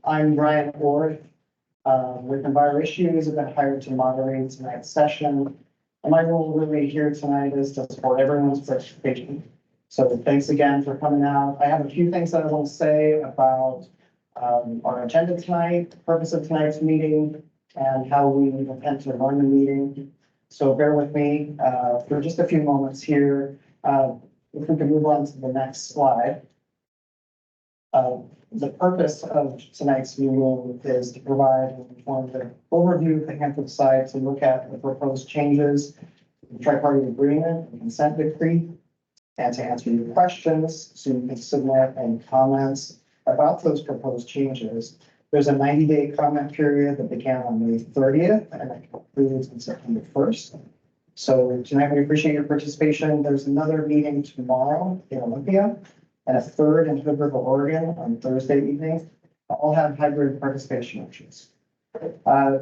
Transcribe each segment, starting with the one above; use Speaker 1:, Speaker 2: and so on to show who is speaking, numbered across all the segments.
Speaker 1: I'm Brian Orr with Enviro Issues. I've been hired to moderate tonight's session. And my role really here tonight is to support everyone's participation. So thanks again for coming out. I have a few things that I want to say about our agenda tonight, the purpose of tonight's meeting, and how we intend to run the meeting. So bear with me for just a few moments here. If we can move on to the next slide. The purpose of tonight's meeting is to provide an informative overview of the Hanford site, to look at the proposed changes, the tri-party agreement, and consent decree, and to answer your questions, so you can submit any comments about those proposed changes. There's a 90-day comment period that began on May 30th and it concludes on September 1st. So tonight we appreciate your participation. There's another meeting tomorrow in Olympia and a third in Hood River, Oregon on Thursday evening. All have hybrid participation options.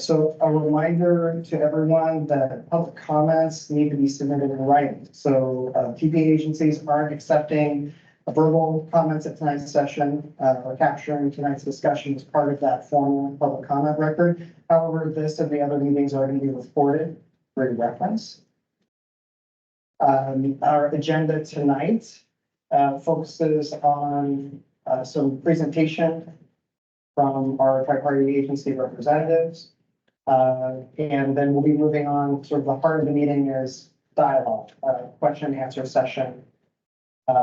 Speaker 1: So a reminder to everyone that public comments need to be submitted in writing. So TPA agencies aren't accepting verbal comments at tonight's session or capturing tonight's discussion as part of that formal public comment record. However, this and the other meetings are going to be recorded for your reference. Our agenda tonight focuses on some presentation from our tri-party agency representatives. And then we'll be moving on. Sort of the heart of the meeting is dialogue, question and answer session,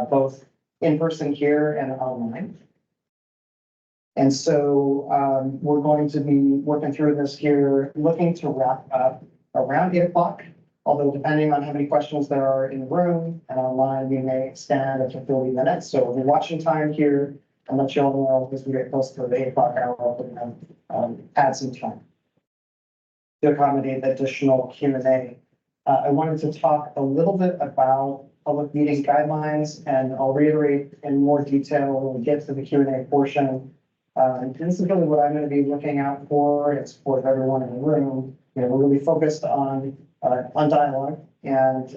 Speaker 1: both in person here and online. And so we're going to be working through this here, looking to wrap up around 8 o'clock. Although depending on how many questions there are in the room and online, we may extend up to 30 minutes. So if you're watching time here, I'll let you all know as we get close to the 8 o'clock hour, we're going to add some time to accommodate additional Q&A. I wanted to talk a little bit about public meeting guidelines, and I'll reiterate in more detail when we get to the Q&A portion. And this is really what I'm going to be looking out for and support everyone in the room. You know, we're really focused on dialogue and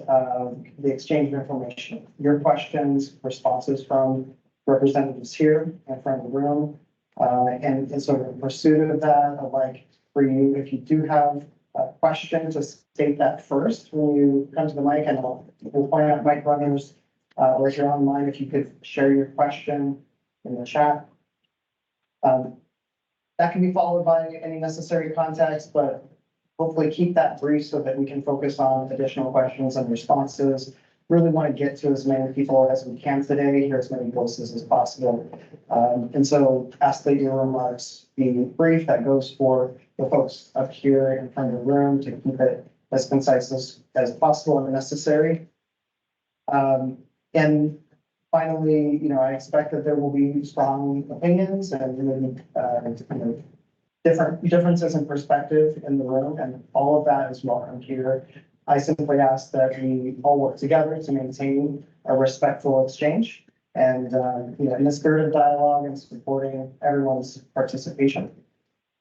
Speaker 1: the exchange of information, your questions, responses from representatives here and from the room. And sort of in pursuit of that, I'd like for you, if you do have a question, to state that first when you come to the mic, and we'll point out mic runners, or if you're online, if you could share your question in the chat. That can be followed by any necessary context, but hopefully keep that brief so that we can focus on additional questions and responses. Really want to get to as many people as we can today, hear as many voices as possible. And so ask that your remarks be brief. That goes for the folks up here in front of the room, to keep it as concise as possible and necessary. And finally, you know, I expect that there will be strong opinions and maybe differences in perspective in the room, and all of that is welcome here. I simply ask that we all work together to maintain a respectful exchange and, you know, in the spirit of dialogue and supporting everyone's participation.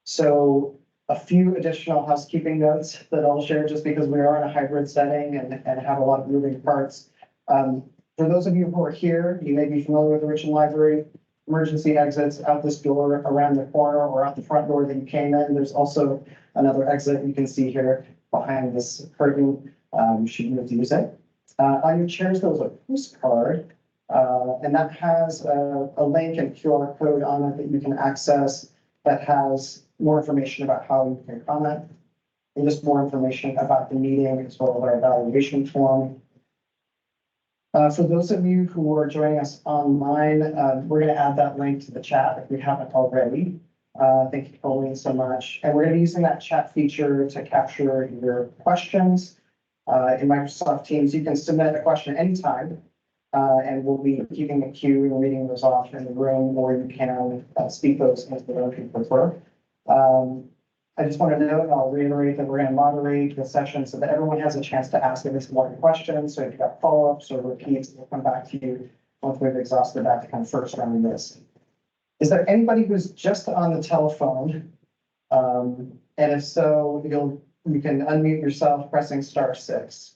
Speaker 1: So a few additional housekeeping notes that I'll share, just because we are in a hybrid setting and have a lot of moving parts. For those of you who are here, you may be familiar with the Richland Library. Emergency exits out this door, around the corner, or out the front door that you came in. There's also another exit you can see here behind this curtain, should you need to use it. On your chairs, there's a postcard, and that has a link and QR code on it that you can access, that has more information about how you can comment, and just more information about the meeting, as well as our evaluation form. For those of you who are joining us online, we're going to add that link to the chat if we haven't already. Thank you, Colleen, so much. And we're going to be using that chat feature to capture your questions. In Microsoft Teams, you can submit a question anytime, and we'll be keeping a queue and reading those off in the room, or you can speak those into the room if you prefer. I just want to note, and I'll reiterate, that we're going to moderate the session so that everyone has a chance to ask at least one question. So if you've got follow-ups or repeats, we'll come back to you once we've exhausted that kind of first round of this. Is there anybody who's just on the telephone? And if so, you can unmute yourself pressing *6.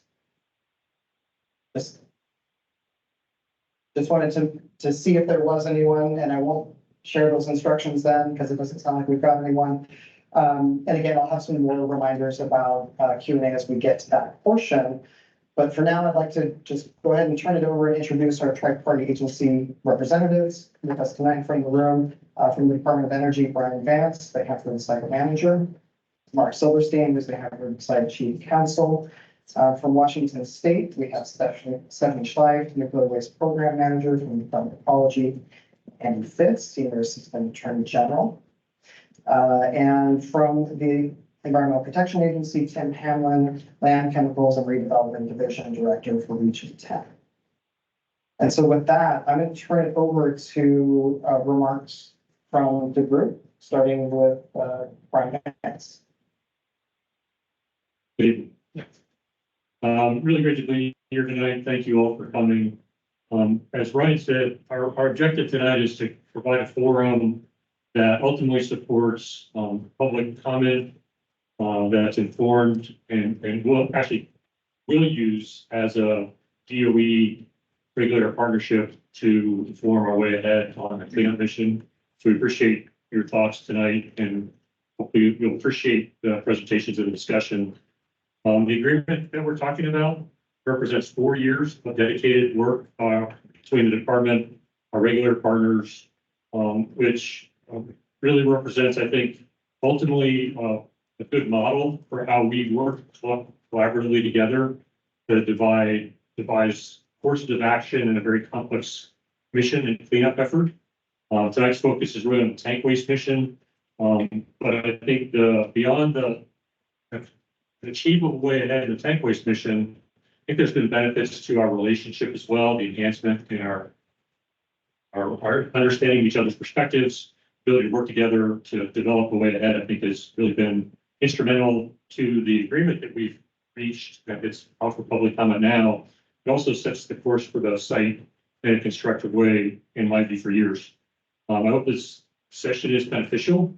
Speaker 1: Just wanted to see if there was anyone, and I won't share those instructions then, because it doesn't sound like we've got anyone. And again, I'll have some more reminders about Q&A as we get to that portion. But for now, I'd like to just go ahead and turn it over and introduce our tri-party agency representatives with us tonight from the room. From the Department of Energy, Brian Vance, the Hanford Site Manager. Mark Silverstein, who's the Hanford Site Chief Counsel. From Washington State, we have Stephanie Schleif, Nuclear Waste Program Manager from the Department of Ecology. Andy Fitz, Senior Assistant Attorney General. And from the Environmental Protection Agency, Tim Hamlin, Land, Chemicals, and Redevelopment Division Director for Region 10. And so with that, I'm going to turn it over to remarks from the group, starting with Brian Vance.
Speaker 2: Good evening. Really great to be here tonight. Thank you all for coming. As Ryan said, our objective tonight is to provide a forum that ultimately supports public comment that's informed and will use as a DOE regulator partnership to inform our way ahead on the cleanup mission. So we appreciate your thoughts tonight, and hopefully you'll appreciate the presentations and the discussion. The agreement that we're talking about represents 4 years of dedicated work between the department, our regular partners, which really represents, I think, ultimately a good model for how we work collaboratively together to devise courses of action in a very complex mission and cleanup effort. Tonight's focus is really on the tank waste mission, but I think beyond the achievable way ahead in the tank waste mission, I think there's been benefits to our relationship as well, the enhancement in our understanding of each other's perspectives, ability to work together to develop a way ahead, I think has really been instrumental to the agreement that we've reached, that it's out for public comment now. It also sets the course for the site in a constructive way, in my view, for years. I hope this session is beneficial.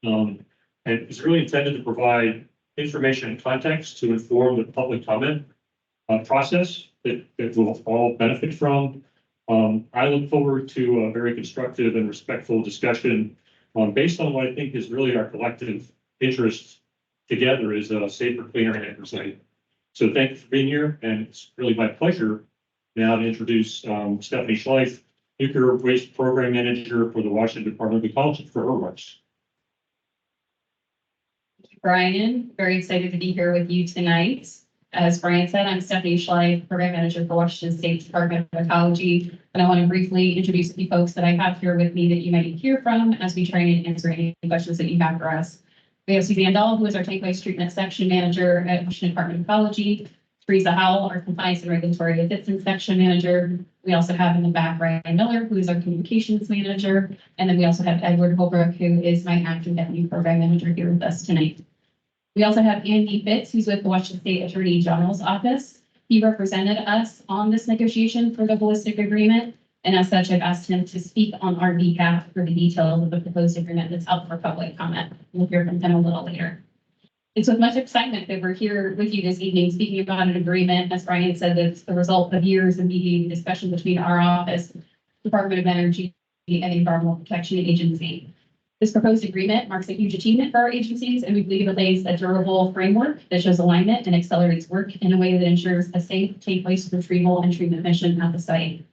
Speaker 2: And it's really intended to provide information and context to inform the public comment process that we'll all benefit from. I look forward to a very constructive and respectful discussion based on what I think is really our collective interest together is a safer, cleaner Hanford site. So thank you for being here, and it's really my pleasure now to introduce Stephanie Schleif, Nuclear Waste Program Manager for the Washington Department of Ecology, for her remarks.
Speaker 3: Brian, very excited to be here with you tonight. As Brian said, I'm Stephanie Schleif, Program Manager for Washington State Department of Ecology, and I want to briefly introduce the folks that I have here with me that you might hear from as we try and answer any questions that you have for us. We have Suzanne Dahl, who is our Tank Waste Treatment Section Manager at Washington Department of Ecology. Teresa Howell, our Compliance and Regulatory Assistance Section Manager. We also have in the back Ryan Miller, who is our Communications Manager. And then we also have Edward Holbrook, who is my Acting Deputy Program Manager here with us tonight. We also have Andy Fitz, who's with the Washington State Attorney General's Office. He represented us on this negotiation for the holistic agreement. And as such, I've asked him to speak on our behalf for the details of the proposed agreement that's up for public comment. We'll hear from him a little later. It's with much excitement that we're here with you this evening speaking about an agreement, as Brian said, that's the result of years of meeting discussion between our office, Department of Energy, and the Environmental Protection Agency. This proposed agreement marks a huge achievement for our agencies, and we believe it lays a durable framework that shows alignment and accelerates work in a way that ensures a safe tank waste retrieval and treatment mission at the site.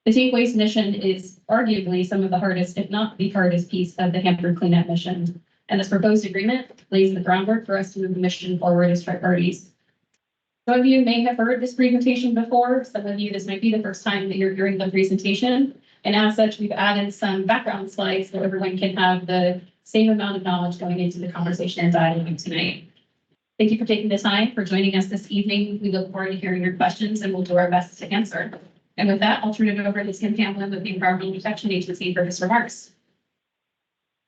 Speaker 3: The tank waste mission is arguably some of the hardest, if not the hardest piece of the Hanford cleanup mission. And this proposed agreement lays the groundwork for us to move the mission forward as tri-parties. Some of you may have heard this presentation before. Some of you, this might be the first time that you're hearing the presentation. And as such, we've added some background slides so everyone can have the same amount of knowledge going into the conversation and dialogue tonight. Thank you for taking the time for joining us this evening. We look forward to hearing your questions, and we'll do our best to answer. And with that, I'll turn it over to Tim Hamlin with the Environmental Protection Agency for his remarks.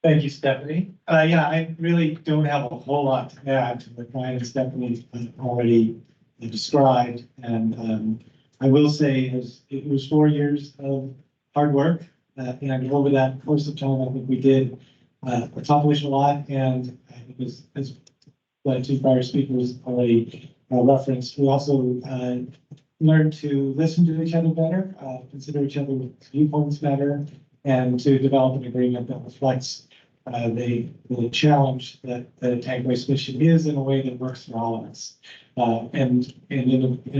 Speaker 4: Thank you, Stephanie. Yeah, I really don't have a whole lot to add to what Brian and Stephanie already described. And I will say it was 4 years of hard work. And over that course of time, I think we did accomplish a lot. And I think as the two prior speakers already referenced, we also learned to listen to each other better, consider each other's viewpoints better, and to develop an agreement that reflects the challenge that the tank waste mission is in a way that works for all of us. And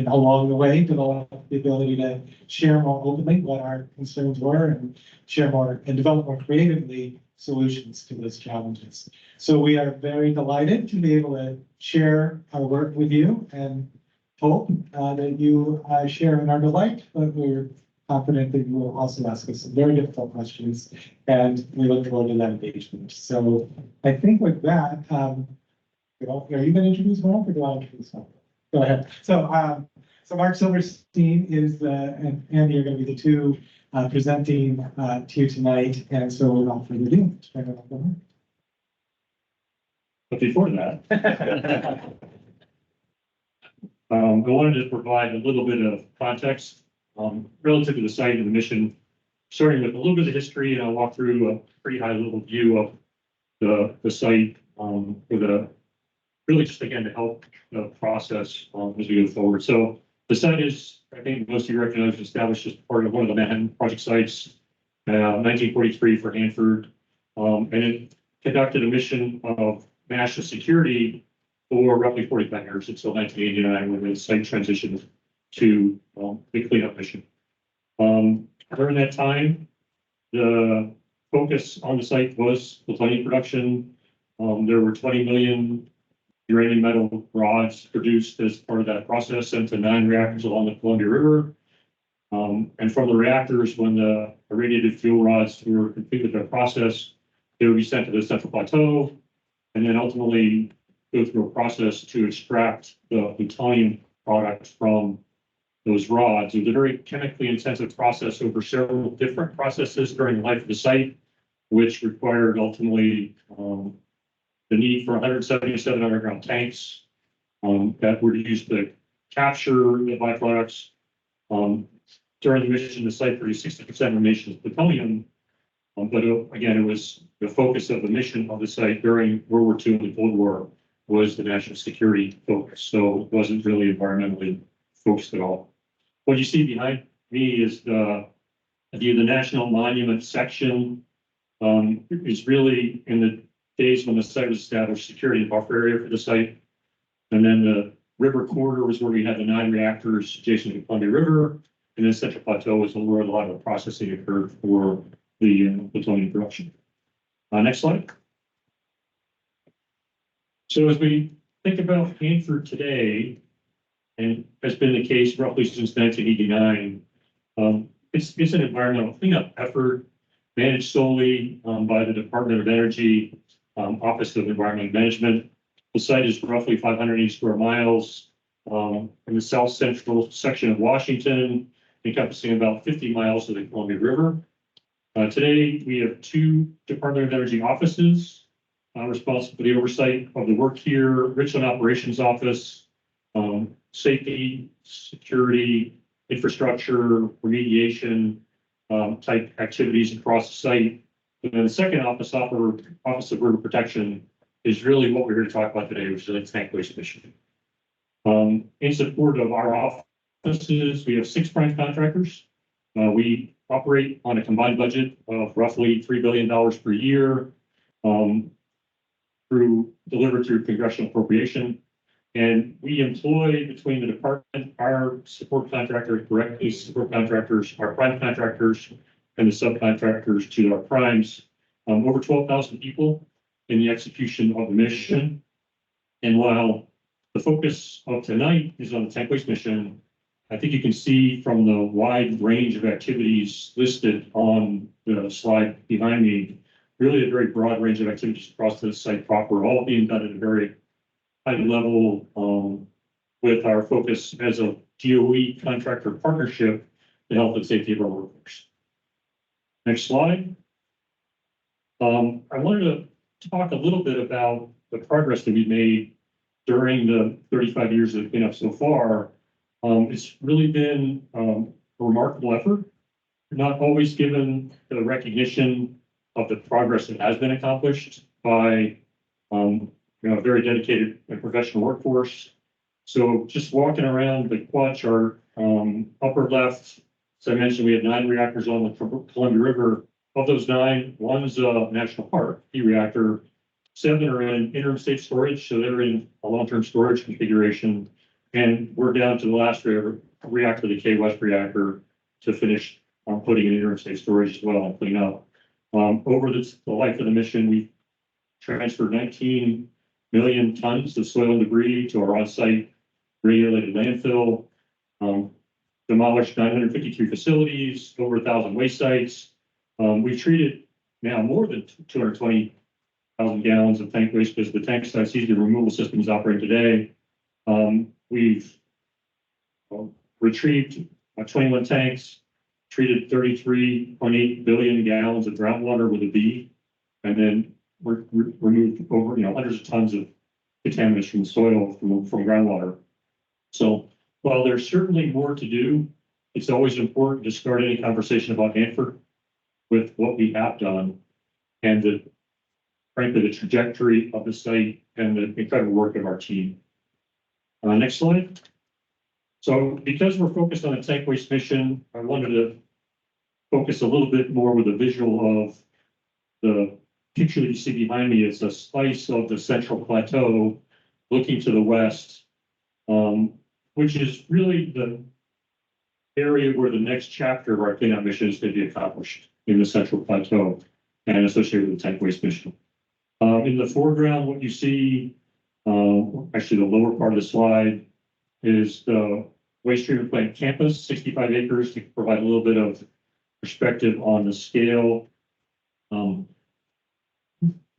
Speaker 4: along the way, develop the ability to share more openly what our concerns were and share more and develop more creatively solutions to those challenges. So we are very delighted to be able to share our work with you and hope that you share in our delight, but we're confident that you will also ask us some very difficult questions, and we look forward to that engagement. So I think with that, are you going to introduce Mark, or do I introduce Mark? Go ahead. So Mark Silverstein is and Andy are going to be the two presenting to you tonight, and so without further ado, turn it over to Mark.
Speaker 2: But before that, I wanted to provide a little bit of context relative to the site and the mission, starting with a little bit of history, and I'll walk through a pretty high level view of the site with a really just again to help the process as we go forward. So the site is, I think most of you recognize, established as part of one of the Manhattan Project sites, 1943 for Hanford, and it conducted a mission of national security for roughly 45 years until 1989 when the site transitioned to the cleanup mission. During that time, the focus on the site was plutonium production. There were 20 million uranium metal rods produced as part of that process, sent to 9 reactors along the Columbia River. And from the reactors, when the irradiated fuel rods were complete with their process, they would be sent to the Central Plateau and then ultimately go through a process to extract the plutonium product from those rods. It was a very chemically intensive process over several different processes during the life of the site, which required ultimately the need for 177 underground tanks that were used to capture the byproducts. During the mission, the site produced 60% of the nation's plutonium. But again, it was the focus of the mission of the site during World War II and the Cold War was the national security focus. So it wasn't really environmentally focused at all. What you see behind me is the National Monument section. Is really in the days when the site was established, security and buffer area for the site. And then the river corridor was where we had the 9 reactors adjacent to the Columbia River. And then Central Plateau was where a lot of the processing occurred for the plutonium production. Next slide. So as we think about Hanford today, and has been the case roughly since 1989, it's an environmental cleanup effort managed solely by the Department of Energy, Office of Environmental Management. The site is roughly 580 square miles in the south central section of Washington, encompassing about 50 miles of the Columbia River. Today, we have 2 Department of Energy offices responsible for the oversight of the work here: Richland Operations Office, safety, security, infrastructure, remediation type activities across the site. And then the second office, Office of River Protection, is really what we're here to talk about today, which is the tank waste mission. In support of our offices, we have 6 prime contractors. We operate on a combined budget of roughly $3 billion per year, delivered through congressional appropriation. And we employ between the department, our support contractors, directly support contractors, our prime contractors, and the subcontractors to our primes, over 12,000 people in the execution of the mission. And while the focus of tonight is on the tank waste mission, I think you can see from the wide range of activities listed on the slide behind me, really a very broad range of activities across the site proper, all being done at a very high level with our focus as a DOE contractor partnership, the health and safety of our workforce. Next slide. I wanted to talk a little bit about the progress that we've made during the 35 years that have been up so far. It's really been a remarkable effort, not always given the recognition of the progress that has been accomplished by a very dedicated and professional workforce. So just walking around the quad chart, upper left, as I mentioned, we had 9 reactors on the Columbia River. Of those 9, one's a national park, key reactor. 7 are in interim state storage, so they're in a long-term storage configuration. And we're down to the last reactor, the K West reactor, to finish putting in interim state storage as well and clean up. Over the life of the mission, we transferred 19 million tons of soil and debris to our on-site regulated landfill. Demolished 953 facilities, over 1,000 waste sites. We've treated now more than 220,000 gallons of tank waste because the tank site seizure removal system is operating today. We've retrieved 21 tanks, treated 33.8 billion gallons of groundwater with a B, and then removed over hundreds of tons of contaminants from the soil from groundwater. So while there's certainly more to do, it's always important to start any conversation about Hanford with what we have done and frankly, the trajectory of the site and the incredible work of our team. Next slide. So because we're focused on a tank waste mission, I wanted to focus a little bit more with a visual of the picture that you see behind me. It's a slice of the Central Plateau looking to the west, which is really the area where the next chapter of our cleanup mission is going to be accomplished in the Central Plateau and associated with the tank waste mission. In the foreground, what you see, actually the lower part of the slide, is the waste treatment plant campus, 65 acres, to provide a little bit of perspective on the scale.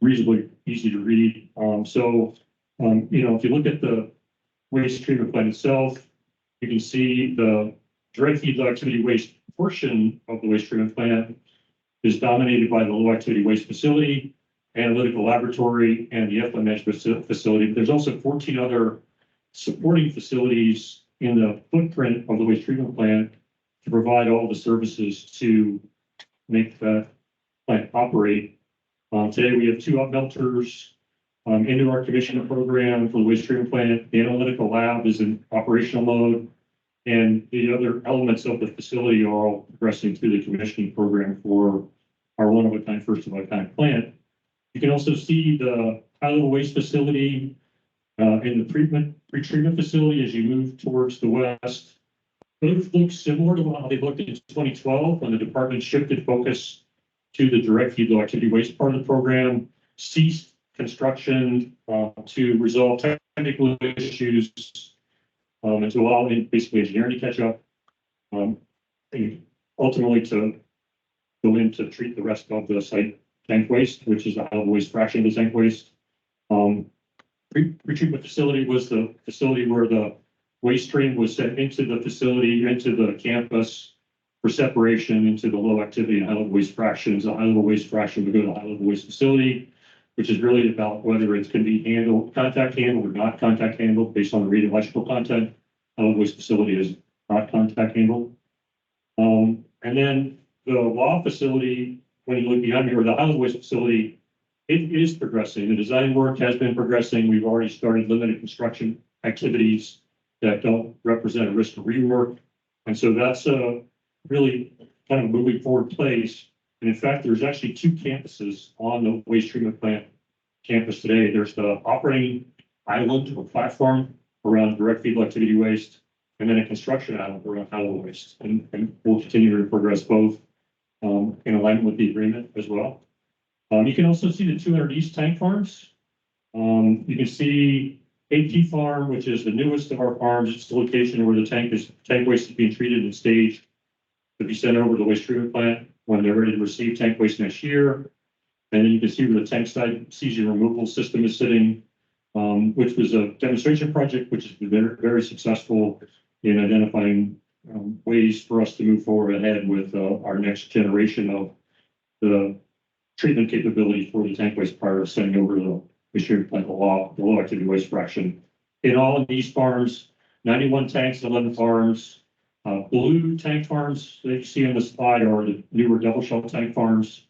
Speaker 2: Reasonably easy to read. If you look at the waste treatment plant itself, you can see the direct feed low activity waste portion of the waste treatment plant is dominated by the low activity waste facility, analytical laboratory, and the effluent management facility. But there's also 14 other supporting facilities in the footprint of the waste treatment plant to provide all the services to make that plant operate. Today we have 2 upmelters into our commissioning program for the waste treatment plant. The analytical lab is in operational mode, and the other elements of the facility are all progressing through the commissioning program for our one-of-a-kind, first-of-a-kind plant. You can also see the high-level waste facility and the pretreatment facility as you move towards the west. Both look similar to how they looked in 2012 when the department shifted focus to the direct feed low activity waste part of the program, ceased construction to resolve technical issues and to allow basically engineering to catch up, and ultimately to go in to treat the rest of the site tank waste, which is the high-level waste fraction of the tank waste. Retreatment facility was the facility where the waste stream was sent into the facility, into the campus for separation into the low activity and high-level waste fractions. The high-level waste fraction would go to the high-level waste facility, which is really about whether it's going to be contact handled or not contact handled based on the radioelectrical content. High-level waste facility is not contact handled. And then the law facility, when you look behind here, the high-level waste facility, it is progressing. The design work has been progressing. We've already started limited construction activities that don't represent a risk of rework. And so that's a really kind of a moving forward place. And in fact, there's actually 2 campuses on the waste treatment plant campus today. There's the operating island or platform around direct feed activity waste, and then a construction island around high-level waste. And we'll continue to progress both in alignment with the agreement as well. You can also see the 200 East tank farms. You can see AT Farm, which is the newest of our farms. It's the location where the tank waste is being treated and staged to be sent over to the waste treatment plant when they're ready to receive tank waste next year. And then you can see where the tank site seizure removal system is sitting, which was a demonstration project, which has been very, very successful in identifying ways for us to move forward ahead with our next generation of the treatment capability for the tank waste prior to sending over the waste treatment plant, the low activity waste fraction. In all of these farms, 91 tanks, 11 farms. Blue tank farms that you see on the slide are the newer double shell tank farms.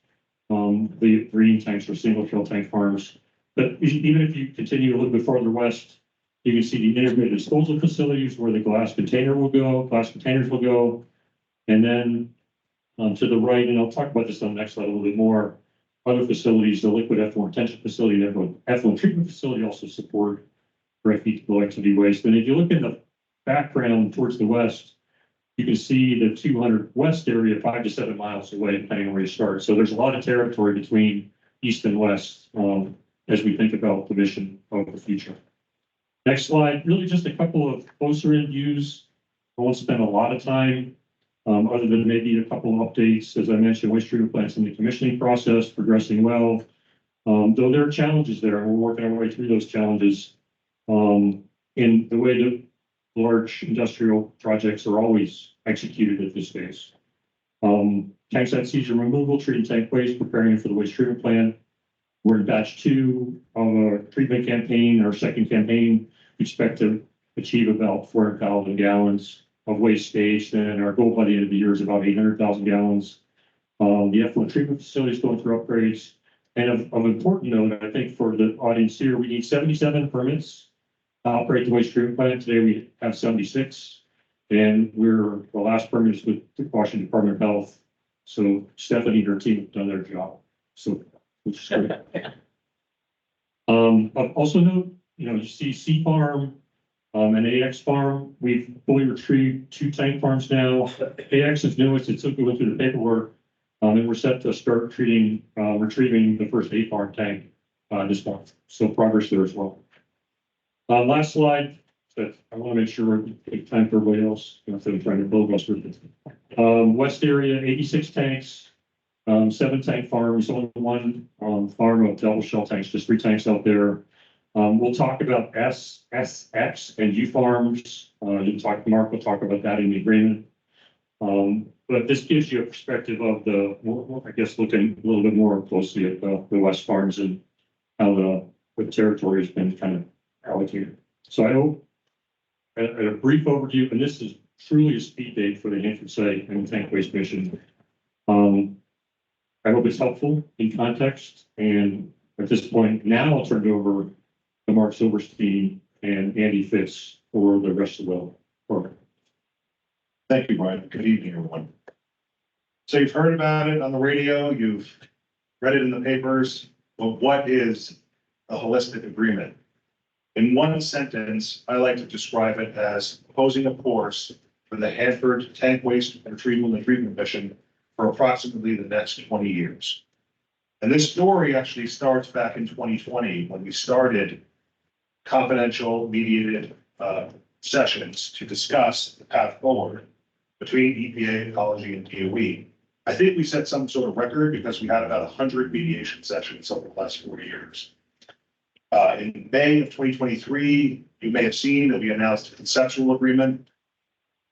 Speaker 2: The green tanks are single shell tank farms. But even if you continue a little bit farther west, you can see the integrated disposal facilities where the glass containers will go. And then To the right, and I'll talk about this on the next slide a little bit more. Other facilities, the liquid effluent retention facility, the effluent treatment facility also support refuse activity waste. And if you look in the background towards the west, you can see the 200 west area, 5 to 7 miles away, depending on where you start. So there's a lot of territory between east and west as we think about the mission of the future. Next slide, really just a couple of closer in views. I won't spend a lot of time other than maybe a couple of updates. As I mentioned, waste treatment plants in the commissioning process, progressing well. Though there are challenges there, and we're working our way through those challenges in the way that large industrial projects are always executed at this phase. Tank site seizure removal, treating tank waste, preparing for the waste treatment plant. We're in batch 2 of a treatment campaign, our second campaign. We expect to achieve about 400,000 gallons of waste staged, and our goal by the end of the year is about 800,000 gallons. The effluent treatment facility is going through upgrades. And of important note, I think for the audience here, we need 77 permits to operate the waste treatment plant. Today we have 76, and the last permit is with the Washington Department of Health. So Stephanie and her team have done their job. So, which is great. Also note, you see C Farm and AX Farm. We've fully retrieved 2 tank farms now. AX is newest. It's still going through the paperwork. And we're set to start retrieving the first 8 farm tank this month. So progress there as well. Last slide. But I want to make sure we take time for everybody else instead of trying to build us with it. West area, 86 tanks, 7 tank farms, only 1 farm of double shell tanks, just 3 tanks out there. We'll talk about S, X, and U farms. Mark will talk about that in the agreement. But this gives you a perspective of I guess, looking a little bit more closely at the West farms and how the territory has been kind of allocated. So I hope at a brief overview, and this is truly a speed date for the Hanford site and the tank waste mission. I hope it's helpful in context. And at this point, now I'll turn it over to Mark Silverstein and Andy Fitz for the rest of the program.
Speaker 5: Thank you, Brian. Good evening, everyone. So you've heard about it on the radio, you've read it in the papers, but what is a holistic agreement? In one sentence, I like to describe it as proposing a course for the Hanford tank waste retrieval and treatment mission for approximately the next 20 years. And this story actually starts back in 2020 when we started confidential mediated sessions to discuss the path forward between EPA, Ecology, and DOE. I think we set some sort of record because we had about 100 mediation sessions over the last 4 years. In May of 2023, you may have seen that we announced a conceptual agreement.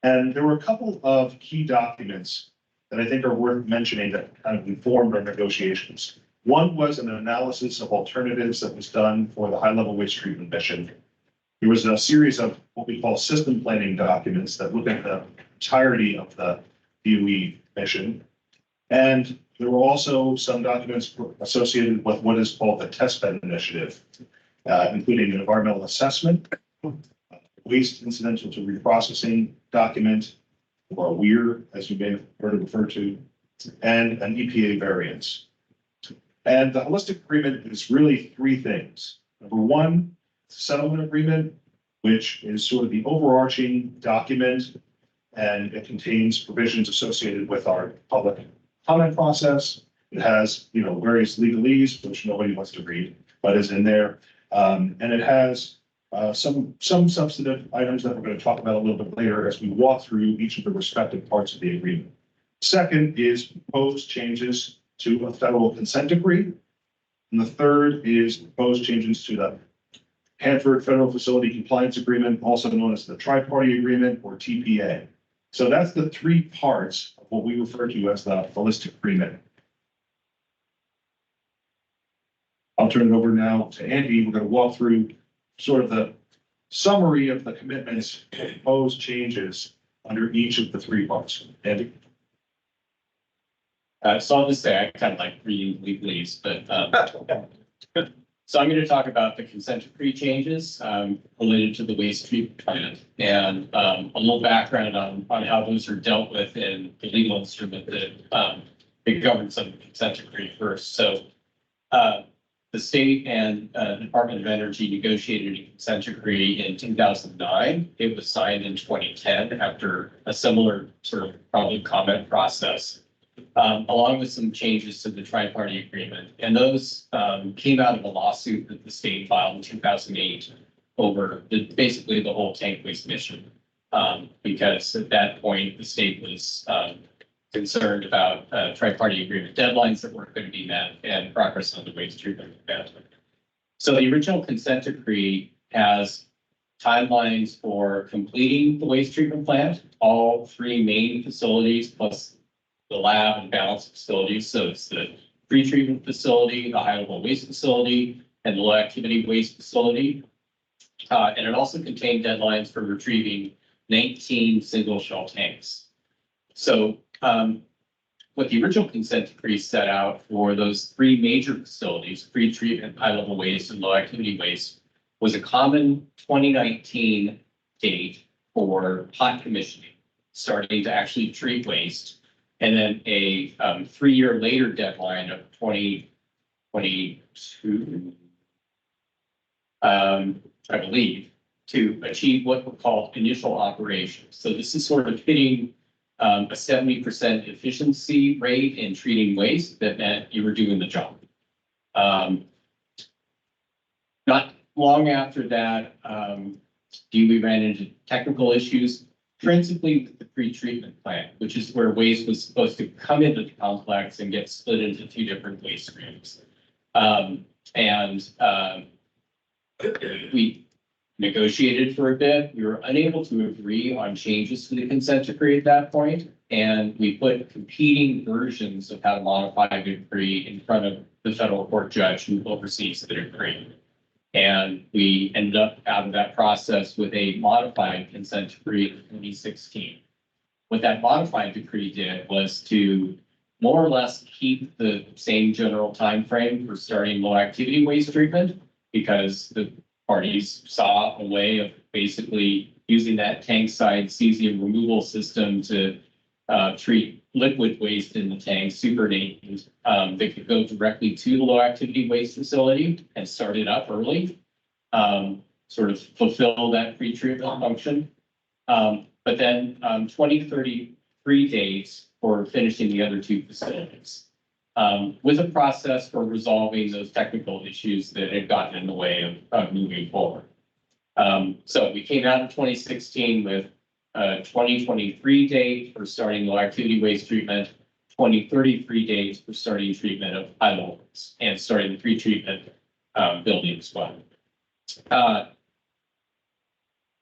Speaker 5: And there were a couple of key documents that I think are worth mentioning that kind of informed our negotiations. One was an analysis of alternatives that was done for the high-level waste treatment mission. There was a series of what we call system planning documents that look at the entirety of the DOE mission. And there were also some documents associated with what is called the testbed initiative, including an environmental assessment, waste incidental to reprocessing document, or a WIR, as you may have heard it referred to, and an EPA variance. And the holistic agreement is really 3 things. Number 1, settlement agreement, which is sort of the overarching document, and it contains provisions associated with our public comment process. It has, various legalese, which nobody wants to read, but is in there. And it has some substantive items that we're going to talk about a little bit later as we walk through each of the respective parts of the agreement. Second is proposed changes to a federal consent decree. And the third is proposed changes to the Hanford Federal Facility Compliance Agreement, also known as the Tri-Party Agreement, or TPA. So that's the 3 parts of what we refer to as the holistic agreement. I'll turn it over now to Andy. We're going to walk through sort of the summary of the commitments and proposed changes under each of the 3 parts. Andy?
Speaker 6: So I'll just say I kind of like reading legalese, but So I'm going to talk about the consent decree changes related to the waste treatment plant and a little background on how those are dealt with in the legal instrument that it governs the consent decree first. So the state and Department of Energy negotiated a consent decree in 2009. It was signed in 2010 after a similar sort of public comment process. Along with some changes to the tri-party agreement. And those came out of a lawsuit that the state filed in 2008 over basically the whole tank waste mission. Because at that point, the state was concerned about tri-party agreement deadlines that weren't going to be met and progress on the waste treatment plant. So the original consent decree has timelines for completing the waste treatment plant, all three main facilities plus the lab and balance facilities. So it's the pre-treatment facility, the high level waste facility, and the low activity waste facility. And it also contained deadlines for retrieving 19 single shell tanks. So what the original consent decree set out for those three major facilities, pre-treatment, high level waste, and low activity waste, was a common 2019 date for hot commissioning, starting to actually treat waste. And then a 3-year later deadline of 2022, I believe, to achieve what were called initial operations. So this is sort of hitting a 70% efficiency rate in treating waste that meant you were doing the job. Not long after that, DOE ran into technical issues, principally with the pre-treatment plant, which is where waste was supposed to come into the complex and get split into two different waste streams. We negotiated for a bit. We were unable to agree on changes to the consent decree at that point, and we put competing versions of how to modify the decree in front of the federal court judge who oversees the decree. And we ended up out of that process with a modified consent decree in 2016. What that modified decree did was to more or less keep the same general time frame for starting low activity waste treatment, because the parties saw a way of basically using that tank side cesium removal system to treat liquid waste in the tank, supernatant. They could go directly to the low activity waste facility and start it up early, sort of fulfill that pre-treatment function. But then 2033 days for finishing the other two facilities, with a process for resolving those technical issues that had gotten in the way of moving forward. So we came out in 2016 with a 2023 date for starting low activity waste treatment, 2033 dates for starting treatment of high level waste and starting the pre-treatment building as well.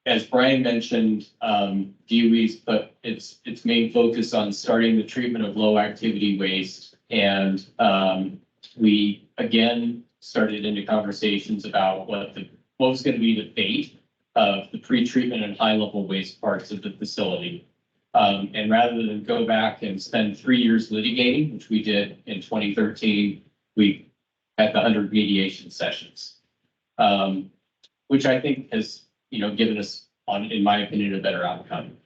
Speaker 6: As Brian mentioned, DOE's put its main focus on starting the treatment of low activity waste, and we again started into conversations about what was going to be the fate of the pre-treatment and high level waste parts of the facility. And rather than go back and spend 3 years litigating, which we did in 2013, we had the 100 mediation sessions, which I think has, given us, in my opinion, a better outcome.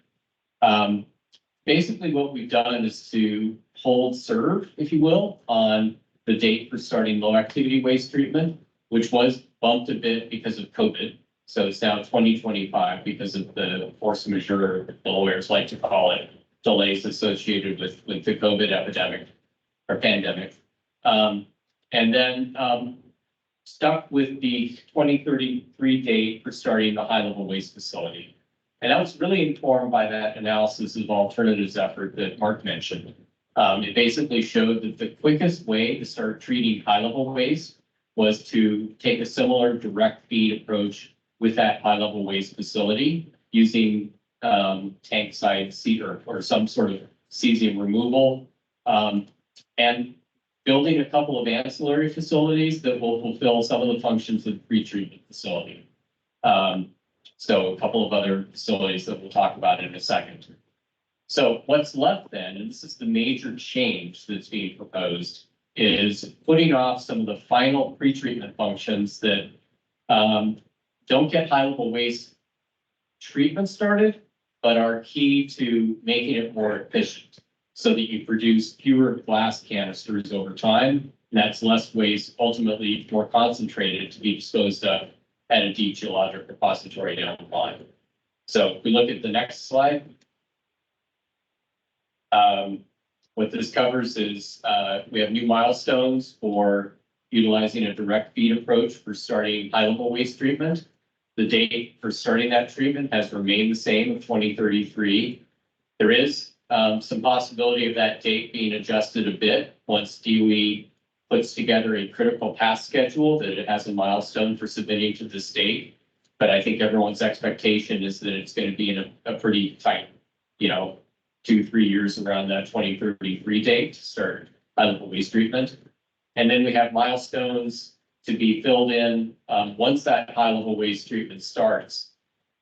Speaker 6: Basically, what we've done is to hold serve, if you will, on the date for starting low activity waste treatment, which was bumped a bit because of COVID. So it's now 2025 because of the force majeure, the lawyers like to call it, delays associated with the COVID epidemic or pandemic. And then stuck with the 2033 date for starting the high level waste facility. And that was really informed by that analysis of alternatives effort that Mark mentioned. It basically showed that the quickest way to start treating high level waste was to take a similar direct feed approach with that high level waste facility using tank side or some sort of cesium removal, and building a couple of ancillary facilities that will fulfill some of the functions of the pre-treatment facility. So a couple of other facilities that we'll talk about in a second. So what's left then, and this is the major change that's being proposed, is putting off some of the final pretreatment functions that don't get high level waste treatment started, but are key to making it more efficient so that you produce fewer glass canisters over time. And that's less waste, ultimately more concentrated to be disposed of at a deep geologic repository down the line. So if we look at the next slide. What this covers is we have new milestones for utilizing a direct feed approach for starting high level waste treatment. The date for starting that treatment has remained the same of 2033. There is some possibility of that date being adjusted a bit once DOE puts together a critical path schedule that it has a milestone for submitting to the state. But I think everyone's expectation is that it's going to be in a pretty tight, 2-3 years around that 2033 date to start high level waste treatment. And then we have milestones to be filled in once that high level waste treatment starts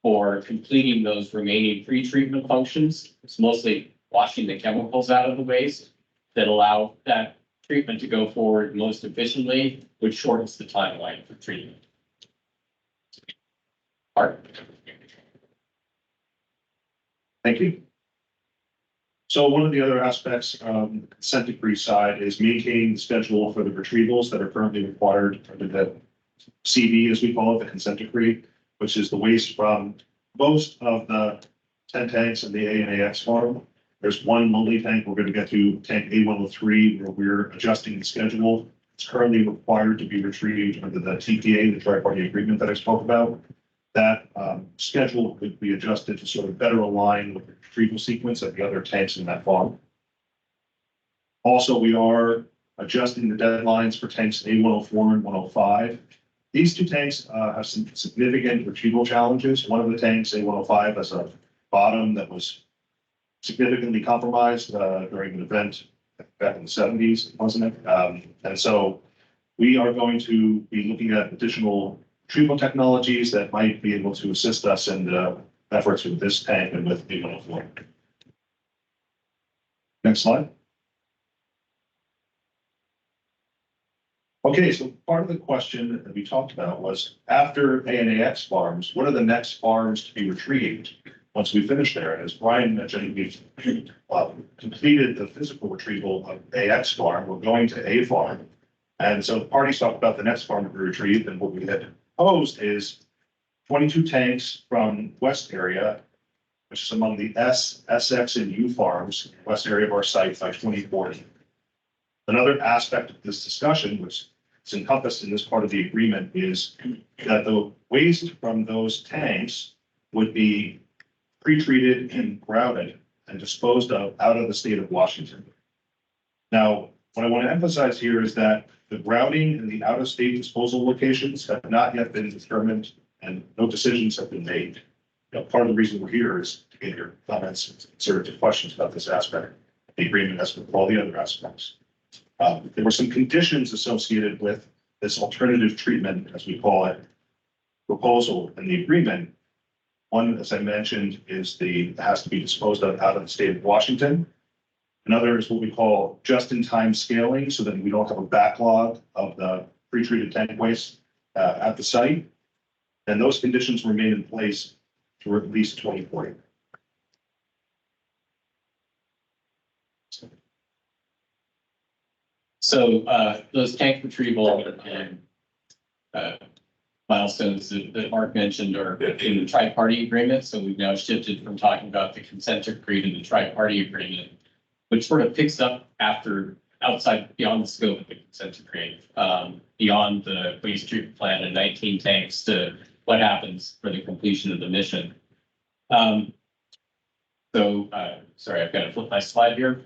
Speaker 6: for completing those remaining pre-treatment functions. It's mostly washing the chemicals out of the waste that allow that treatment to go forward most efficiently, which shortens the timeline for treatment. Art.
Speaker 5: Thank you. So one of the other aspects of the consent decree side is maintaining the schedule for the retrievals that are currently required under the CD, as we call it, the consent decree, which is the waste from most of the 10 tanks in the A and AX farm. There's one lonely tank we're going to get to, tank A103, where we're adjusting the schedule. It's currently required to be retrieved under the TPA, the tri-party agreement that I spoke about. That schedule could be adjusted to sort of better align with the retrieval sequence of the other tanks in that farm. Also, we are adjusting the deadlines for tanks A104 and 105. These two tanks have some significant retrieval challenges. One of the tanks, A105, has a bottom that was significantly compromised during an event back in the 70s, wasn't it? And so we are going to be looking at additional retrieval technologies that might be able to assist us in the efforts with this tank and with A104. Next slide. Okay, so part of the question that we talked about was after ANAX farms, what are the next farms to be retrieved once we finish there? And as Brian mentioned, we've completed the physical retrieval of AX farm. We're going to A farm. And so parties talked about the next farm to be retrieved, and what we had proposed is 22 tanks from west area, which is among the S, SX, and U farms, west area of our site by 2040. Another aspect of this discussion, which is encompassed in this part of the agreement, is that the waste from those tanks would be pre-treated and grouted and disposed of out of the state of Washington. Now, what I want to emphasize here is that the grouting and the out-of-state disposal locations have not yet been determined and no decisions have been made. Part of the reason we're here is to get your comments and concerted questions about this aspect of the agreement as with all the other aspects. There were some conditions associated with this alternative treatment, as we call it, proposal in the agreement. One, as I mentioned, is it has to be disposed of out of the state of Washington. Another is what we call just-in-time scaling, so that we don't have a backlog of the pre-treated tank waste at the site. And those conditions remain in place through at least 2040.
Speaker 6: So those tank retrieval milestones that Mark mentioned are in the tri-party agreement. So we've now shifted from talking about the consent decree to the tri-party agreement, which sort of picks up beyond the scope of the consent decree, beyond the waste treatment plant and 19 tanks to what happens for the completion of the mission. Sorry, I've got to flip my slide here.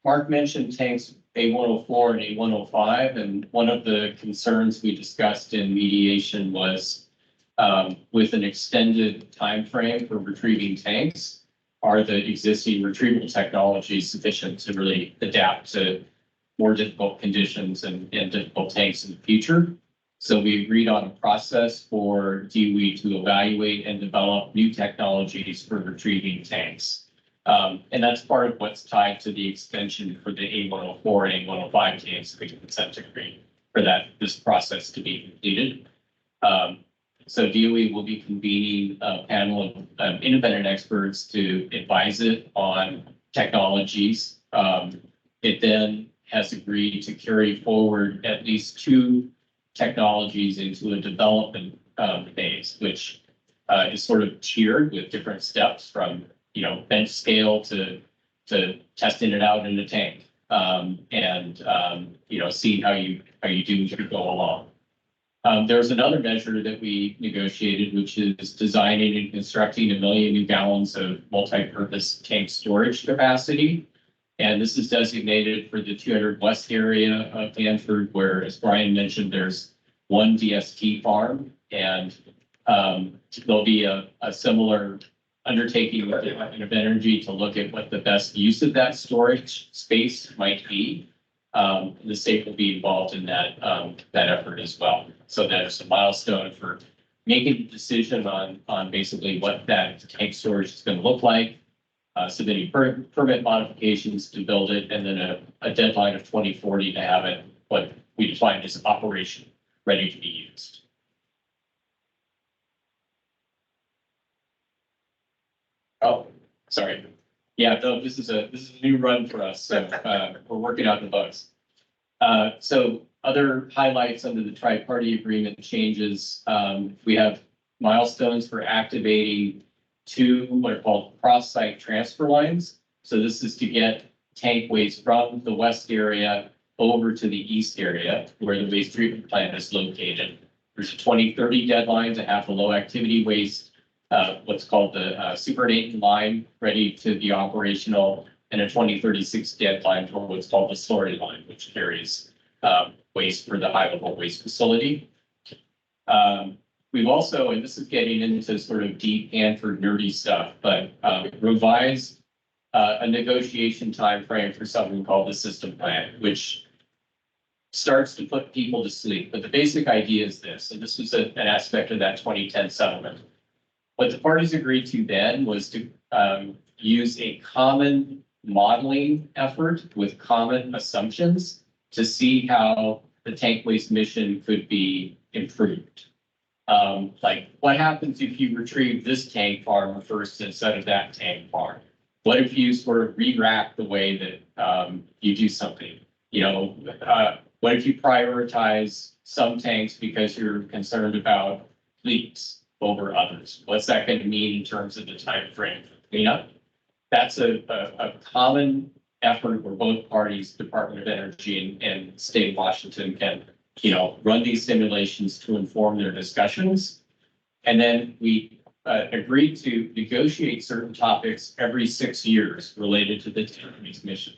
Speaker 6: Mark mentioned tanks A104 and A105, and one of the concerns we discussed in mediation was with an extended time frame for retrieving tanks, are the existing retrieval technologies sufficient to really adapt to more difficult conditions and difficult tanks in the future? So we agreed on a process for DOE to evaluate and develop new technologies for retrieving tanks. And that's part of what's tied to the extension for the A104 and A105 tanks, the consent decree for this process to be completed. So DOE will be convening a panel of independent experts to advise it on technologies. It then has agreed to carry forward at least 2 technologies into a development phase, which is sort of tiered with different steps from, bench scale to testing it out in the tank. Seeing how you do as you go along. There's another measure that we negotiated, which is designing and constructing 1 million new gallons of multi-purpose tank storage capacity. And this is designated for the 200 West area of Hanford, where, as Brian mentioned, there's 1 DST farm, and there'll be a similar undertaking with the Department of Energy to look at what the best use of that storage space might be. The state will be involved in that effort as well. So there's a milestone for making a decision on basically what that tank storage is going to look like, submitting permit modifications to build it, and then a deadline of 2040 to have it what we define as operation ready to be used. Oh, sorry. Yeah, no, this is a new run for us, so we're working out the bugs. So other highlights under the tri-party agreement changes, we have milestones for activating 2 what are called cross-site transfer lines. So this is to get tank waste from the west area over to the east area where the waste treatment plant is located. There's a 2030 deadline to have the low activity waste, what's called the supernatant line, ready to be operational, and a 2036 deadline for what's called the slurry line, which carries waste for the high level waste facility. We've also, and this is getting into sort of deep Hanford nerdy stuff, but revised a negotiation time frame for something called the system plan, which starts to put people to sleep. But the basic idea is this, and this was an aspect of that 2010 settlement. What the parties agreed to then was to use a common modeling effort with common assumptions to see how the tank waste mission could be improved. Like what happens if you retrieve this tank farm first instead of that tank farm? What if you sort of re-rack the way that you do something? What if you prioritize some tanks because you're concerned about leaks over others? What's that going to mean in terms of the time frame for cleanup? That's a common effort where both parties, Department of Energy and State of Washington, can run these simulations to inform their discussions. And then we agreed to negotiate certain topics every 6 years related to the tank waste mission.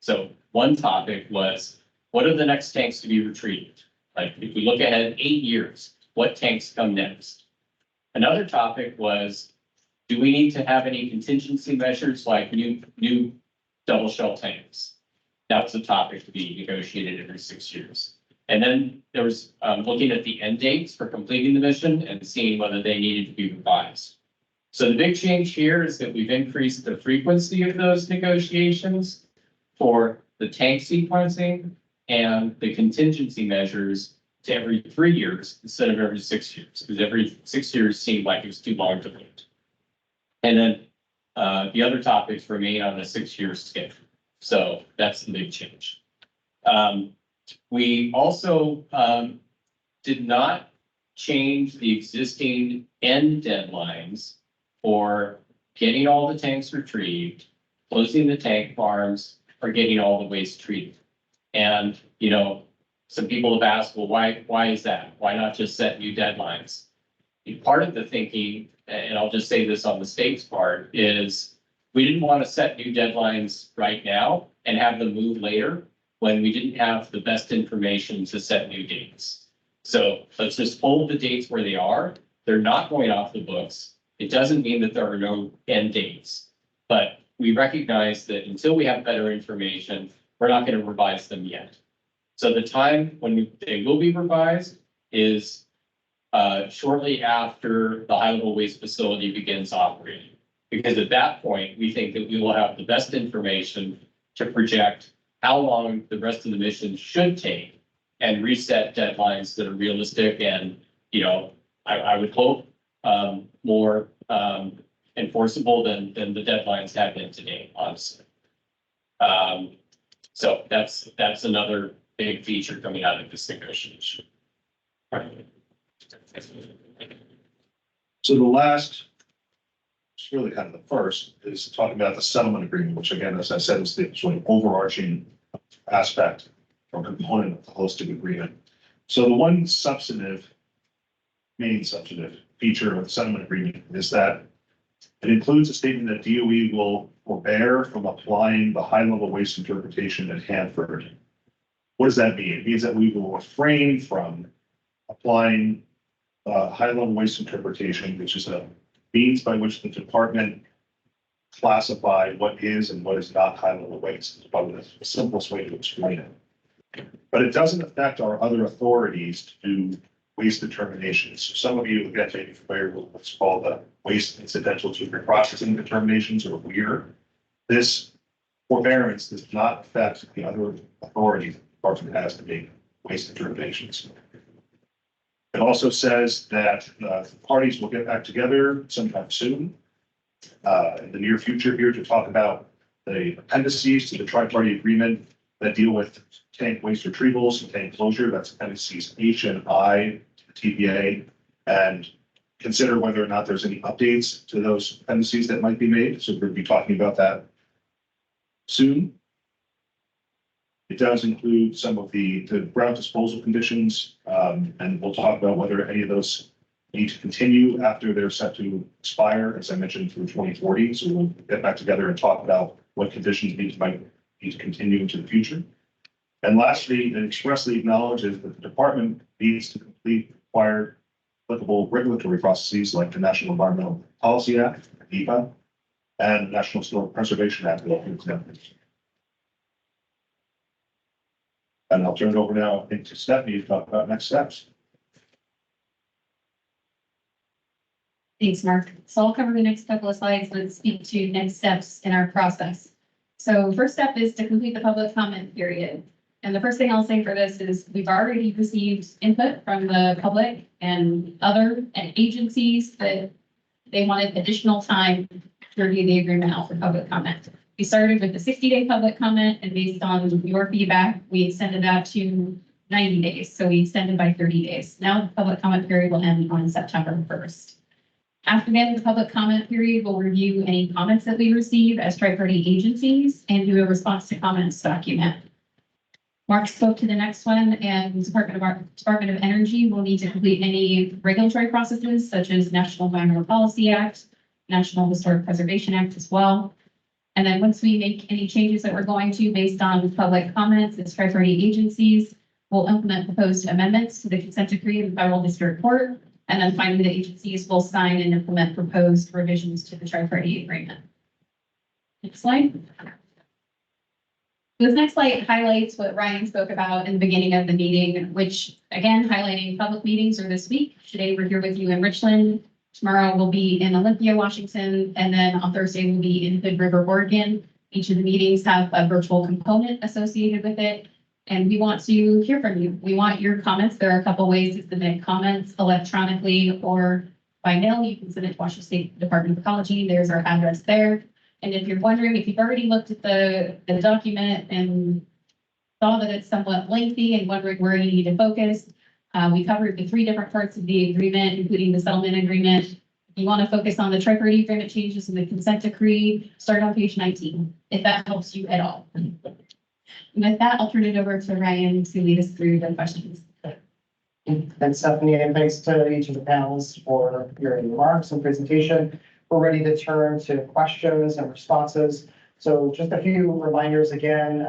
Speaker 6: So one topic was, what are the next tanks to be retrieved? Like if we look ahead 8 years, what tanks come next? Another topic was, do we need to have any contingency measures like new double shell tanks? That was a topic to be negotiated every 6 years. And then there was looking at the end dates for completing the mission and seeing whether they needed to be revised. So the big change here is that we've increased the frequency of those negotiations for the tank sequencing and the contingency measures to every 3 years instead of every 6 years, because every 6 years seemed like it was too long to wait. And then the other topics remain on a 6-year schedule. So that's the big change. We also did not change the existing end deadlines for getting all the tanks retrieved, closing the tank farms, or getting all the waste treated. And, some people have asked, well, why is that? Why not just set new deadlines? Part of the thinking, and I'll just say this on the state's part, is we didn't want to set new deadlines right now and have them move later when we didn't have the best information to set new dates. So let's just hold the dates where they are. They're not going off the books. It doesn't mean that there are no end dates, but we recognize that until we have better information, we're not going to revise them yet. So the time when they will be revised is shortly after the high level waste facility begins operating. Because at that point, we think that we will have the best information to project how long the rest of the mission should take and reset deadlines that are realistic and, you know, I would hope, more, enforceable than the deadlines have been today, honestly. So that's another big feature coming out of this negotiation.
Speaker 5: So the last, it's really kind of the first, is talking about the settlement agreement, which again, as I said, is the sort of overarching aspect or component of the holistic agreement. So the one main substantive feature of the settlement agreement is that it includes a statement that DOE will forbear from applying the high-level waste interpretation at Hanford. What does that mean? It means that we will refrain from applying high-level waste interpretation, which is a means by which the department classify what is and what is not high-level waste. It's probably the simplest way to explain it. But it doesn't affect our other authorities to do waste determinations. So some of you, again, may be familiar with what's called the waste incidental to reprocessing determinations, or WIR. This forbearance does not affect the other authorities the department has to make waste determinations. It also says that the parties will get back together sometime soon, in the near future here, to talk about the appendices to the tri-party agreement that deal with tank waste retrievals and tank closure. That's appendices H and I to the TPA, and consider whether or not there's any updates to those appendices that might be made. So we'll be talking about that soon. It does include some of the ground disposal conditions, and we'll talk about whether any of those need to continue after they're set to expire, as I mentioned, through 2040. So we'll get back together and talk about what conditions might need to continue into the future. And lastly, it expressly acknowledges that the department needs to complete required applicable regulatory processes like the National Environmental Policy Act, NEPA, and National Historic Preservation Act. And I'll turn it over now, I think, to Stephanie to talk about next steps.
Speaker 3: Thanks, Mark. So I'll cover the next couple of slides and speak to next steps in our process. So first step is to complete the public comment period. And the first thing I'll say for this is we've already received input from the public and other agencies that they wanted additional time to review the agreement out for public comment. We started with the 60-day public comment, and based on your feedback, we extended that to 90 days. So we extended by 30 days. Now the public comment period will end on September 1st. After the end of the public comment period, we'll review any comments that we receive as tri-party agencies and do a response to comments document. Mark spoke to the next one, and Department of Energy will need to complete any regulatory processes such as National Environmental Policy Act, National Historic Preservation Act as well. And then once we make any changes that we're going to based on public comments as tri-party agencies, we'll implement proposed amendments to the consent decree and federal district court. And then finally, the agencies will sign and implement proposed revisions to the tri-party agreement. Next slide. This next slide highlights what Ryan spoke about in the beginning of the meeting, which again, highlighting public meetings are this week. Today, we're here with you in Richland. Tomorrow we'll be in Olympia, Washington, and then on Thursday we'll be in Hood River, Oregon. Each of the meetings have a virtual component associated with it, and we want to hear from you. We want your comments. There are a couple ways to submit comments electronically or by mail. You can send it to Washington State Department of Ecology. There's our address there. And if you're wondering, if you've already looked at the document and saw that it's somewhat lengthy and wondering where you need to focus, we covered the 3 different parts of the agreement, including the settlement agreement. If you want to focus on the tri-party agreement changes in the consent decree, start on page 19, if that helps you at all. And with that, I'll turn it over to Ryan to lead us through the questions.
Speaker 1: Thanks, Stephanie, and thanks to each of the panelists for your remarks and presentation. We're ready to turn to questions and responses. So just a few reminders again.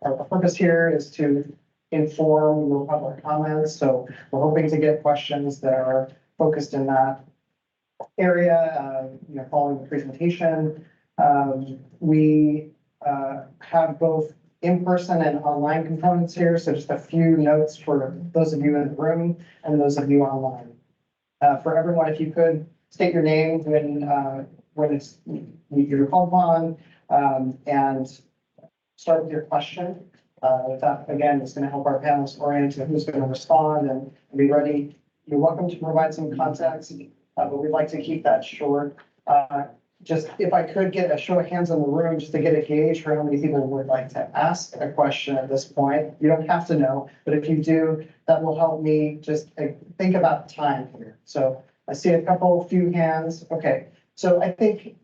Speaker 1: Our purpose here is to inform your public comments. So we're hoping to get questions that are focused in that area, following the presentation. We have both in-person and online components here. So just a few notes for those of you in the room and those of you online. For everyone, if you could state your name when when you're called upon, and start with your question. That again is going to help our panelists orient to who's going to respond and be ready. You're welcome to provide some context, but we'd like to keep that short. Just if I could get a show of hands in the room, just to get a gauge for how many people would like to ask a question at this point. You don't have to know, but if you do, that will help me just think about time here. So I see a few hands. Okay, so I think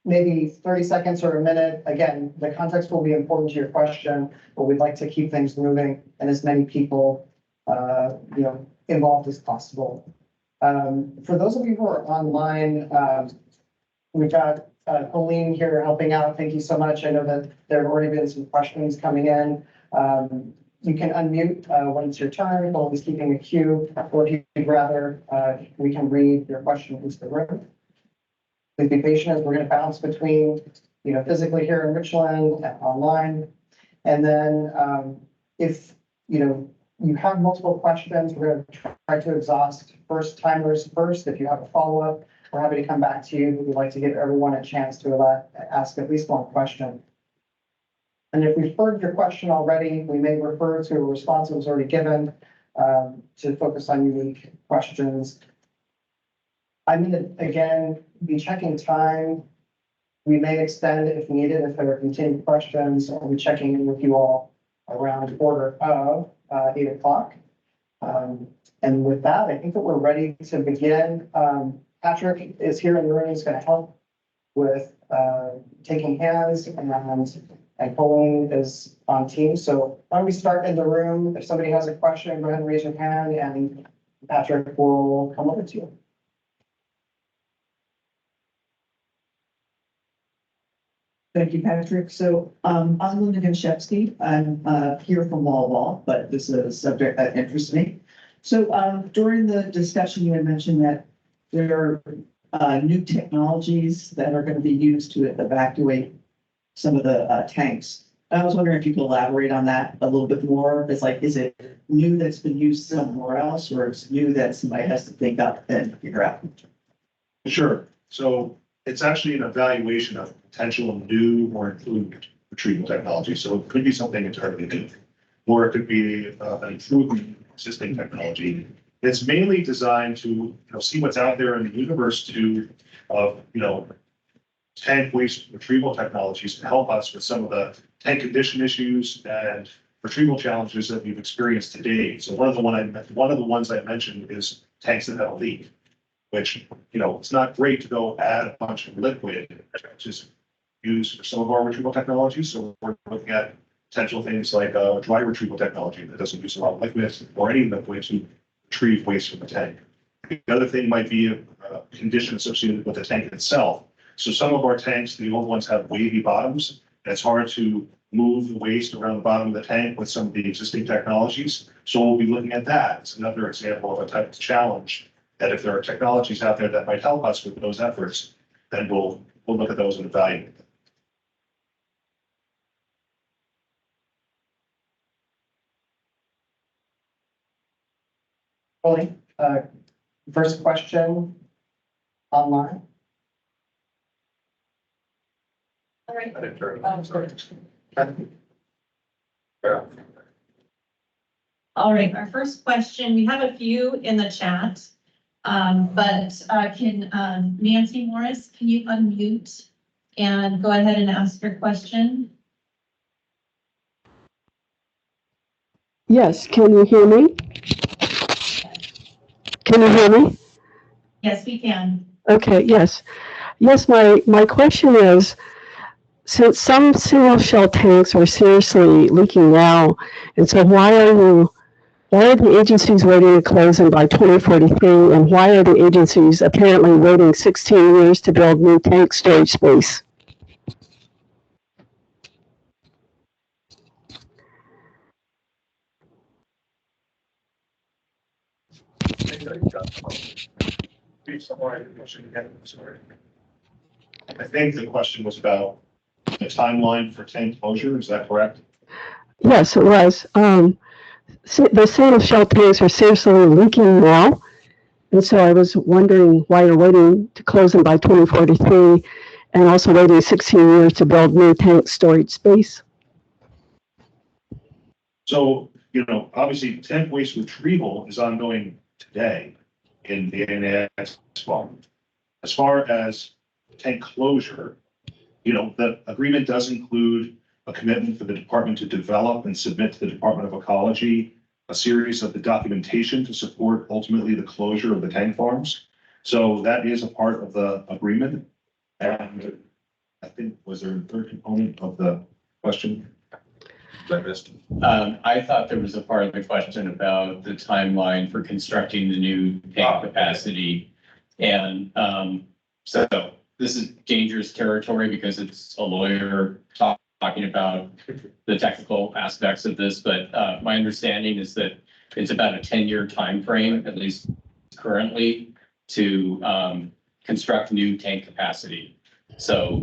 Speaker 1: maybe 30 seconds or a minute. Again, the context will be important to your question, but we'd like to keep things moving and as many people, involved as possible. For those of you who are online, we've got Colleen here helping out. Thank you so much. I know that there have already been some questions coming in. You can unmute when it's your turn. Colin's keeping a queue, or if you'd rather, we can read your question into the room. Please be patient as we're going to bounce between, physically here in Richland and online. And then if, you have multiple questions, we're going to try to exhaust first timers first. If you have a follow-up, we're happy to come back to you. We'd like to give everyone a chance to ask at least one question. And if we've heard your question already, we may refer to a response that was already given to focus on unique questions. I'm going to, again, be checking time. We may extend if needed, if there are continued questions. I'll be checking in with you all around order of 8 o'clock. And with that, I think that we're ready to begin. Patrick is here in the room. He's going to help with taking hands, and Colleen is on team. So why don't we start in the room? If somebody has a question, go ahead and raise your hand, and Patrick will come over to you.
Speaker 7: Thank you, Patrick. So I'm Linda Gomszewski. I'm here from Wall, but this is a subject that interests me. So during the discussion, you had mentioned that there are new technologies that are going to be used to evacuate some of the tanks. I was wondering if you could elaborate on that a little bit more. Is it new that's been used somewhere else, or it's new that somebody has to think up and figure out?
Speaker 5: Sure. So it's actually an evaluation of potential new or improved retrieval technology. So it could be something entirely new, or it could be an improvement in existing technology. It's mainly designed to see what's out there in the universe to tank waste retrieval technologies to help us with some of the tank condition issues and retrieval challenges that we've experienced today. So one of the ones I mentioned is tanks that have a leak, which it's not great to go add a bunch of liquid, which is used for some of our retrieval technologies. So we're looking at potential things like dry retrieval technology that doesn't use a lot of liquid or any liquid to retrieve waste from the tank. The other thing might be a condition associated with the tank itself. So some of our tanks, the old ones, have wavy bottoms, and it's hard to move the waste around the bottom of the tank with some of the existing technologies. So we'll be looking at that. It's another example of a type of challenge that if there are technologies out there that might help us with those efforts, then we'll look at those and evaluate them.
Speaker 1: Colleen, first question online.
Speaker 3: All right.
Speaker 5: I didn't turn it
Speaker 1: Oh,
Speaker 5: on.
Speaker 1: sorry.
Speaker 5: Yeah.
Speaker 8: All right, our first question, we have a few in the chat, but can Nancy Morris, can you unmute and go ahead and ask your question?
Speaker 9: Yes, can you hear me? Can you hear me?
Speaker 8: Yes, we can.
Speaker 9: Okay, yes. Yes, my question is, since some single shell tanks are seriously leaking now, and so why are the agencies waiting to close them by 2043, and why are the agencies apparently waiting 16 years to build new tank storage space?
Speaker 5: I think the question was about the timeline for tank closure. Is that correct?
Speaker 9: Yes, it was. The single shell tanks are seriously leaking now, And so I was wondering why you're waiting to close them by 2043 and also waiting 16 years to build new tank storage space.
Speaker 5: So, obviously tank waste retrieval is ongoing today in the ANAX fund. As far as tank closure, the agreement does include a commitment for the department to develop and submit to the Department of Ecology a series of the documentation to support ultimately the closure of the tank farms. So that is a part of the agreement. And I think, was there a third component of the question? I missed.
Speaker 6: I thought there was a part of the question about the timeline for constructing the new tank capacity. And so this is dangerous territory because it's a lawyer talking about the technical aspects of this, but my understanding is that it's about a 10-year time frame, at least currently, to construct new tank capacity. So,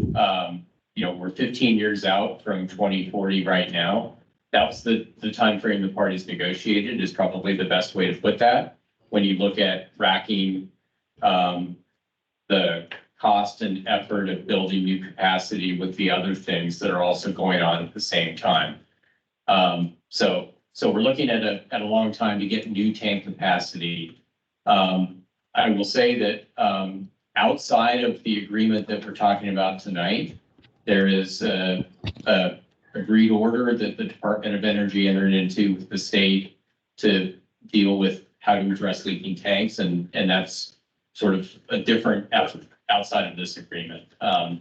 Speaker 6: we're 15 years out from 2040 right now. That was the time frame the parties negotiated is probably the best way to put that. When you look at racking the cost and effort of building new capacity with the other things that are also going on at the same time. So we're looking at a long time to get new tank capacity. I will say that outside of the agreement that we're talking about tonight, there is a agreed order that the Department of Energy entered into with the state to deal with how to address leaking tanks, and that's sort of a different effort outside of this agreement. I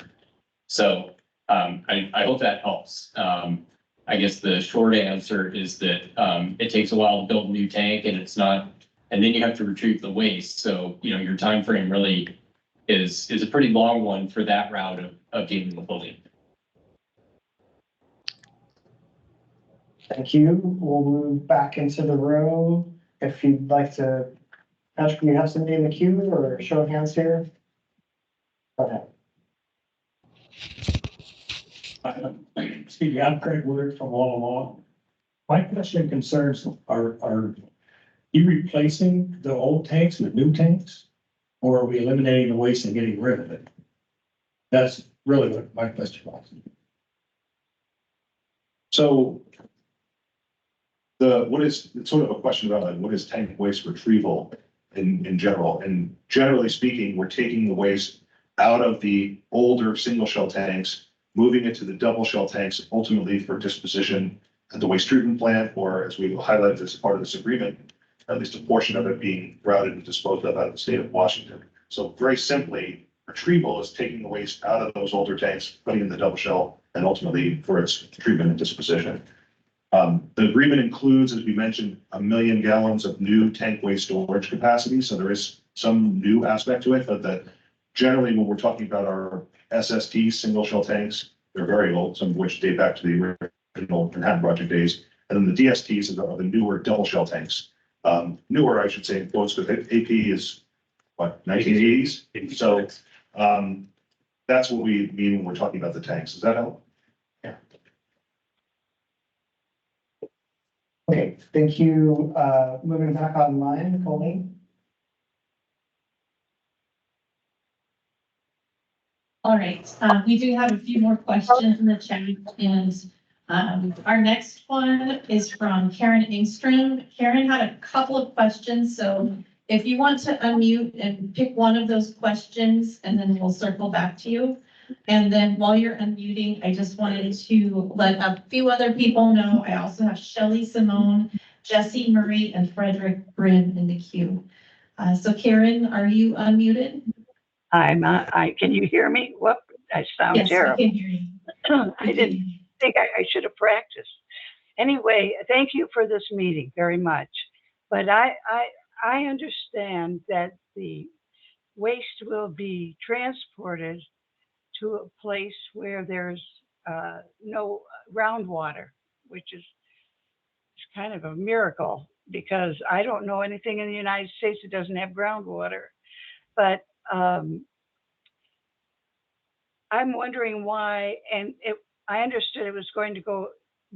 Speaker 6: hope that helps. I guess the short answer is that it takes a while to build a new tank, and it's not, and then you have to retrieve the waste. So your time frame really is a pretty long one for that route of dealing with the leak.
Speaker 1: Thank you. We'll move back into the room. If you'd like to, Patrick, do you have somebody in the queue or show of hands here? Go ahead.
Speaker 10: Excuse me, I'm Craig Wood from Walla Walla. My question concerns are you replacing the old tanks with new tanks? Or are we eliminating the waste and getting rid of it? That's really what my question was.
Speaker 5: So it's sort of a question about like, what is tank waste retrieval in general? And generally speaking, we're taking the waste out of the older single shell tanks, moving it to the double shell tanks, ultimately for disposition at the waste treatment plant, or as we highlighted as part of this agreement, at least a portion of it being routed and disposed of out of the state of Washington. So very simply, retrieval is taking the waste out of those older tanks, putting in the double shell, and ultimately for its treatment and disposition. The agreement includes, as we mentioned, 1 million gallons of new tank waste storage capacity. So there is some new aspect to it, but that generally when we're talking about our SST single shell tanks, they're very old, some of which date back to the original Manhattan Project days. And then the DSTs are the newer double shell tanks. Newer, I should say, in quotes, because AP is what, 1980s? So that's what we mean when we're talking about the tanks. Does that help?
Speaker 1: Yeah. Okay, thank you. Moving back online, Colleen.
Speaker 8: All right, we do have a few more questions in the chat, and our next one is from Karen Engstrom. Karen had a couple of questions, so if you want to unmute and pick one of those questions, and then we'll circle back to you. And then while you're unmuting, I just wanted to let a few other people know. I also have Shelley Simone, Jesse Murray, and Frederick Brin in the queue. So Karen, are you unmuted?
Speaker 11: Can you hear me? Whoop, I sound terrible.
Speaker 8: Yes, I can hear you.
Speaker 11: I didn't think I should have practiced. Anyway, thank you for this meeting very much. But I understand that the waste will be transported to a place where there's no groundwater, which is kind of a miracle because I don't know anything in the United States that doesn't have groundwater. But I'm wondering why, and I understood it was going to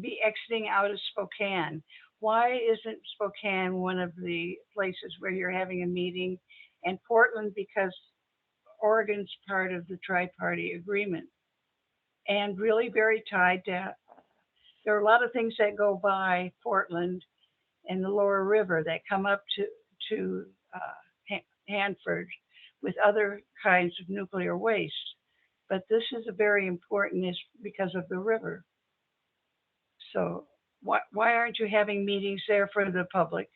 Speaker 11: be exiting out of Spokane. why isn't Spokane one of the places where you're having a meeting? And Portland, because Oregon's part of the tri-party agreement and really very tied to, there are a lot of things that go by Portland and the lower river that come up to Hanford with other kinds of nuclear waste. But this is a very important issue because of the river. So why aren't you having meetings there for the public?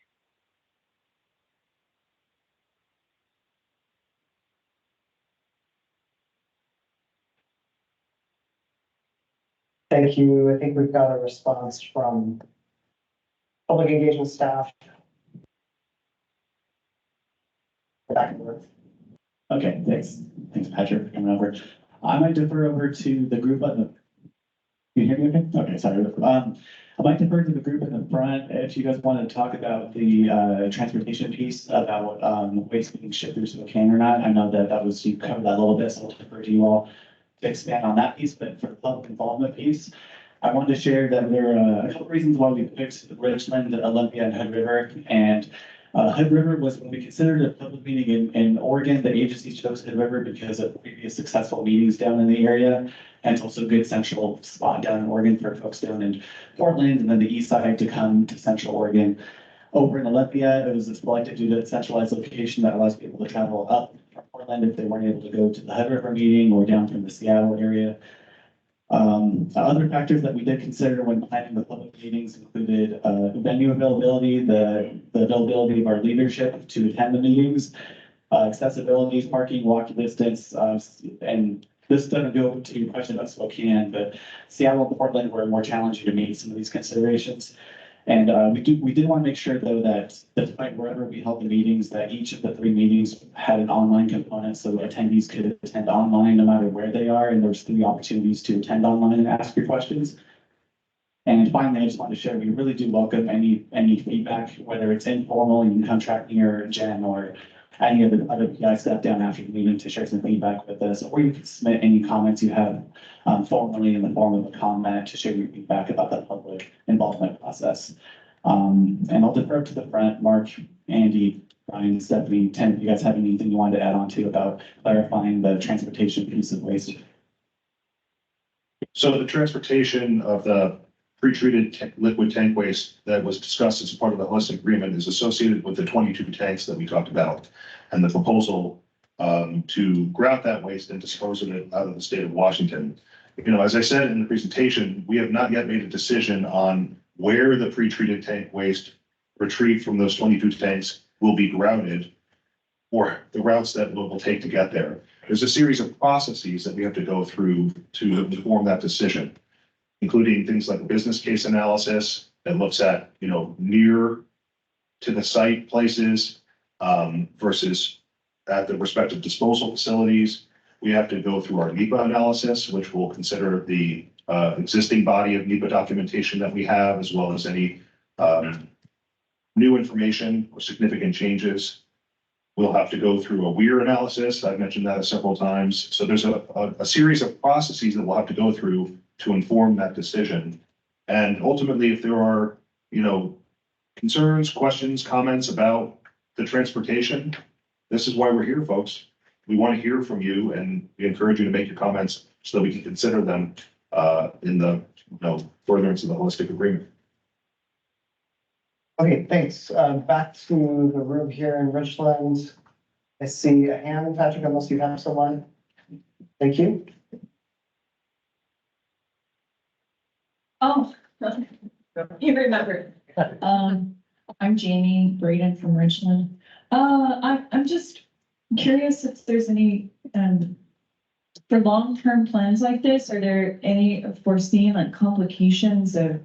Speaker 1: Thank you. I think we've got a response from public engagement staff. Back and forth.
Speaker 12: Okay, thanks. Thanks, Patrick, for coming over. I might defer over to the group at the. Can you hear me okay? Okay, sorry. I might defer to the group in the front if you guys want to talk about the transportation piece about waste being shipped through Spokane or not. I know that was, you covered that a little bit, so I'll defer to you all to expand on that piece, but for the public involvement piece, I wanted to share that there are a couple reasons why we picked Richland, Olympia, and Hood River. And Hood River was, when we considered a public meeting in Oregon, the agency chose Hood River because of previous successful meetings down in the area. And it's also a good central spot down in Oregon for folks down in Portland and then the east side to come to central Oregon. Over in Olympia, it was selected due to its centralized location that allows people to travel up from Portland if they weren't able to go to the Hood River meeting or down from the Seattle area. Other factors that we did consider when planning the public meetings included venue availability, the availability of our leadership to attend the meetings, accessibility, parking, walking distance, and this doesn't go to your question about Spokane, but Seattle and Portland were more challenging to meet some of these considerations. And we did want to make sure, though, that despite wherever we held the meetings, that each of the 3 meetings had an online component, so attendees could attend online no matter where they are, and there's 3 opportunities to attend online and ask your questions. And finally, I just wanted to share, we really do welcome any feedback, whether it's informal, you can come track me or Jen or any of the other guys step down after the meeting to share some feedback with us, or you can submit any comments you have formally in the form of a comment to share your feedback about the public involvement process. And I'll defer to the front, Mark, Andy, Brian, Stephanie, Tim, if you guys have anything you wanted to add on to about clarifying the transportation piece of waste.
Speaker 5: So the transportation of the pre-treated liquid tank waste that was discussed as part of the holistic agreement is associated with the 22 tanks that we talked about and the proposal to grout that waste and dispose of it out of the state of Washington. You know, as I said in the presentation, we have not yet made a decision on where the pre-treated tank waste retrieved from those 22 tanks will be grouted or the routes that we'll take to get there. There's a series of processes that we have to go through to inform that decision, including things like a business case analysis that looks at, you know, near to the site places versus at the respective disposal facilities. We have to go through our NEPA analysis, which will consider the existing body of NEPA documentation that we have, as well as any new information or significant changes. We'll have to go through a WEIR analysis. I've mentioned that several times. So there's a series of processes that we'll have to go through to inform that decision. And ultimately, if there are, you know, concerns, questions, comments about the transportation, this is why we're here, folks. We want to hear from you, and we encourage you to make your comments so that we can consider them in the, you know, furtherance of the holistic agreement.
Speaker 1: Okay, thanks. Back to the room here in Richland. I see a hand, Patrick, unless you have someone. Thank you.
Speaker 8: Oh, you remember. I'm Jamie Braden from Richland. I'm just curious if there's any, for long-term plans like this, are there any foreseen like complications of,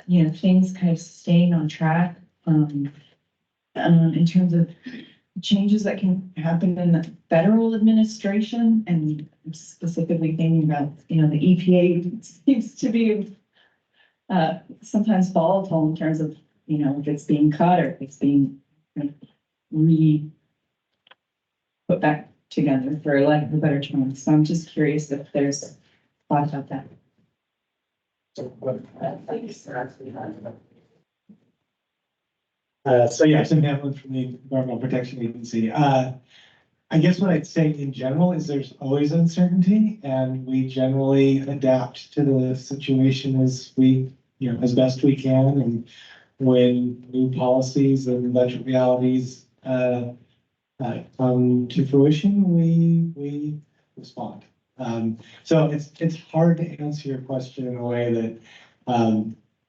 Speaker 8: you know, things kind of staying on track, in terms of changes that can happen in the federal administration? And I'm specifically thinking about, you know, the EPA seems to be sometimes volatile in terms of, you know, if it's being cut or if it's being put back together, for lack of a better term. So I'm just curious if there's thought about that.
Speaker 4: So yeah, Tim Hamlin from the Environmental Protection Agency. I guess what I'd say in general is there's always uncertainty and we generally adapt to the situation as we, as best we can. And when new policies and budget realities come to fruition, we respond. So it's hard to answer your question in a way that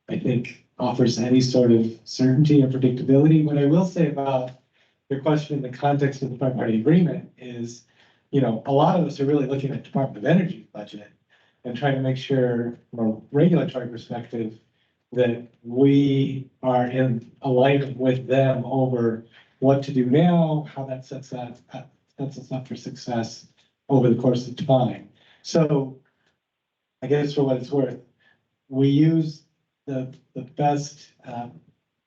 Speaker 4: I think offers any sort of certainty or predictability. What I will say about your question in the context of the tri-party agreement is, a lot of us are really looking at Department of Energy budget and trying to make sure from a regulatory perspective that we are in alignment with them over what to do now, how that sets us up for success over the course of time. So I guess for what it's worth, we use the best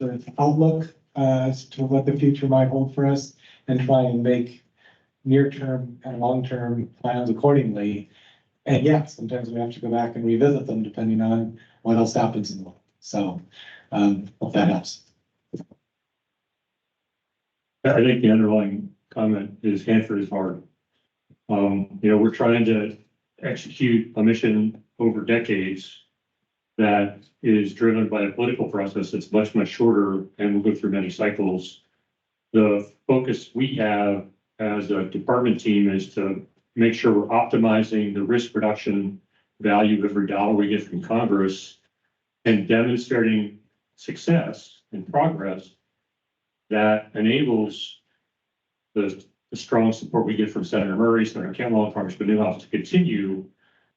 Speaker 4: sort of outlook as to what the future might hold for us and try and make near-term and long-term plans accordingly. And yeah, sometimes we have to go back and revisit them depending on what else happens in the world. So hope that helps.
Speaker 2: I think the underlying comment is Hanford is hard. We're trying to execute a mission over decades that is driven by a political process that's much, much shorter and will go through many cycles. The focus we have as a department team is to make sure we're optimizing the risk reduction value of every dollar we get from Congress and demonstrating success and progress that enables the strong support we get from Senator Murray, Senator Campbell, and Congressman Newhouse to continue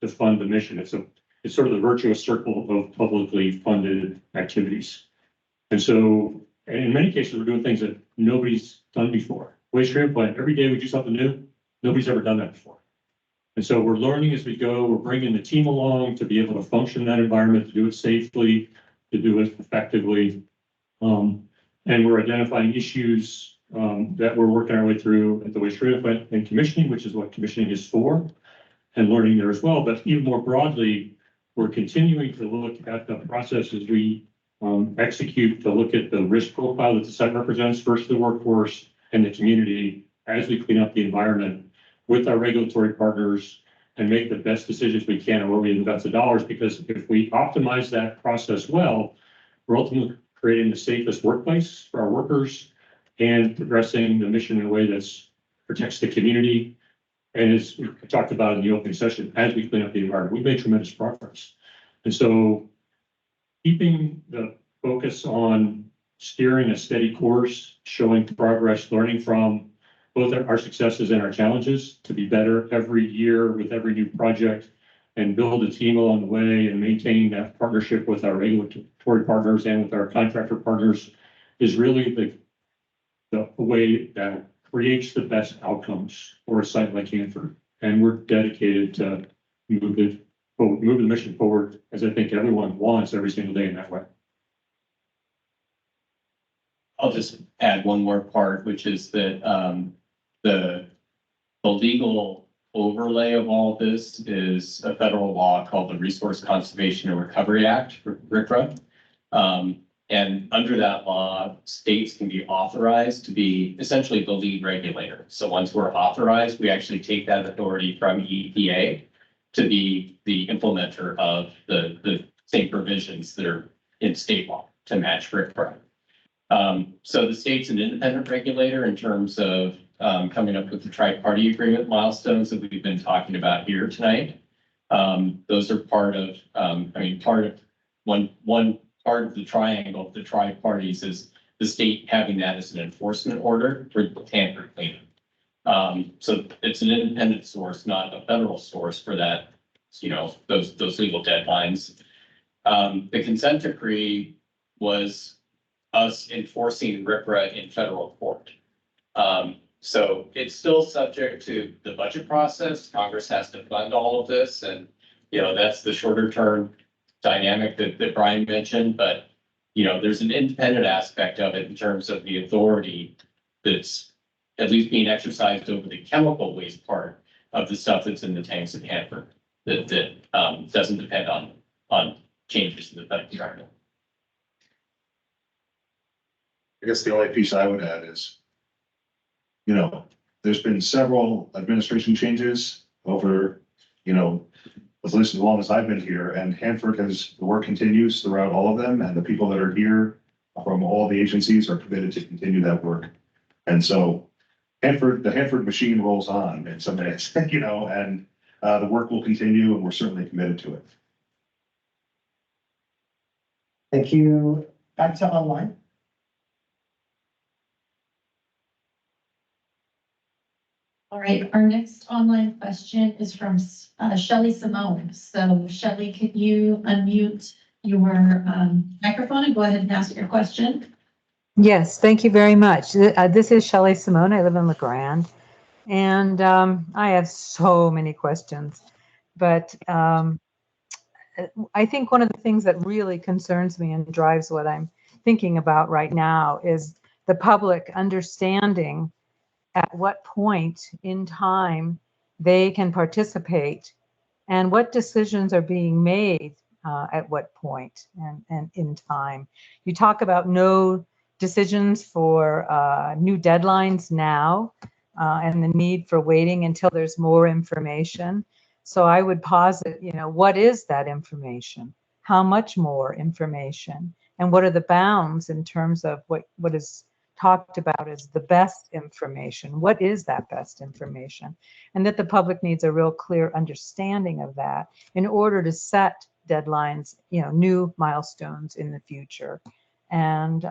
Speaker 2: to fund the mission. It's sort of the virtuous circle of publicly funded activities. And so in many cases, we're doing things that nobody's done before. Waste treatment plant, every day we do something new. Nobody's ever done that before. And so we're learning as we go. We're bringing the team along to be able to function in that environment, to do it safely, to do it effectively. And we're identifying issues that we're working our way through at the waste treatment plant and commissioning, which is what commissioning is for, and learning there as well. But even more broadly, we're continuing to look at the processes we execute to look at the risk profile that the site represents versus the workforce and the community as we clean up the environment with our regulatory partners and make the best decisions we can on where we invest the dollars. Because if we optimize that process well, we're ultimately creating the safest workplace for our workers and progressing the mission in a way that protects the community. And as we talked about in the opening session, as we clean up the environment, we've made tremendous progress. And so keeping the focus on steering a steady course, showing progress, learning from both our successes and our challenges to be better every year with every new project and build a team along the way and maintain that partnership with our regulatory partners and with our contractor partners is really the way that creates the best outcomes for a site like Hanford. And we're dedicated to move the mission forward, as I think everyone wants every single day in that way.
Speaker 6: I'll just add one more part, which is that the legal overlay of all this is a federal law called the Resource Conservation and Recovery Act, RCRA. And under that law, states can be authorized to be essentially the lead regulator. So once we're authorized, we actually take that authority from EPA to be the implementer of the same provisions that are in state law to match RCRA. So the state's an independent regulator in terms of coming up with the tri-party agreement milestones that we've been talking about here tonight. Those are part of, one part of the triangle of the tri-parties is the state having that as an enforcement order for the Hanford cleanup. So it's an independent source, not a federal source for that, those legal deadlines. The consent decree was us enforcing RCRA in federal court. So it's still subject to the budget process. Congress has to fund all of this. And, that's the shorter term dynamic that Brian mentioned. But, there's an independent aspect of it in terms of the authority that's at least being exercised over the chemical waste part of the stuff that's in the tanks at Hanford that doesn't depend on changes in the federal government.
Speaker 5: I guess the only piece I would add is, you know, there's been several administration changes over, you know, at least as long as I've been here, and Hanford the work continues throughout all of them, and the people that are here from all the agencies are committed to continue that work. And so the Hanford machine rolls on in some ways, you know, and the work will continue, and we're certainly committed to it.
Speaker 1: Thank you. Back to online.
Speaker 8: All right, our next online question is from Shelley Simone. So Shelley, could you unmute your microphone and go ahead and ask your question?
Speaker 13: Yes, thank you very much. This is Shelley Simone. I live in LeGrand, and I have so many questions. But I think one of the things that really concerns me and drives what I'm thinking about right now is the public understanding at what point in time they can participate and what decisions are being made at what point and in time. You talk about no decisions for new deadlines now and the need for waiting until there's more information. So I would posit, you know, what is that information? How much more information? And what are the bounds in terms of what is talked about as the best information? What is that best information? And that the public needs a real clear understanding of that in order to set deadlines, you know, new milestones in the future. And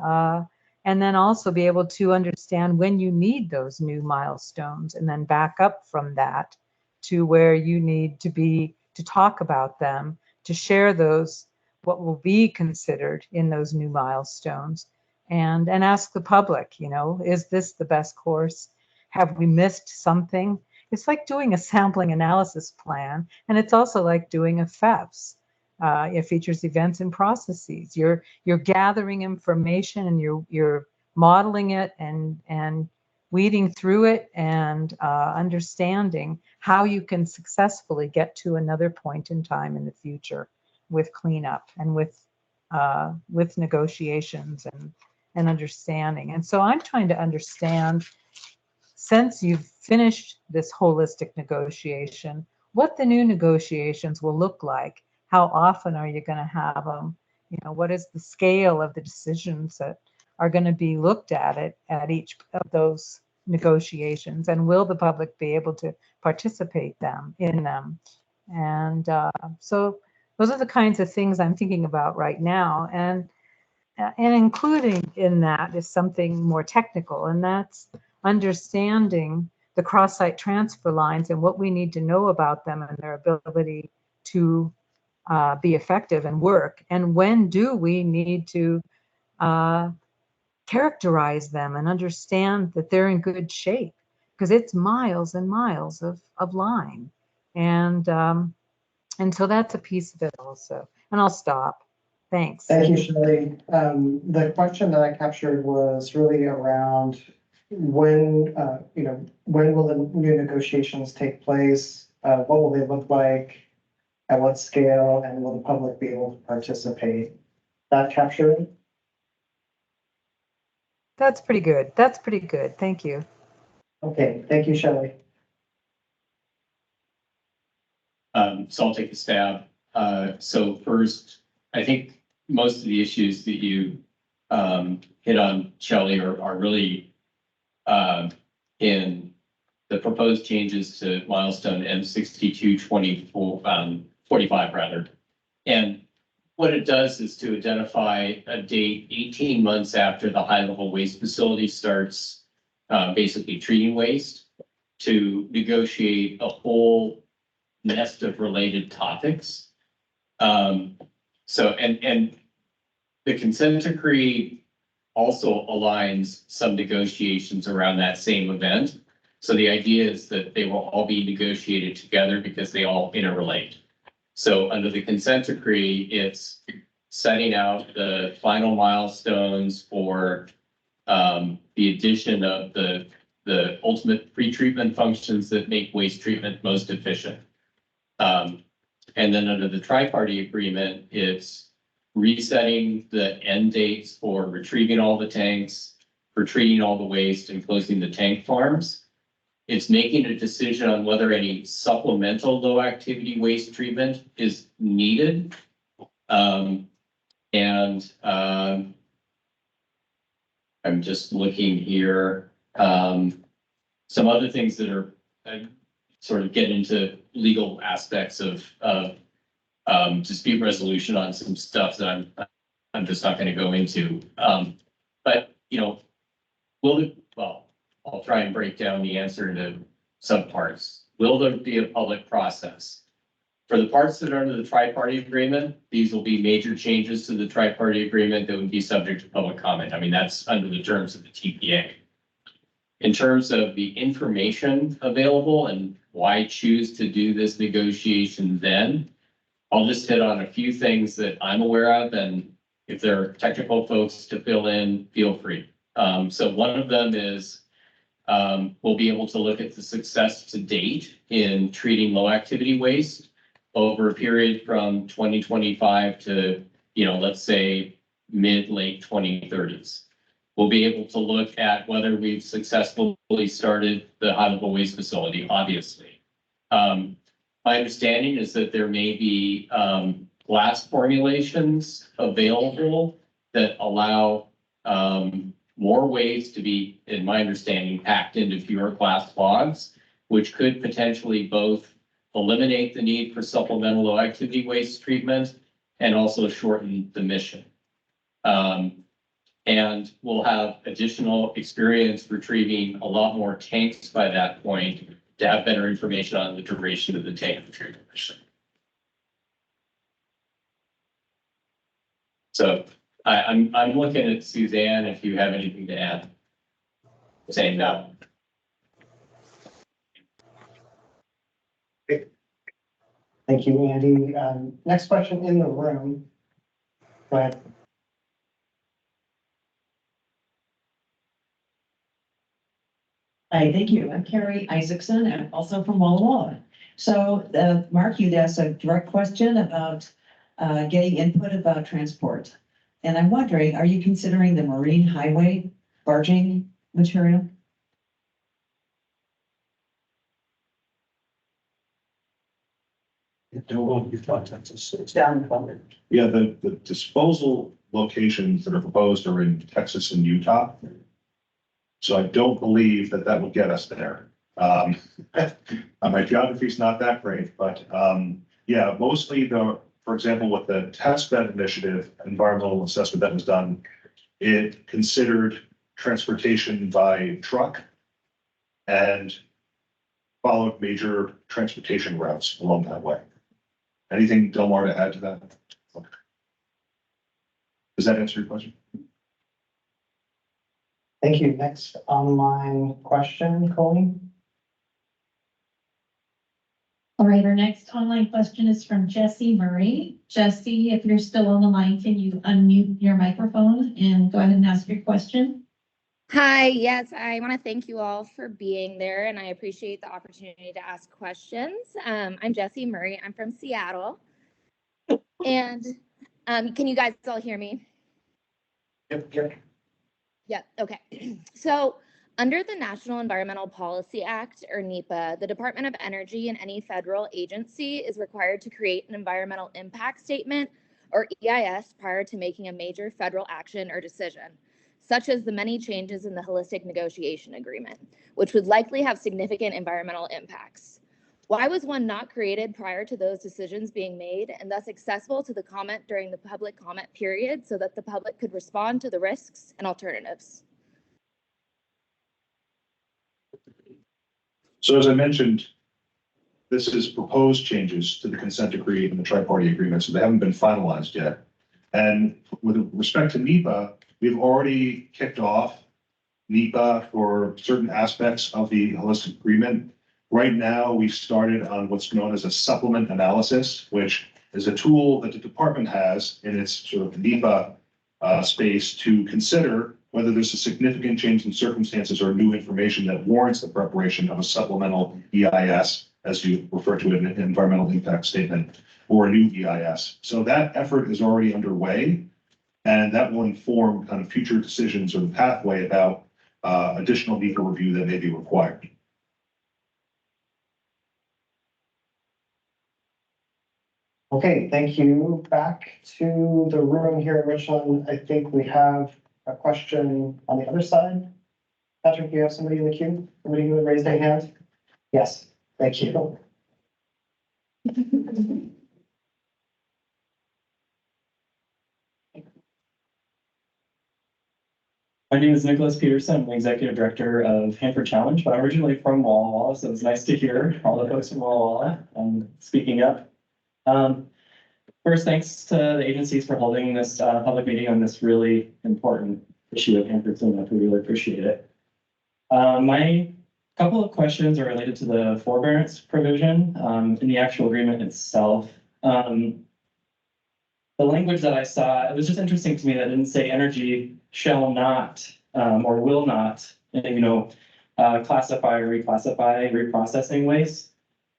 Speaker 13: then also be able to understand when you need those new milestones and then back up from that to where you need to be to talk about them, to share those, what will be considered in those new milestones, and ask the public, you know, is this the best course? Have we missed something? It's like doing a sampling analysis plan, and it's also like doing a FEPS. It features events and processes. You're gathering information and you're modeling it and weeding through it and understanding how you can successfully get to another point in time in the future with cleanup and with negotiations and understanding. And so I'm trying to understand, since you've finished this holistic negotiation, what the new negotiations will look like. How often are you going to have them? You know, what is the scale of the decisions that are going to be looked at each of those negotiations? And will the public be able to participate in them? And so those are the kinds of things I'm thinking about right now. And including in that is something more technical, and that's understanding the cross-site transfer lines and what we need to know about them and their ability to be effective and work. And when do we need to characterize them and understand that they're in good shape? Because it's miles and miles of line. And so that's a piece of it also. And I'll stop. Thanks.
Speaker 1: Thank you, Shelley. The question that I captured was really around when, when will the new negotiations take place? What will they look like? At what scale? And will the public be able to participate? That captured it?
Speaker 13: That's pretty good. That's pretty good. Thank you.
Speaker 1: Okay, thank you, Shelley.
Speaker 6: So I'll take a stab. So first, I think most of the issues that you hit on, Shelley, are really in the proposed changes to milestone M6245 rather. And what it does is to identify a date 18 months after the high-level waste facility starts basically treating waste to negotiate a whole nest of related topics. So the consent decree also aligns some negotiations around that same event. So the idea is that they will all be negotiated together because they all interrelate. So under the consent decree, it's setting out the final milestones for the addition of the ultimate pretreatment functions that make waste treatment most efficient. And then under the tri-party agreement, it's resetting the end dates for retrieving all the tanks, for treating all the waste and closing the tank farms. It's making a decision on whether any supplemental low activity waste treatment is needed. I'm just looking here. Some other things that are sort of get into legal aspects of dispute resolution on some stuff that I'm just not going to go into. But you know, I'll try and break down the answer into subparts. Will there be a public process? For the parts that are under the tri-party agreement, these will be major changes to the tri-party agreement that would be subject to public comment. I mean, that's under the terms of the TPA. In terms of the information available and why choose to do this negotiation then, I'll just hit on a few things that I'm aware of, and if there are technical folks to fill in, feel free. So one of them is we'll be able to look at the success to date in treating low activity waste over a period from 2025 to, let's say mid-late 2030s. We'll be able to look at whether we've successfully started the high-level waste facility, obviously. My understanding is that there may be glass formulations available that allow more waste to be, in my understanding, packed into fewer glass clogs, which could potentially both eliminate the need for supplemental low activity waste treatment and also shorten the mission. And we'll have additional experience retrieving a lot more tanks by that point to have better information on the duration of the tank treatment mission. So I'm looking at Suzanne if you have anything to add. Saying no.
Speaker 1: Thank you, Andy. Next question in the room. Go ahead.
Speaker 14: Hi, thank you. I'm Carrie Isaacson. I'm also from Walla Walla. So, Mark, you'd asked a direct question about getting input about transport. And I'm wondering, are you considering the marine highway barging material?
Speaker 10: It's
Speaker 14: down the road.
Speaker 5: Yeah, the disposal locations that are proposed are in Texas and Utah. So I don't believe that will get us there. My geography is not that great, but yeah, mostly for example, with the test bed initiative, environmental assessment that was done, it considered transportation by truck and followed major transportation routes along that way. Anything, Delmar, to add to that? Does that answer your question?
Speaker 1: Thank you. Next online question, Colleen.
Speaker 8: All right, our next online question is from Jesse Murray. Jesse, if you're still on the line, can you unmute your microphone and go ahead and ask your question?
Speaker 15: Hi, yes, I want to thank you all for being there, and I appreciate the opportunity to ask questions. I'm Jesse Murray. I'm from Seattle. And can you guys all hear me?
Speaker 1: Yep.
Speaker 15: Yeah, okay. So under the National Environmental Policy Act, or NEPA, the Department of Energy and any federal agency is required to create an environmental impact statement, or EIS, prior to making a major federal action or decision, such as the many changes in the Holistic Negotiation Agreement, which would likely have significant environmental impacts. Why was one not created prior to those decisions being made and thus accessible to the comment during the public comment period so that the public could respond to the risks and alternatives?
Speaker 5: So as I mentioned, this is proposed changes to the consent decree and the tri-party agreement, so they haven't been finalized yet. And with respect to NEPA, we've already kicked off NEPA for certain aspects of the holistic agreement. Right now, we started on what's known as a supplement analysis, which is a tool that the department has in its sort of NEPA space to consider whether there's a significant change in circumstances or new information that warrants the preparation of a supplemental EIS, as you refer to it, an environmental impact statement, or a new EIS. So that effort is already underway, and that will inform kind of future decisions or the pathway about additional legal review that may be required.
Speaker 1: Okay, thank you. Back to the room here in Richland. I think we have a question on the other side. Patrick, you have somebody in the queue? Somebody who raised their hand? Yes, thank you.
Speaker 16: My name is Nicholas Peterson. I'm the Executive Director of Hanford Challenge, but I'm originally from Walla Walla, so it's nice to hear all the folks from Walla Walla speaking up. First, thanks to the agencies for holding this public meeting on this really important issue of Hanford cleanup. We really appreciate it. My couple of questions are related to the forbearance provision in the actual agreement itself. The language that I saw, it was just interesting to me that it didn't say energy shall not or will not, classify or reclassify reprocessing waste.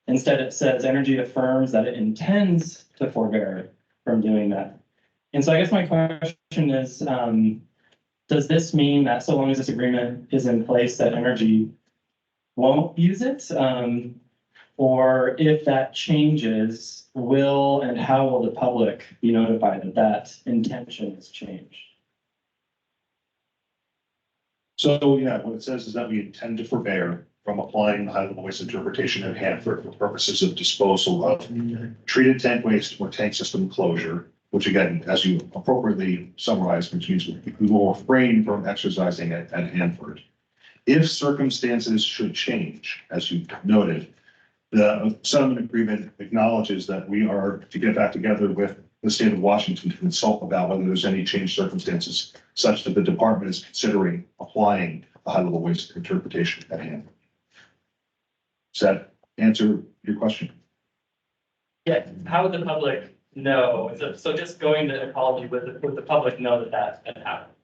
Speaker 16: Instead, it says energy affirms that it intends to forbear from doing that. And so I guess my question is, does this mean that so long as this agreement is in place that energy won't use it? Or if that changes, will and how will the public be notified that that intention has changed?
Speaker 5: So yeah, what it says is that we intend to forbear from applying the high-level waste interpretation at Hanford for purposes of disposal of treated tank waste or tank system closure, which again, as you appropriately summarized, which means we will refrain from exercising it at Hanford. If circumstances should change, as you noted, the settlement agreement acknowledges that we are to get back together with the state of Washington to consult about whether there's any changed circumstances such that the department is considering applying a high-level waste interpretation at Hanford. Does that answer your question?
Speaker 16: Yeah, how would the public know? So just going to ecology, would the public know that that had happened?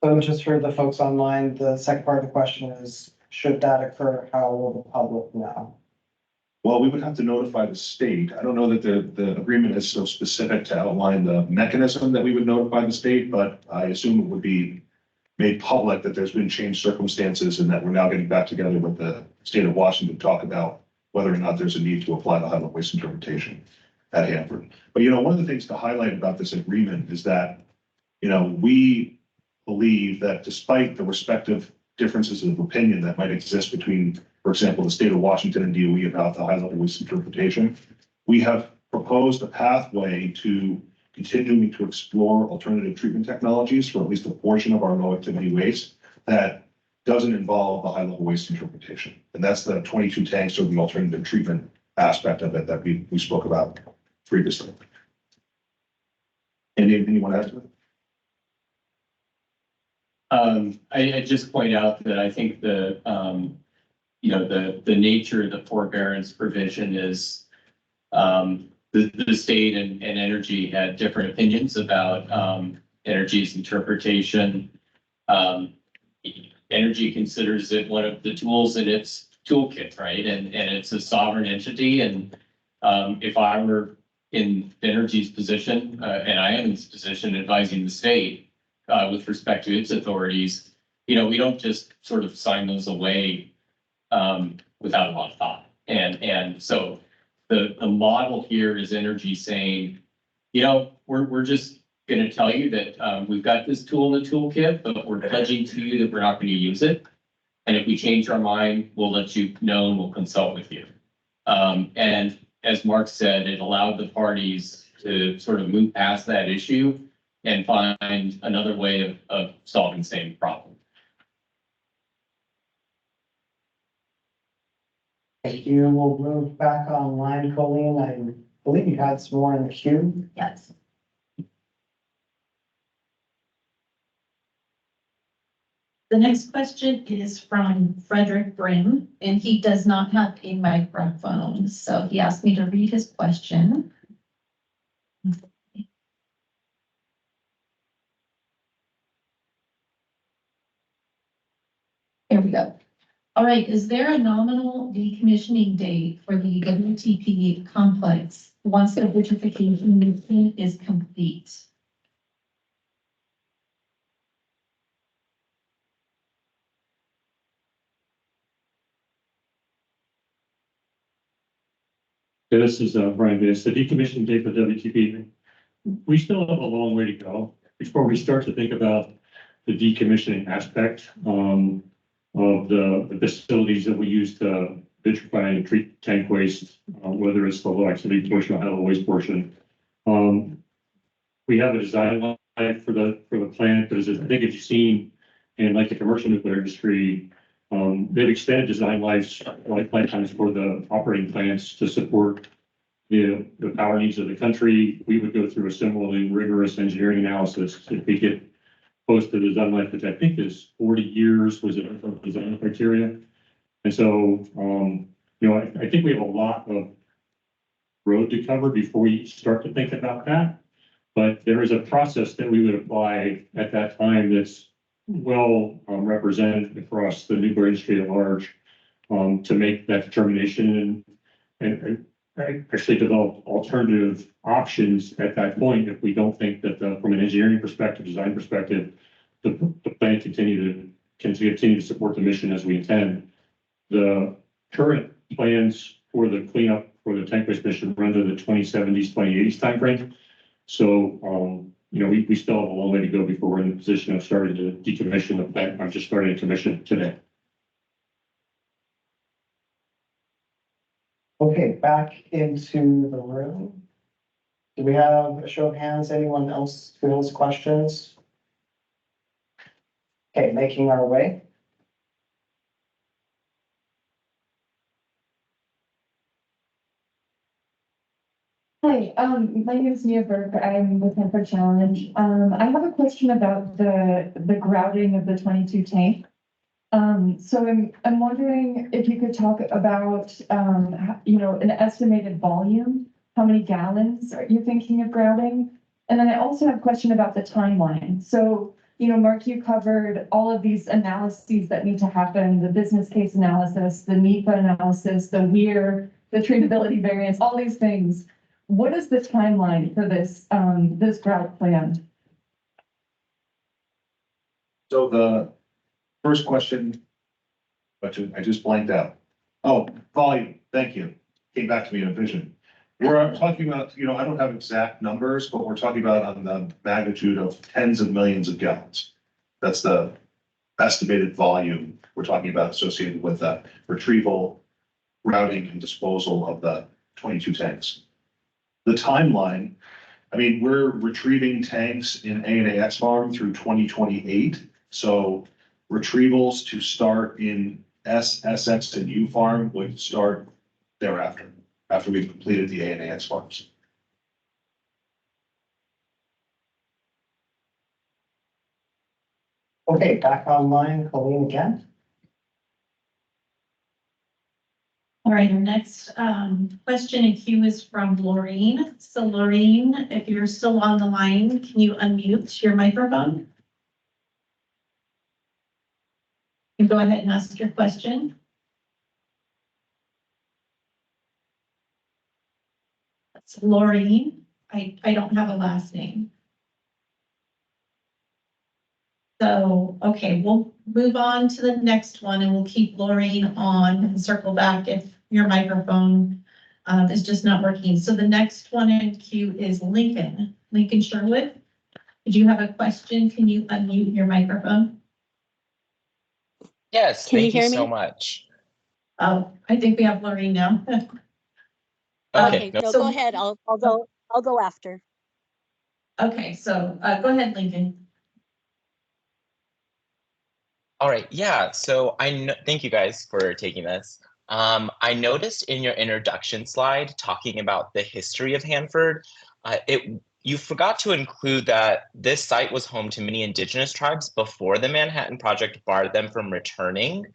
Speaker 1: So just for the folks online, the second part of the question is, should that occur, how will the public know?
Speaker 5: Well, we would have to notify the state. I don't know that the agreement is so specific to outline the mechanism that we would notify the state, but I assume it would be made public that there's been changed circumstances and that we're now getting back together with the state of Washington to talk about whether or not there's a need to apply the high-level waste interpretation at Hanford. But, one of the things to highlight about this agreement is that, we believe that despite the respective differences of opinion that might exist between, for example, the state of Washington and DOE about the high-level waste interpretation, we have proposed a pathway to continuing to explore alternative treatment technologies for at least a portion of our low-activity waste that doesn't involve the high-level waste interpretation. And that's the 22 tanks or the alternative treatment aspect of it that we spoke about previously. Anything you want to add to it?
Speaker 6: I just point out that I think the nature of the forbearance provision is the state and energy had different opinions about energy's interpretation. Energy considers it one of the tools in its toolkit, right? And it's a sovereign entity. And if I were in energy's position, and I am in this position advising the state with respect to its authorities, we don't just sort of sign those away without a lot of thought. And so the model here is energy saying, we're just going to tell you that we've got this tool in the toolkit, but we're pledging to you that we're not going to use it. And if we change our mind, we'll let you know and we'll consult with you. And as Mark said, it allowed the parties to sort of move past that issue and find another way of solving the same problem.
Speaker 1: Thank you. We'll move back online, Colleen. I believe you had some more in the queue.
Speaker 8: Yes. The next question is from Frederick Grimm, and he does not have a microphone, so he asked me to read his question. Here we go. All right, is there a nominal decommissioning date for the WTP complex once the vitrification is complete?
Speaker 2: Yeah, this is Brian Davis, the decommissioning date for WTP. We still have a long way to go before we start to think about the decommissioning aspect of the facilities that we use to vitrify and treat tank waste, whether it's the low activity portion or high level waste portion. We have a design life for the plant, but as I think as you've seen in like the commercial nuclear industry, they've extended design lifetimes for the operating plants to support the power needs of the country. We would go through a similarly rigorous engineering analysis if we get close to the design life, which I think is 40 years was it design criteria. And so, I think we have a lot of road to cover before we start to think about that. But there is a process that we would apply at that time that's well represented across the nuclear industry at large to make that determination and actually develop alternative options at that point if we don't think that from an engineering perspective, design perspective, the plan continue to support the mission as we intend. The current plans for the cleanup for the tank waste mission run to the 2070s, 2080s timeframe. So, we still have a long way to go before we're in the position of starting to decommission the plant. I'm just starting to commission today.
Speaker 1: Okay, back into the room. Do we have a show of hands? Anyone else who has questions? Okay, making our way.
Speaker 17: Hi, my name is Mia Burke. I'm with Hanford Challenge. I have a question about the grouting of the 22 tank. So I'm wondering if you could talk about, an estimated volume. How many gallons are you thinking of grouting? And then I also have a question about the timeline. So, Mark, you covered all of these analyses that need to happen, the business case analysis, the NEPA analysis, the WEIR, the treatability variance, all these things. What is the timeline for this grout plan?
Speaker 5: So the first question, but I just blanked out. Oh, volume, thank you. Came back to me in a vision. We're talking about, I don't have exact numbers, but we're talking about on the magnitude of tens of millions of gallons. That's the estimated volume we're talking about associated with retrieval, routing, and disposal of the 22 tanks. The timeline, we're retrieving tanks in A&AX farm through 2028. So retrievals to start in SX and U farm would start thereafter, after we've completed the A&AX farms.
Speaker 1: Okay, back online, Colleen again.
Speaker 8: All right, our next question in queue is from Laureen. So Laureen, if you're still on the line, can you unmute your microphone? And go ahead and ask your question. That's Laureen. I don't have a last name. So, okay, we'll move on to the next one and we'll keep Laureen on and circle back if your microphone is just not working. So the next one in queue is Lincoln. Lincoln Sherwood. Did you have a question? Can you unmute your microphone?
Speaker 18: Yes,
Speaker 8: Can you
Speaker 18: thank you
Speaker 8: hear
Speaker 18: so
Speaker 8: me?
Speaker 18: much.
Speaker 8: Oh, I think we have Laureen now.
Speaker 18: Okay, no,
Speaker 8: So-
Speaker 19: Go ahead. I'll go after.
Speaker 8: Okay, so go ahead, Lincoln.
Speaker 18: all right, yeah. So thank you guys for taking this. I noticed in your introduction slide talking about the history of Hanford, you forgot to include that this site was home to many indigenous tribes before the Manhattan Project barred them from returning.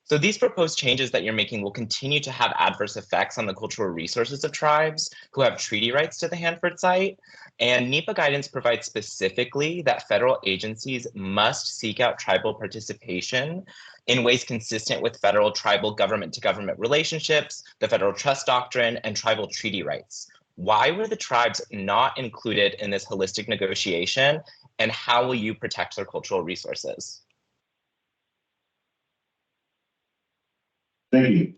Speaker 18: So these proposed changes that you're making will continue to have adverse effects on the cultural resources of tribes who have treaty rights to the Hanford site. And NEPA guidance provides specifically that federal agencies must seek out tribal participation in ways consistent with federal tribal government to government relationships, the federal trust doctrine, and tribal treaty rights. Why were the tribes not included in this holistic negotiation, and how will you protect their cultural resources?
Speaker 5: Thank you.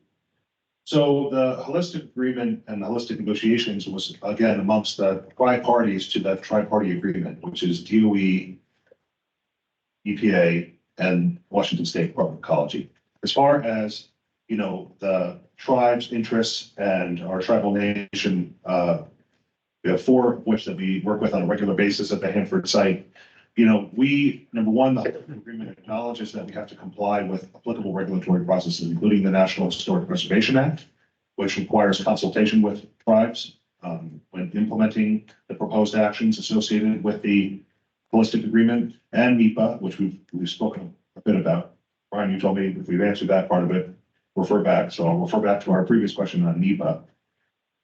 Speaker 5: So the holistic agreement and the holistic negotiations was again amongst the tri-parties to the tri-party agreement, which is DOE, EPA, and Washington State Department of Ecology. As far as, you know, the tribe's interests and our tribal nation, we have 4 of which that we work with on a regular basis at the Hanford site. You know, number one, the agreement acknowledges that we have to comply with applicable regulatory processes, including the National Historic Preservation Act, which requires consultation with tribes when implementing the proposed actions associated with the holistic agreement, and NEPA, which we've spoken a bit about. Brian, you told me if we've answered that part of it, refer back. So I'll refer back to our previous question on NEPA.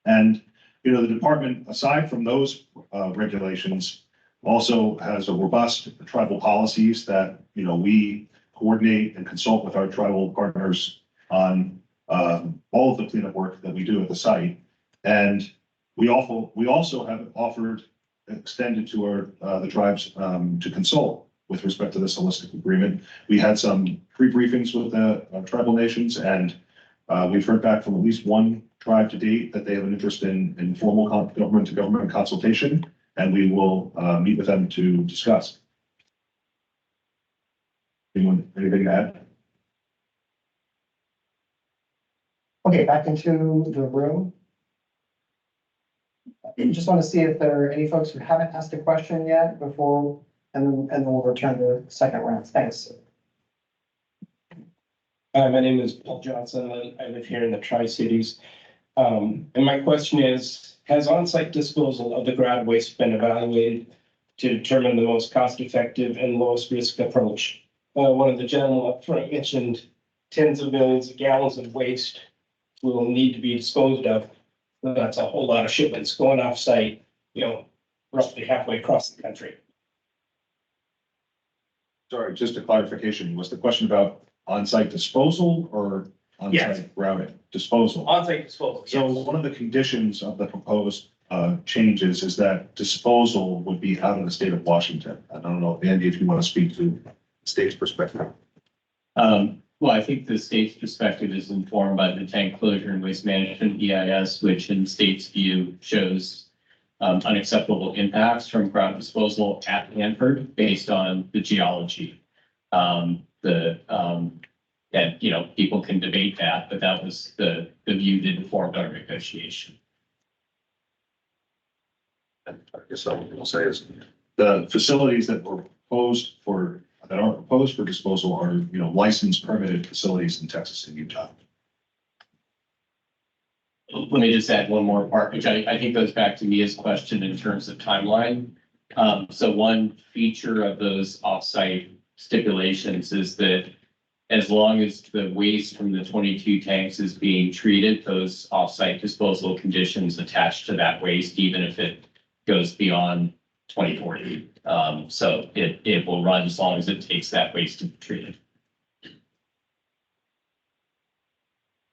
Speaker 5: And, you know, the department, aside from those regulations, also has a robust tribal policies that, you know, we coordinate and consult with our tribal partners on all of the cleanup work that we do at the site. And we also have offered extended to the tribes to consult with respect to this holistic agreement. We had some pre-briefings with the tribal nations, and we've heard back from at least one tribe to date that they have an interest in formal government-to-government consultation, and we will meet with them to discuss. Anyone, anything to add?
Speaker 1: Okay, back into the room. I just want to see if there are any folks who haven't asked a question yet before, and then we'll return to the second round. Thanks.
Speaker 20: Hi, my name is Paul Johnson. I live here in the Tri-Cities. And my question is, has on-site disposal of the ground waste been evaluated to determine the most cost-effective and lowest risk approach? One of the gentlemen up front mentioned tens of millions of gallons of waste will need to be disposed of. That's a whole lot of shipments going off-site, you know, roughly halfway across the country.
Speaker 5: Sorry, just a clarification. Was the question about on-site disposal or on-site routing? Disposal.
Speaker 20: On-site disposal,
Speaker 5: So
Speaker 20: yes.
Speaker 5: one of the conditions of the proposed changes is that disposal would be out of the state of Washington. I don't know, Andy, if you want to speak to the state's perspective.
Speaker 6: Well, I think the state's perspective is informed by the tank closure and waste management EIS, which in the state's view shows unacceptable impacts from ground disposal at Hanford based on the geology. And, you know, people can debate that, but that was the view that informed our negotiation.
Speaker 5: I guess all we'll say is the facilities that were proposed that aren't proposed for disposal are, you know, licensed permitted facilities in Texas and Utah.
Speaker 6: Let me just add one more part, which I think goes back to Mia's question in terms of timeline. So one feature of those offsite stipulations is that as long as the waste from the 22 tanks is being treated, those offsite disposal conditions attached to that waste, even if it goes beyond 2040. So it will run as long as it takes that waste to be treated.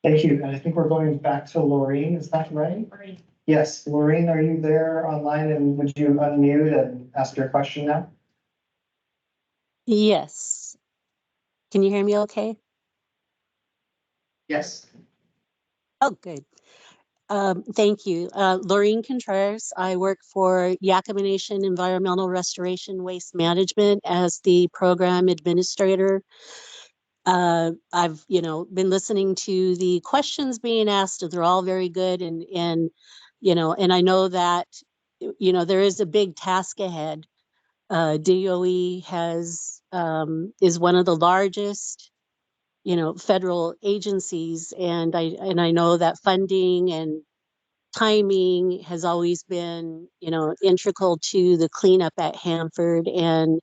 Speaker 1: Thank you. And I think we're going back to Laureen. Is that right? Yes, Laureen, are you there online, and would you unmute and ask your question now?
Speaker 19: Yes. Can you hear me okay?
Speaker 1: Yes.
Speaker 19: Oh, good. Thank you. Laureen Contreras. I work for Yakima Nation Environmental Restoration Waste Management as the program administrator. I've, you know, been listening to the questions being asked. They're all very good, and you know, and I know that, you know, there is a big task ahead. DOE has is one of the largest, you know, federal agencies, and I know that funding and timing has always been, you know, integral to the cleanup at Hanford. And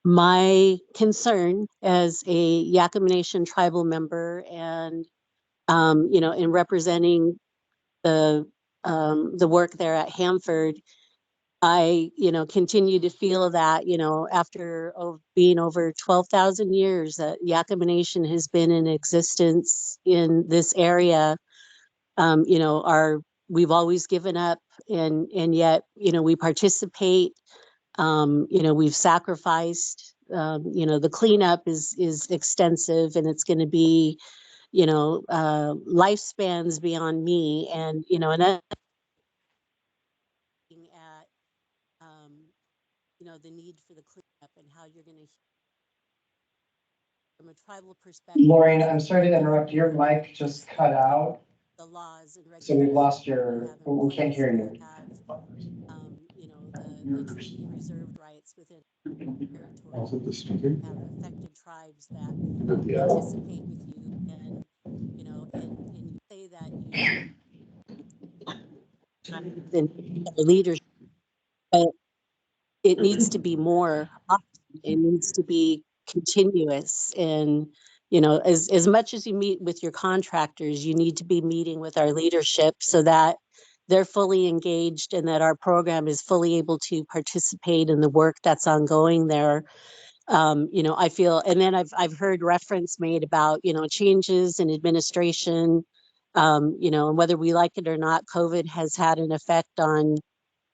Speaker 19: my concern as a Yakima Nation tribal member, and you know, in representing the work there at Hanford, I, you know, continue to feel that, you know, after being over 12,000 years that Yakima Nation has been in existence in this area, you know, we've always given up, and yet, you know, we participate, you know, we've sacrificed, you know, the cleanup is extensive, and it's going to be, lifespans beyond me, and and looking at the need for the cleanup and how you're going to, from a tribal perspective.
Speaker 1: Maureen, I'm sorry to interrupt. Your mic just cut out.
Speaker 19: The laws and
Speaker 1: So we've
Speaker 19: regulations
Speaker 1: lost
Speaker 19: that we
Speaker 1: your,
Speaker 19: have in
Speaker 1: we can't
Speaker 19: place
Speaker 1: hear
Speaker 19: that
Speaker 1: you.
Speaker 19: have, the treaty reserved rights within territory. Have affected tribes that participate with you, and and you say that you leadership, but it needs to be more often. It needs to be continuous. And, as much as you meet with your contractors, you need to be meeting with our leadership so that they're fully engaged and that our program is fully able to participate in the work that's ongoing there. I feel, and then I've heard reference made about, changes in administration, and whether we like it or not, COVID has had an effect on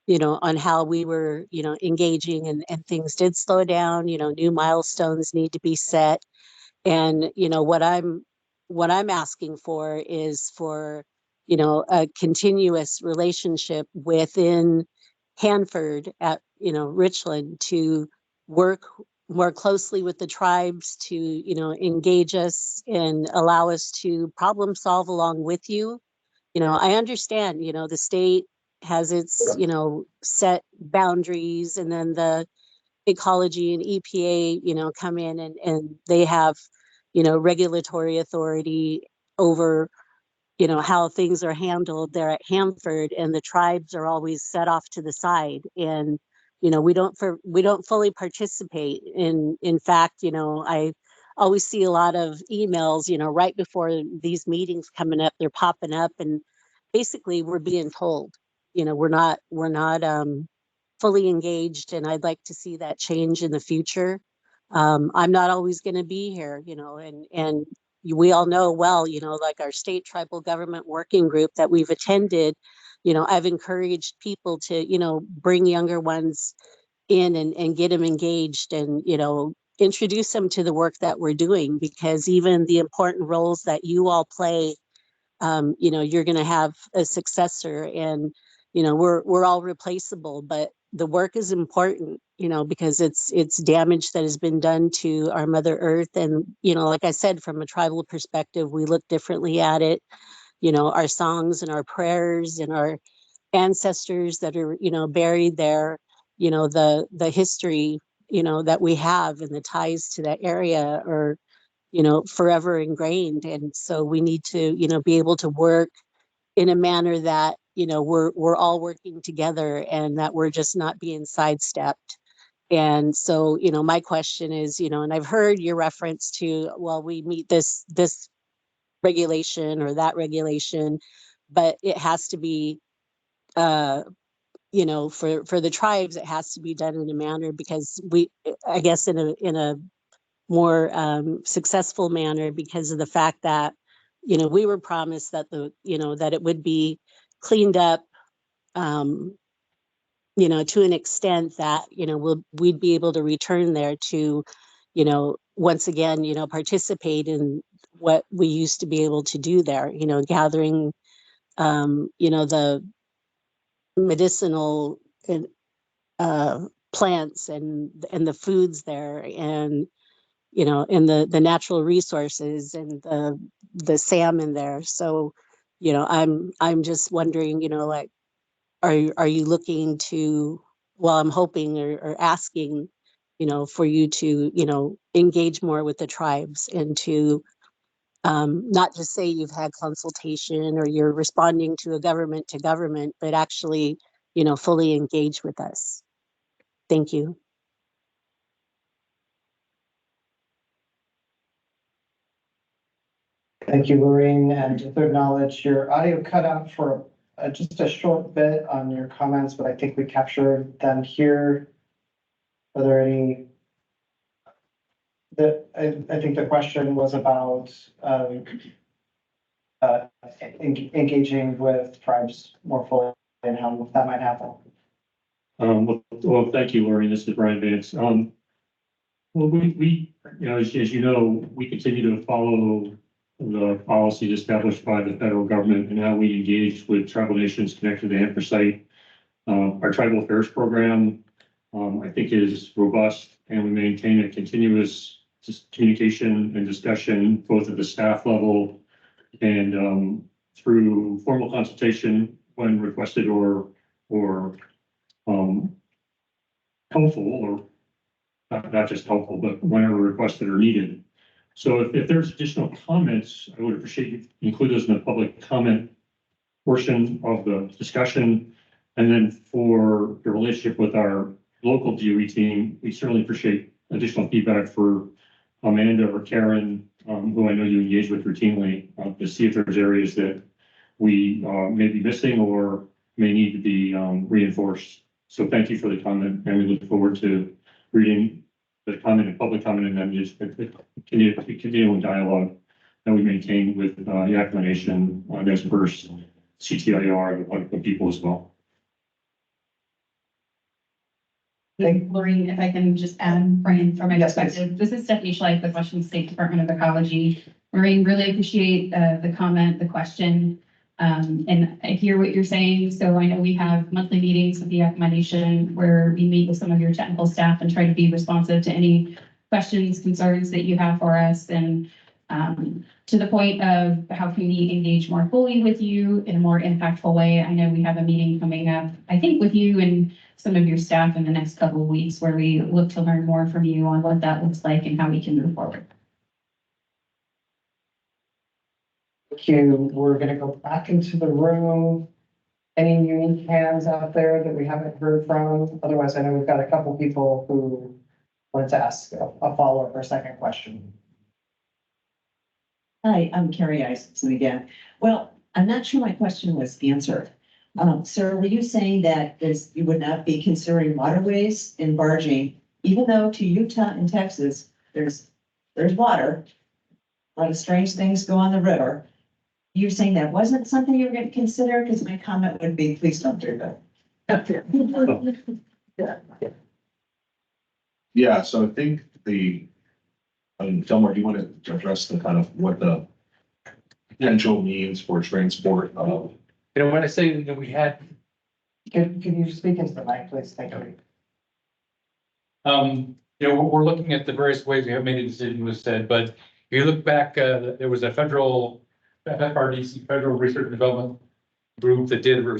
Speaker 19: on how we were, engaging, and things did slow down. New milestones need to be set. And, what I'm asking for is for, a continuous relationship within Hanford at, Richland, to work more closely with the tribes, to, engage us and allow us to problem solve along with you. I understand, the state has its, set boundaries, and then the ecology and EPA, come in, and they have, regulatory authority over, how things are handled there at Hanford, and the tribes are always set off to the side. And, we don't fully participate. In fact, I always see a lot of emails, right before these meetings coming up, they're popping up, and basically we're being told, we're not fully engaged, and I'd like to see that change in the future. I'm not always going to be here, and we all know well, like our state tribal government working group that we've attended, I've encouraged people to, bring younger ones in, and get them engaged, and, introduce them to the work that we're doing, because even the important roles that you all play, you're going to have a successor, and, we're all replaceable, but the work is important, because it's damage that has been done to our Mother Earth. And, like I said, from a tribal perspective, we look differently at it. Our songs and our prayers and our ancestors that are, buried there, the history, that we have, and the ties to that area are, forever ingrained. And so we need to, be able to work in a manner that, we're all working together, and that we're just not being sidestepped. And so, my question is, and I've heard your reference to, well, we meet this regulation or that regulation, but it has to be, for the tribes, it has to be done in a manner, because I guess in a more successful manner, because of the fact that, we were promised that that it would be cleaned up, to an extent that, we'd be able to return there to, once again, participate in what we used to be able to do there, gathering, the medicinal and plants, and the foods there, and and the natural resources, and the salmon there. So, I'm just wondering, like, are you looking to, well, I'm hoping, or asking, for you to, engage more with the tribes, and to not just say you've had consultation, or you're responding to a government to government, but actually, fully engage with us. Thank you.
Speaker 1: Thank you, Maureen, and to acknowledge your audio cut out for just a short bit on your comments, but I think we captured them here. Are there any? I think the question was about engaging with tribes more fully, and how that might happen.
Speaker 2: Well, thank you, Lori. This is Brian Vance. Well, we, as you know, we continue to follow the policies established by the federal government and how we engage with tribal nations connected to the Hanford site. Our tribal affairs program, I think, is robust, and we maintain a continuous communication and discussion both at the staff level and through formal consultation when requested or helpful, or not just helpful, but whenever requested or needed. So if there's additional comments, I would appreciate you include those in the public comment portion of the discussion. And then for the relationship with our local DOE team, we certainly appreciate additional feedback for Amanda or Karen, who I know you engage with routinely, to see if there's areas that we may be missing or may need to be reinforced. So thank you for the comment, and we look forward to reading the comment and public comment, and then just continuing dialogue that we maintain with the Yakima Nation, Nez CTIR, and the people as well.
Speaker 3: Lorraine, if I can just add, Brian, from my perspective, this is Stephanie Schleif with Washington State Department of Ecology. Lorraine, really appreciate the comment, the question, and I hear what you're saying. So I know we have monthly meetings with the Yakima Nation where we meet with some of your technical staff and try to be responsive to any questions, concerns that you have for us. And to the point of how can we engage more fully with you in a more impactful way, I know we have a meeting coming up, I think, with you and some of your staff in the next couple of weeks where we look to learn more from you on what that looks like and how we can move forward.
Speaker 1: Thank you. We're going to go back into the room. Any unique hands out there that we haven't heard from? Otherwise, I know we've got a couple people who wanted to ask a follow-up or second question.
Speaker 14: Hi, I'm Carrie Isaacson again. Well, I'm not sure my question was answered. Sir, were you saying that you would not be considering waterways in barging, even though to Utah and Texas, there's water, a lot of strange things go on the river. You're saying that wasn't something you were going to consider? Because my comment would be, please don't do that.
Speaker 5: Yeah, so I think Delmar, do you want to address the kind of what the potential means for transport of?
Speaker 21: You know, when I say that we had.
Speaker 1: Can you speak into the mic, please? Thank you.
Speaker 21: You know, we're looking at the various ways. We haven't made a decision, was said, but if you look back, there was a federal FRDC, Federal Research and Development Group, that did a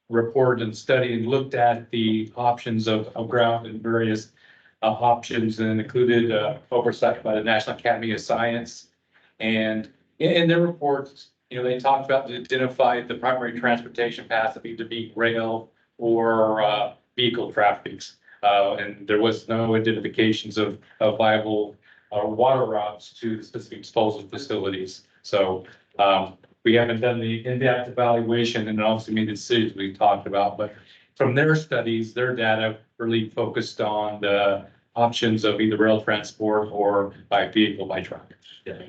Speaker 21: report and study and looked at the options of ground and various options, and included oversight by the National Academy of Science. And in their reports, you know, they talked about to identify the primary transportation paths that need to be rail or vehicle traffic. And there was no identifications of viable water routes to the specific disposal facilities. So we haven't done the in-depth evaluation and obviously made the decisions we talked about, but from their studies, their data really focused on the options of either rail transport or by vehicle, by truck. Yeah.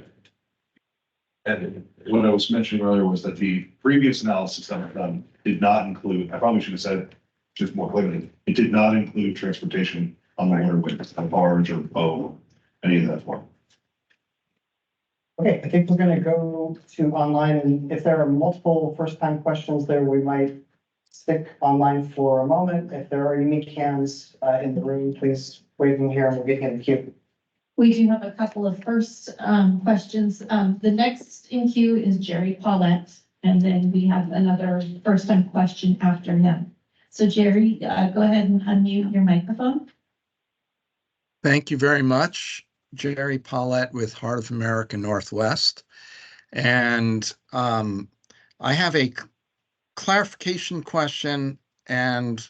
Speaker 5: And what I was mentioning earlier was that the previous analysis that I've done did not include, I probably should have said just more clearly, it did not include transportation on the waterways, a barge or boat, any of that form.
Speaker 1: Okay, I think we're going to go to online, and if there are multiple first-time questions there, we might stick online for a moment. If there are unique hands in the room, please wave them here and we'll get you in the queue.
Speaker 8: We do have a couple of first questions. The next in queue is Jerry Paulette, and then we have another first-time question after him. So Jerry, go ahead and unmute your microphone.
Speaker 22: Thank you very much. Jerry Paulette with Heart of America Northwest. And I have a clarification question and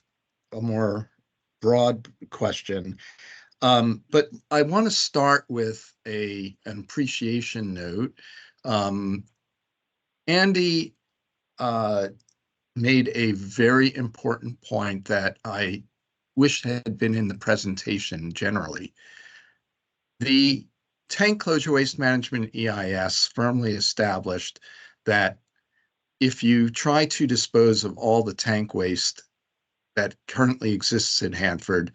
Speaker 22: a more broad question. But I want to start with an appreciation note. Andy made a very important point that I wish had been in the presentation generally. The Tank Closure Waste Management EIS firmly established that if you try to dispose of all the tank waste that currently exists in Hanford,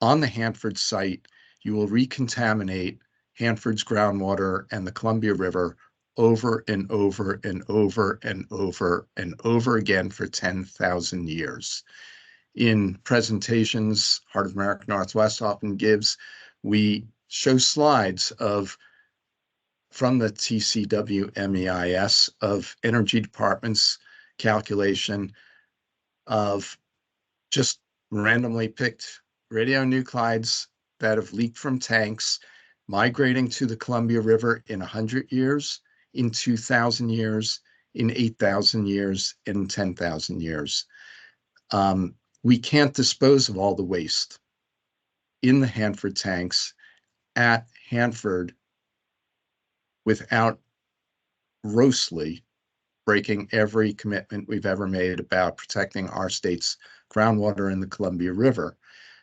Speaker 22: on the Hanford site, you will recontaminate Hanford's groundwater and the Columbia River over and over and over and over and over again for 10,000 years. In presentations, Heart of America Northwest often gives, we show slides from the TCW MEIS of Energy Department's calculation of just randomly picked radionuclides that have leaked from tanks migrating to the Columbia River in 100 years, in 2,000 years, in 8,000 years, in 10,000 years. We can't dispose of all the waste in the Hanford tanks at Hanford without grossly breaking every commitment we've ever made about protecting our state's groundwater in the Columbia River.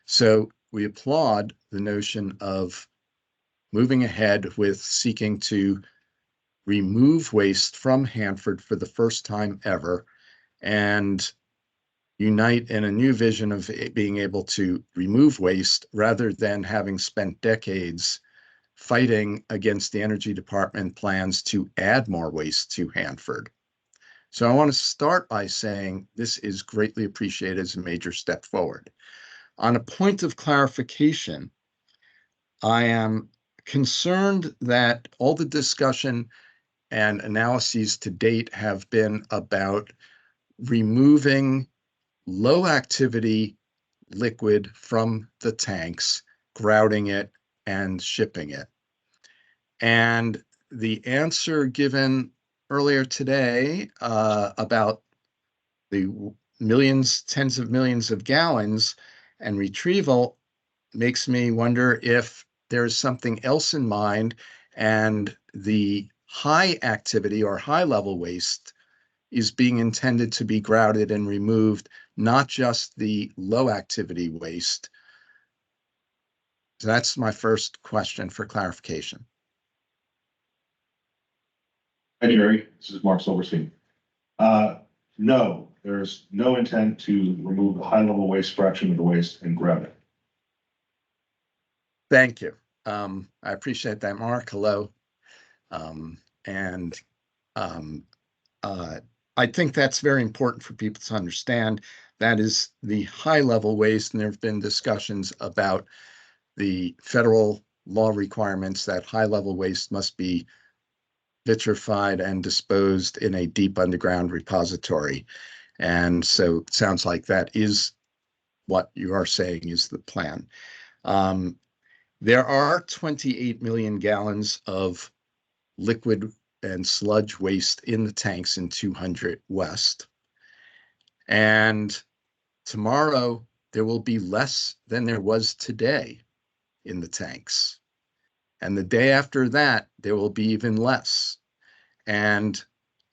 Speaker 22: So we applaud the notion of moving ahead with seeking to remove waste from Hanford for the first time ever and unite in a new vision of being able to remove waste rather than having spent decades fighting against the Energy Department plans to add more waste to Hanford. So I want to start by saying this is greatly appreciated as a major step forward. On a point of clarification, I am concerned that all the discussion and analyses to date have been about removing low activity liquid from the tanks, grouting it, and shipping it. And the answer given earlier today about the millions, tens of millions of gallons and retrieval makes me wonder if there's something else in mind and the high activity or high level waste is being intended to be grouted and removed, not just the low activity waste. So that's my first question for clarification.
Speaker 5: Hi, Jerry. This is Mark Silverstein. No, there's no intent to remove the high-level waste fraction of the waste and grab it.
Speaker 22: Thank you. I appreciate that, Mark. Hello. I think that's very important for people to understand. That is the high-level waste, and there have been discussions about the federal law requirements that high-level waste must be vitrified and disposed in a deep underground repository. And so it sounds like that is what you are saying is the plan. There are 28 million gallons of liquid and sludge waste in the tanks in 200 West. And tomorrow there will be less than there was today in the tanks. And the day after that, there will be even less. And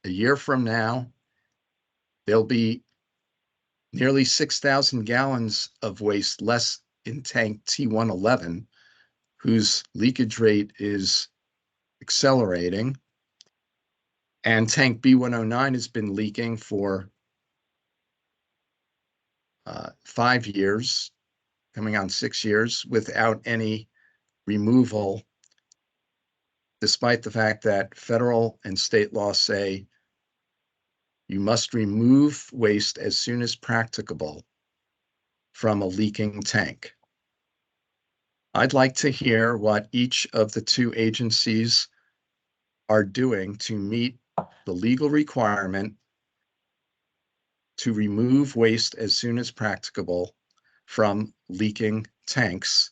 Speaker 22: a year from now, there'll be nearly 6,000 gallons of waste less in tank T111, whose leakage rate is accelerating. And tank B109 has been leaking for 5 years, coming on 6 years, without any removal, despite the fact that federal and state law say you must remove waste as soon as practicable from a leaking tank. I'd like to hear what each of the two agencies are doing to meet the legal requirement to remove waste as soon as practicable from leaking tanks,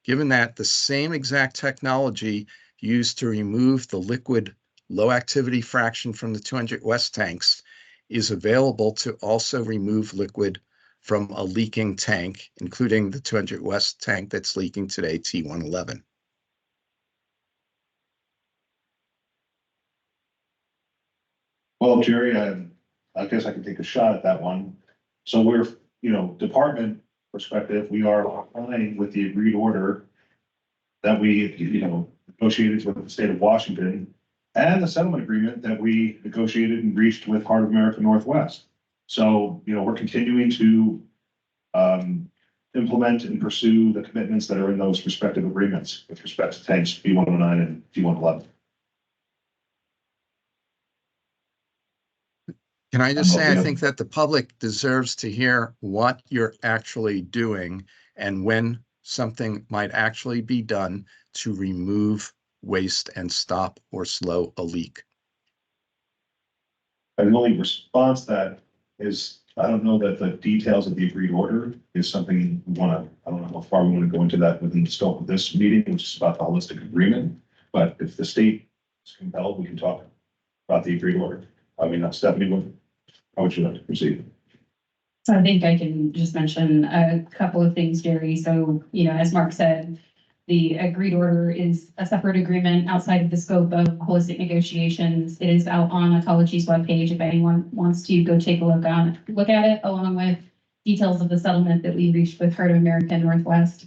Speaker 22: given that the same exact technology used to remove the liquid low activity fraction from the 200 West tanks is available to also remove liquid from a leaking tank, including the 200 West tank that's leaking today, T111.
Speaker 5: Well, Jerry, I guess I can take a shot at that one. So we're, department perspective, we are aligned with the agreed order that we, negotiated with the state of Washington and the settlement agreement that we negotiated and reached with Heart of America Northwest. So, we're continuing to implement and pursue the commitments that are in those respective agreements with respect to tanks B109 and T111.
Speaker 22: Can I just say, I
Speaker 5: Okay.
Speaker 22: think that the public deserves to hear what you're actually doing and when something might actually be done to remove waste and stop or slow a leak.
Speaker 5: And the only response to that is, I don't know that the details of the agreed order is something we want to, I don't know how far we want to go into that within the scope of this meeting, which is about the holistic agreement. But if the state is compelled, we can talk about the agreed order. I mean, Stephanie, how would you like to proceed?
Speaker 3: So I think I can just mention a couple of things, Jerry. So, as Mark said, the agreed order is a separate agreement outside of the scope of holistic negotiations. It is out on Ecology's webpage if anyone wants to go take a look at it, along with details of the settlement that we reached with Heart of America Northwest.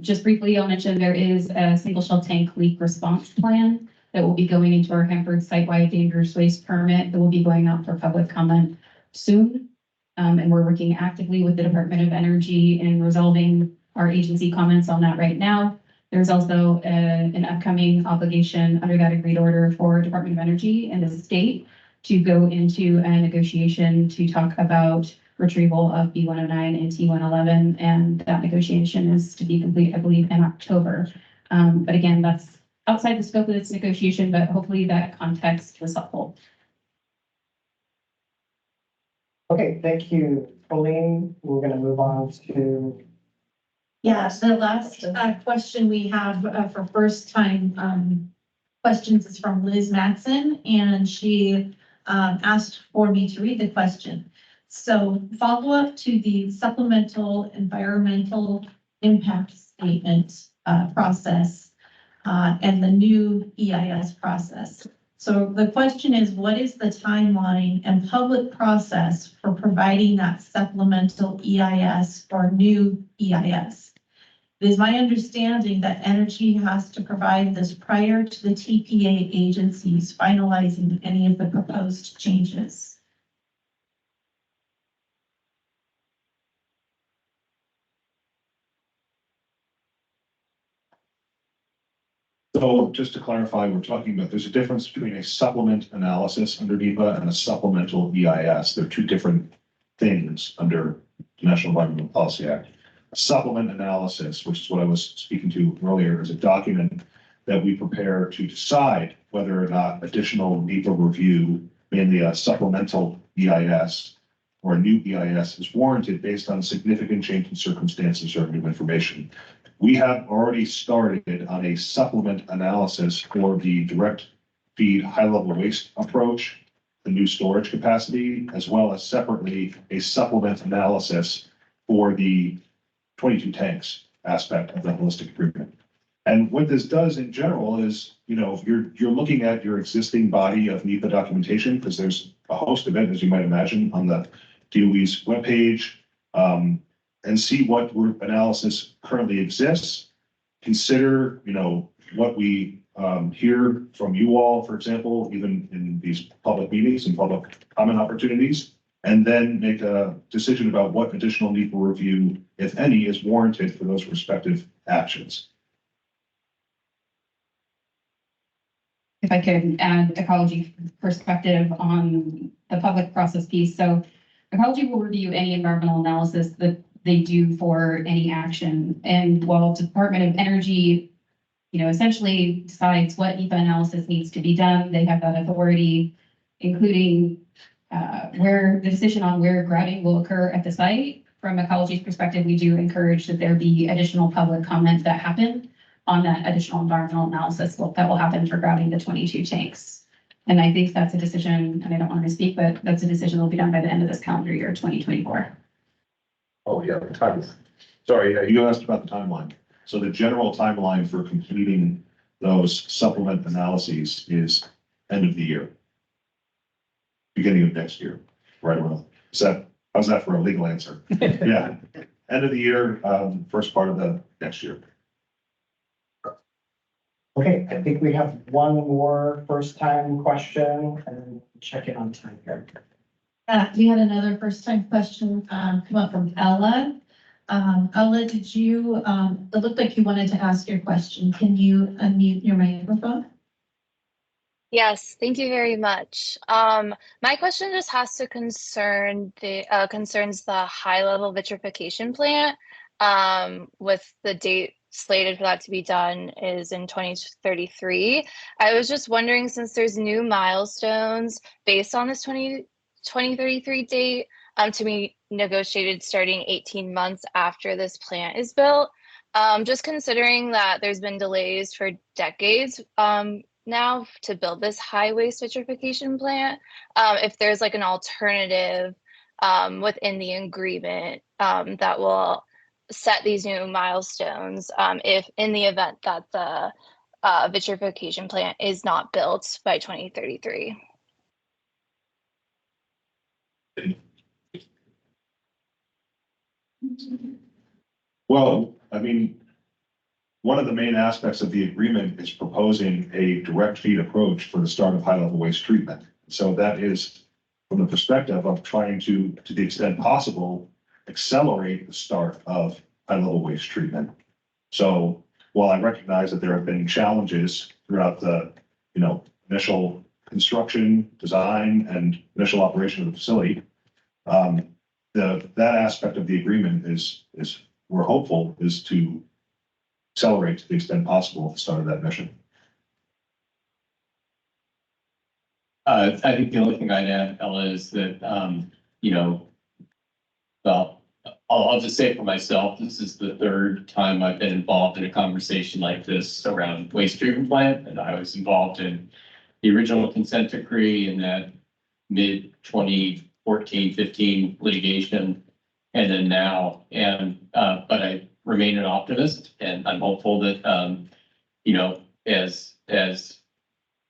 Speaker 3: Just briefly, I'll mention there is a single shell tank leak response plan that will be going into our Hanford site-wide dangerous waste permit that will be going out for public comment soon. And we're working actively with the Department of Energy in resolving our agency comments on that right now. There's also an upcoming obligation under that agreed order for Department of Energy and the state to go into a negotiation to talk about retrieval of B109 and T111. And that negotiation is to be complete, I believe, in October. But again, that's outside the scope of this negotiation, but hopefully that context was helpful.
Speaker 1: Okay, thank you, Colleen. We're going to move on to.
Speaker 8: Yeah, so the last question we have for first time questions is from Liz Matson, and she asked for me to read the question. So follow up to the supplemental environmental impact statement process and the new EIS process. So the question is, what is the timeline and public process for providing that supplemental EIS or new EIS? It is my understanding that Energy has to provide this prior to the TPA agencies finalizing any of the proposed changes.
Speaker 5: So just to clarify, we're talking about, there's a difference between a supplement analysis under NEPA and a supplemental EIS. They're two different things under the National Environmental Policy Act. A supplement analysis, which is what I was speaking to earlier, is a document that we prepare to decide whether or not additional NEPA review, mainly a supplemental EIS or a new EIS, is warranted based on significant change in circumstances or new information. We have already started on a supplement analysis for the direct feed high-level waste approach, the new storage capacity, as well as separately a supplement analysis for the 22 tanks aspect of the holistic agreement. And what this does in general is, you're looking at your existing body of NEPA documentation, because there's a host of it, as you might imagine, on the DOE's webpage, and see what analysis currently exists. Consider, what we hear from you all, for example, even in these public meetings and public comment opportunities, and then make a decision about what additional NEPA review, if any, is warranted for those respective actions.
Speaker 3: If I could add ecology perspective on the public process piece. So ecology will review any environmental analysis that they do for any action. And while the Department of Energy, essentially decides what NEPA analysis needs to be done, they have that authority, including where the decision on where grouting will occur at the site. From ecology's perspective, we do encourage that there be additional public comment that happen on that additional environmental analysis that will happen for grouting the 22 tanks. And I think that's a decision, and I don't want to speak, but that's a decision that will be done by the end of this calendar year, 2024.
Speaker 5: Oh, yeah, the timeline. Sorry, you asked about the timeline. So the general timeline for completing those supplement analyses is end of the year. Beginning of next year, right around. How's that for a legal answer? Yeah, end of the year, first part of the next year.
Speaker 1: Okay, I think we have one more first-time question and check in on time here.
Speaker 8: We had another first-time question come up from Ella. Ella, did you, it looked like you wanted to ask your question. Can you unmute your microphone?
Speaker 7: Yes, thank you very much. My question just has to concerns the high-level vitrification plant. With the date slated for that to be done is in 2033. I was just wondering, since there's new milestones based on this 2033 date, to be negotiated starting 18 months after this plant is built. Just considering that there's been delays for decades, now to build this high waste vitrification plant, if there's like an alternative within the agreement that will set these new milestones, if in the event that the vitrification plant is not built by 2033.
Speaker 5: Well, I mean, one of the main aspects of the agreement is proposing a direct feed approach for the start of high-level waste treatment. So that is from the perspective of trying to the extent possible, accelerate the start of high-level waste treatment. So while I recognize that there have been challenges throughout the, initial construction, design, and initial operation of the facility, that aspect of the agreement is we're hopeful is to accelerate to the extent possible at the start of that mission.
Speaker 6: I think the only thing I'd add, Ella, is that, well, I'll just say for myself, this is the third time I've been involved in a conversation like this around waste treatment plant. And I was involved in the original consent decree in that mid 2014, 15 litigation, and then now. And, but I remain an optimist, and I'm hopeful that, as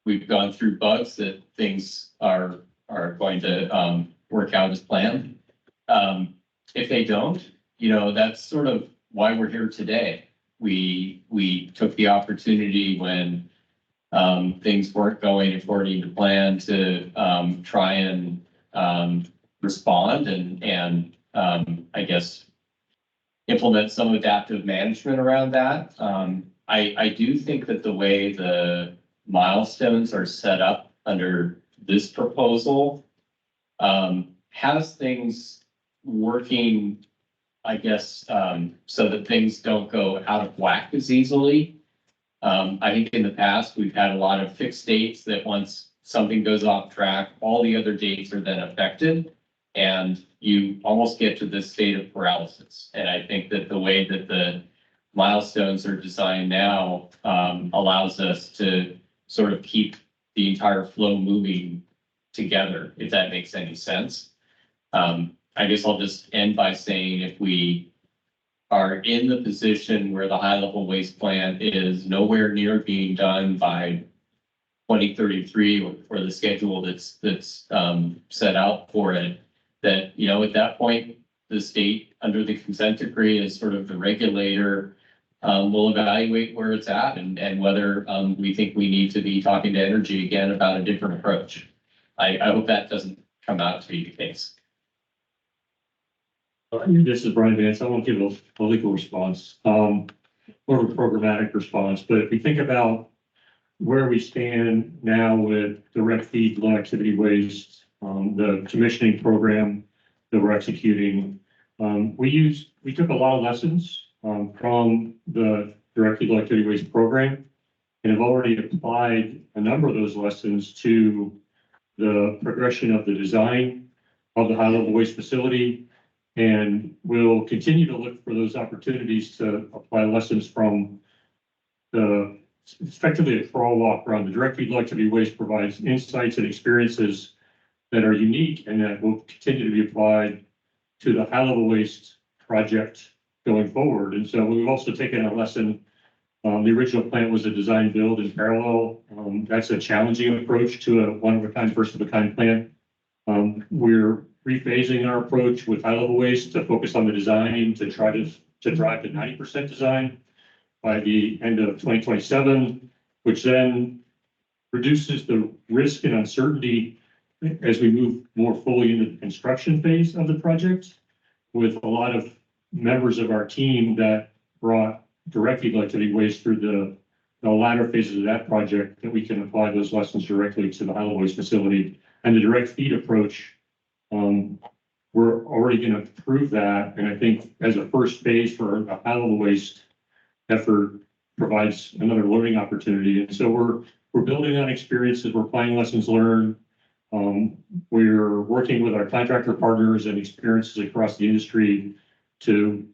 Speaker 6: we've gone through bugs, that things are going to work out as planned. If they don't, that's sort of why we're here today. We took the opportunity when things weren't going according to plan to try and respond and I guess implement some adaptive management around that. I do think that the way the milestones are set up under this proposal has things working, I guess, so that things don't go out of whack as easily. I think in the past, we've had a lot of fixed dates that once something goes off track, all the other dates are then affected. And you almost get to this state of paralysis. And I think that the way that the milestones are designed now allows us to sort of keep the entire flow moving together, if that makes any sense. I guess I'll just end by saying if we are in the position where the high-level waste plant is nowhere near being done by 2033 or the schedule that's set out for it, that, at that point, the state under the consent decree is sort of the regulator will evaluate where it's at and whether we think we need to be talking to energy again about a different approach. I hope that doesn't come out to be the case.
Speaker 2: This is Brian Vance. I won't give a legal response, more of a programmatic response. But if we think about where we stand now with direct feed low activity waste, the commissioning program that we're executing, we took a lot of lessons from the direct feed low activity waste program and have already applied a number of those lessons to the progression of the design of the high level waste facility. And we'll continue to look for those opportunities to apply lessons from effectively a crawl walk around. The direct feed low activity waste provides insights and experiences that are unique and that will continue to be applied to the high level waste project going forward. And so we've also taken a lesson. The original plant was a design build in parallel. That's a challenging approach to a one of a kind, first of a kind plant. We're rephasing our approach with high level waste to focus on the design to try to drive to 90% design by the end of 2027, which then reduces the risk and uncertainty as we move more fully into the construction phase of the project, with a lot of members of our team that brought direct feed low activity waste through the the latter phases of that project, that we can apply those lessons directly to the high-level waste facility. And the direct feed approach, we're already going to prove that. And I think as a first phase for a high-level waste effort provides another learning opportunity. And so we're building on experiences, we're applying lessons learned. We're working with our contractor partners and experiences across the industry to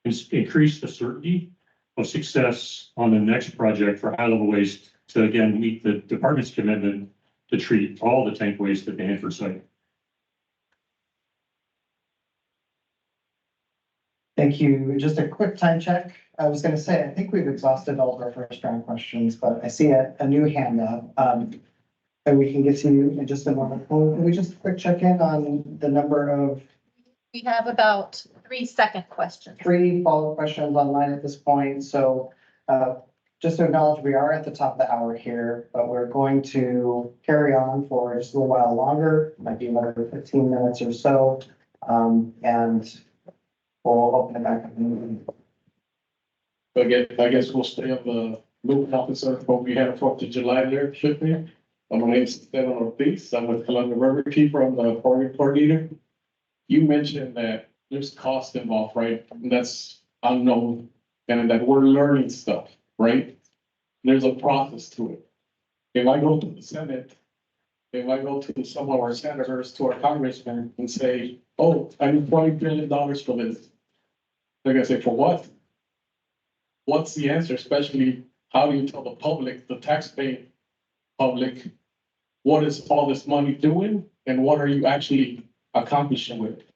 Speaker 2: increase the certainty of success on the next project for high-level waste to, again, meet the department's commitment to treat all the tank waste at the Hanford site.
Speaker 1: Thank you. Just a quick time check. I was going to say, I think we've exhausted all of our first round questions, but I see a new hand up. And we can get to you in just a moment. Can we just quick check in on the number of
Speaker 8: We have about 3-second questions.
Speaker 1: 3 follow-up questions online at this point. So just to acknowledge, we are at the top of the hour here, but we're going to carry on for just a little while longer, might be another 15 minutes or so. And we'll open it back up.
Speaker 20: I guess we'll stay on the moving officer, but we had a 4th of July there, should we? My name is Stephen Ortiz. I'm with Columbia River Keeper. I'm the program coordinator. You mentioned that there's cost involved, right? And that's unknown, and that we're learning stuff, right? There's a process to it. If I go to the Senate, if I go to some of our senators, to our congressmen and say, oh, I need $20 billion for this. They're gonna say, for what? What's the answer? Especially, how do you tell the public, the taxpaying public, what is all this money doing and what are you actually accomplishing with it?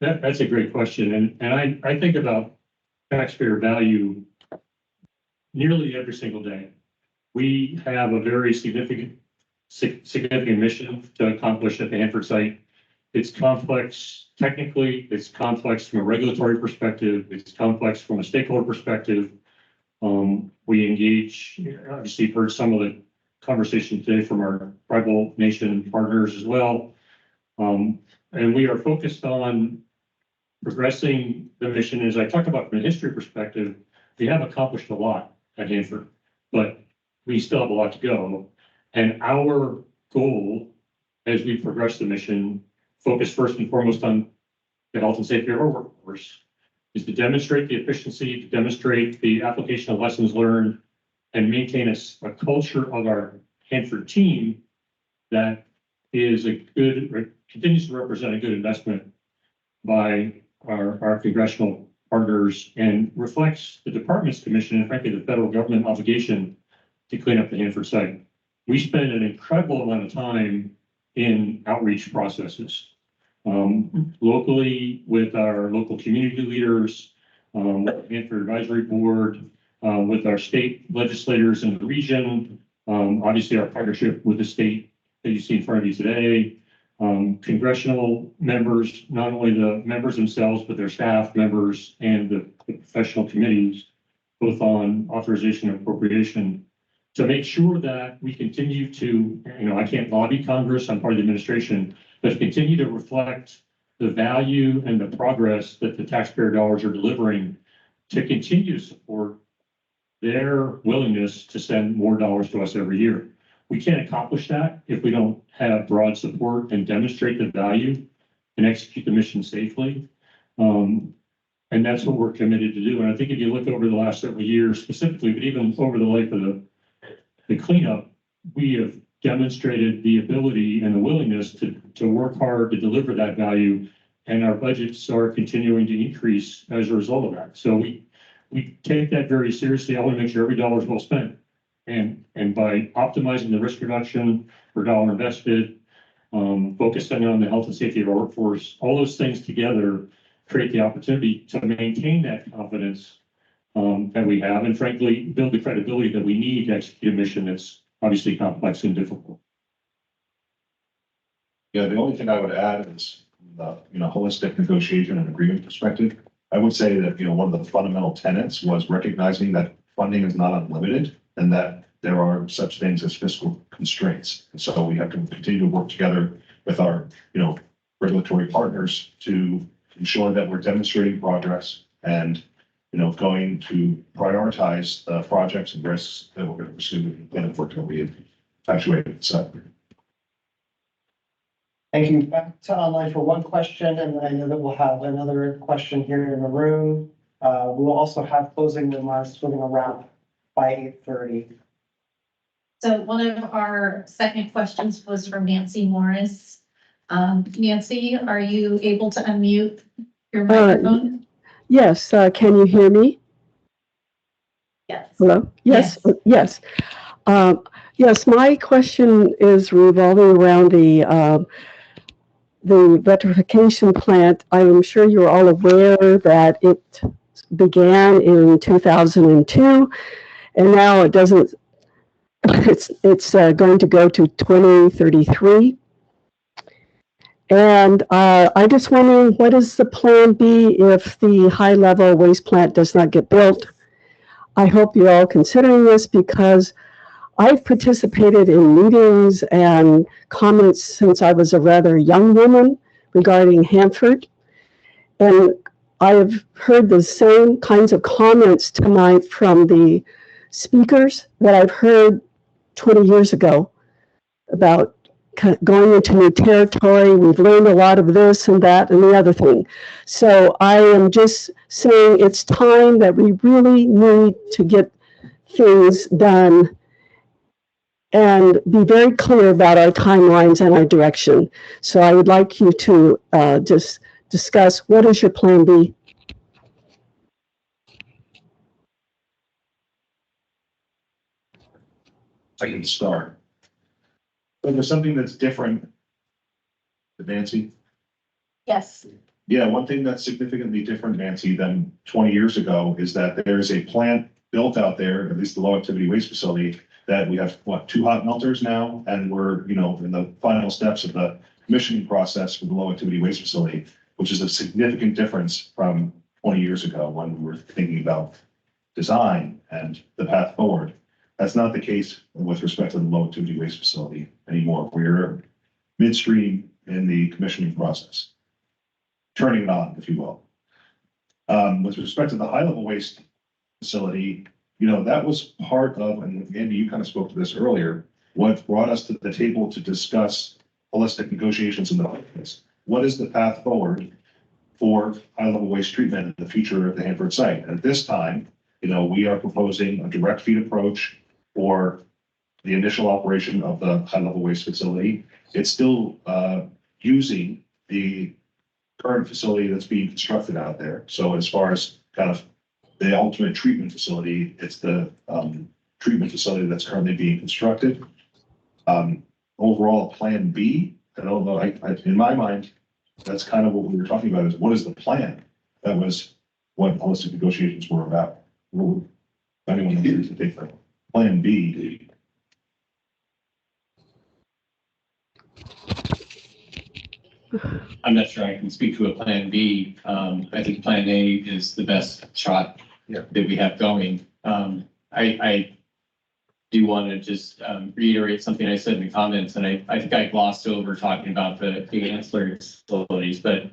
Speaker 2: That's a great question. And I think about taxpayer value nearly every single day. We have a very significant mission to accomplish at the Hanford site. It's complex technically, it's complex from a regulatory perspective, it's complex from a stakeholder perspective. We engage, obviously you've heard some of the conversation today from our tribal nation partners as well. And we are focused on progressing the mission. As I talked about from a history perspective, we have accomplished a lot at Hanford, but we still have a lot to go. And our goal as we progress the mission, focus first and foremost on the health and safety of our workforce, is to demonstrate the efficiency, to demonstrate the application of lessons learned, and maintain a culture of our Hanford team that is continues to represent a good investment by our congressional partners and reflects the department's commission and frankly the federal government obligation to clean up the Hanford site. We spend an incredible amount of time in outreach processes, locally with our local community leaders, with the Hanford Advisory Board, with our state legislators in the region, obviously our partnership with the state that you see in front of you today, congressional members, not only the members themselves, but their staff members and the professional committees, both on authorization and appropriation, to make sure that we continue to, I can't lobby Congress, I'm part of the administration, but continue to reflect the value and the progress that the taxpayer dollars are delivering to continue to support their willingness to send more dollars to us every year. We can't accomplish that if we don't have broad support and demonstrate the value and execute the mission safely. And that's what we're committed to do. And I think if you look over the last several years specifically, but even over the life of the cleanup, we have demonstrated the ability and the willingness to work hard to deliver that value. And our budgets are continuing to increase as a result of that. So we take that very seriously. I want to make sure every dollar is well spent. And by optimizing the risk reduction per dollar invested, focusing on the health and safety of our workforce, all those things together create the opportunity to maintain that confidence that we have, and frankly, build the credibility that we need to execute a mission that's obviously complex and difficult.
Speaker 5: Yeah, the only thing I would add is the holistic negotiation and agreement perspective. I would say that one of the fundamental tenets was recognizing that funding is not unlimited and that there are such things as fiscal constraints. And so we have to continue to work together with our regulatory partners to ensuring that we're demonstrating progress and, going to prioritize the projects and risks that we're going to pursue and if we're going to be effectuated. So.
Speaker 1: Thank you. Back to online for one question, and then I know that we'll have another question here in the room. We will also have closing remarks. We're going to wrap by 8:30.
Speaker 8: So one of our second questions was from Nancy Morris. Nancy, are you able to unmute your microphone?
Speaker 9: Yes, can you hear me?
Speaker 8: Yes.
Speaker 9: Hello? Yes, yes. Yes, my question is revolving around the vitrification plant. I'm sure you're all aware that it began in 2002, and now it doesn't, it's going to go to 2033. And I just wondering, what is the plan B if the high-level waste plant does not get built? I hope you're all considering this because I've participated in meetings and comments since I was a rather young woman regarding Hanford. And I've heard the same kinds of comments tonight from the speakers that I've heard 20 years ago about going into new territory. We've learned a lot of this and that and the other thing. So I am just saying it's time that we really need to get things done and be very clear about our timelines and our direction. So I would like you to just discuss what is your plan B?
Speaker 5: I can start. But there's something that's different. Nancy?
Speaker 8: Yes.
Speaker 5: Yeah, one thing that's significantly different, Nancy, than 20 years ago is that there's a plant built out there, at least the low activity waste facility, that we have, 2 hot melters now, and we're, in the final steps of the commissioning process for the low activity waste facility, which is a significant difference from 20 years ago when we were thinking about design and the path forward. That's not the case with respect to the low activity waste facility anymore. We're midstream in the commissioning process, turning it on, if you will. With respect to the high level waste facility, that was part of, and Andy, you kind of spoke to this earlier, what brought us to the table to discuss holistic negotiations in the marketplace. What is the path forward for high level waste treatment in the future of the Hanford site? And at this time, we are proposing a direct feed approach for the initial operation of the high level waste facility. It's still using the current facility that's being constructed out there. So as far as kind of the ultimate treatment facility, it's the treatment facility that's currently being constructed. Overall, plan B, I don't know, in my mind, that's kind of what we were talking about is what is the plan? That was what holistic negotiations were about. If anyone needs to take that. Plan B.
Speaker 6: I'm not sure I can speak to a plan B. I think plan A is the best shot that we have going. I do want to just reiterate something I said in the comments, and I think I glossed over talking about the ancillary facilities, but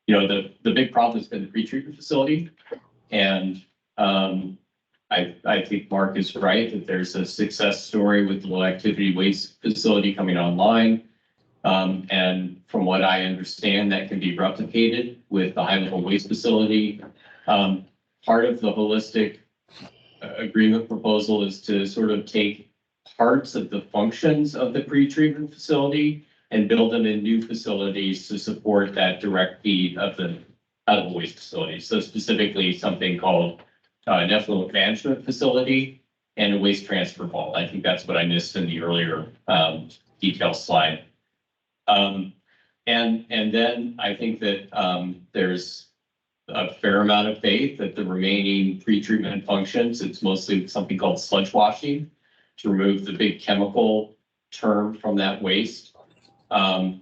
Speaker 6: the big problem has been the pretreatment facility. And I think Mark is right that there's a success story with the low activity waste facility coming online. And from what I understand, that can be replicated with the high level waste facility. Part of the holistic agreement proposal is to sort of take parts of the functions of the pretreatment facility and build them in new facilities to support that direct feed of the high level waste facility. So specifically something called an effluent management facility and a waste transfer vault. I think that's what I missed in the earlier detail slide. And then I think that there's a fair amount of faith that the remaining pretreatment functions, it's mostly something called sludge washing to remove the big chemical term from that waste,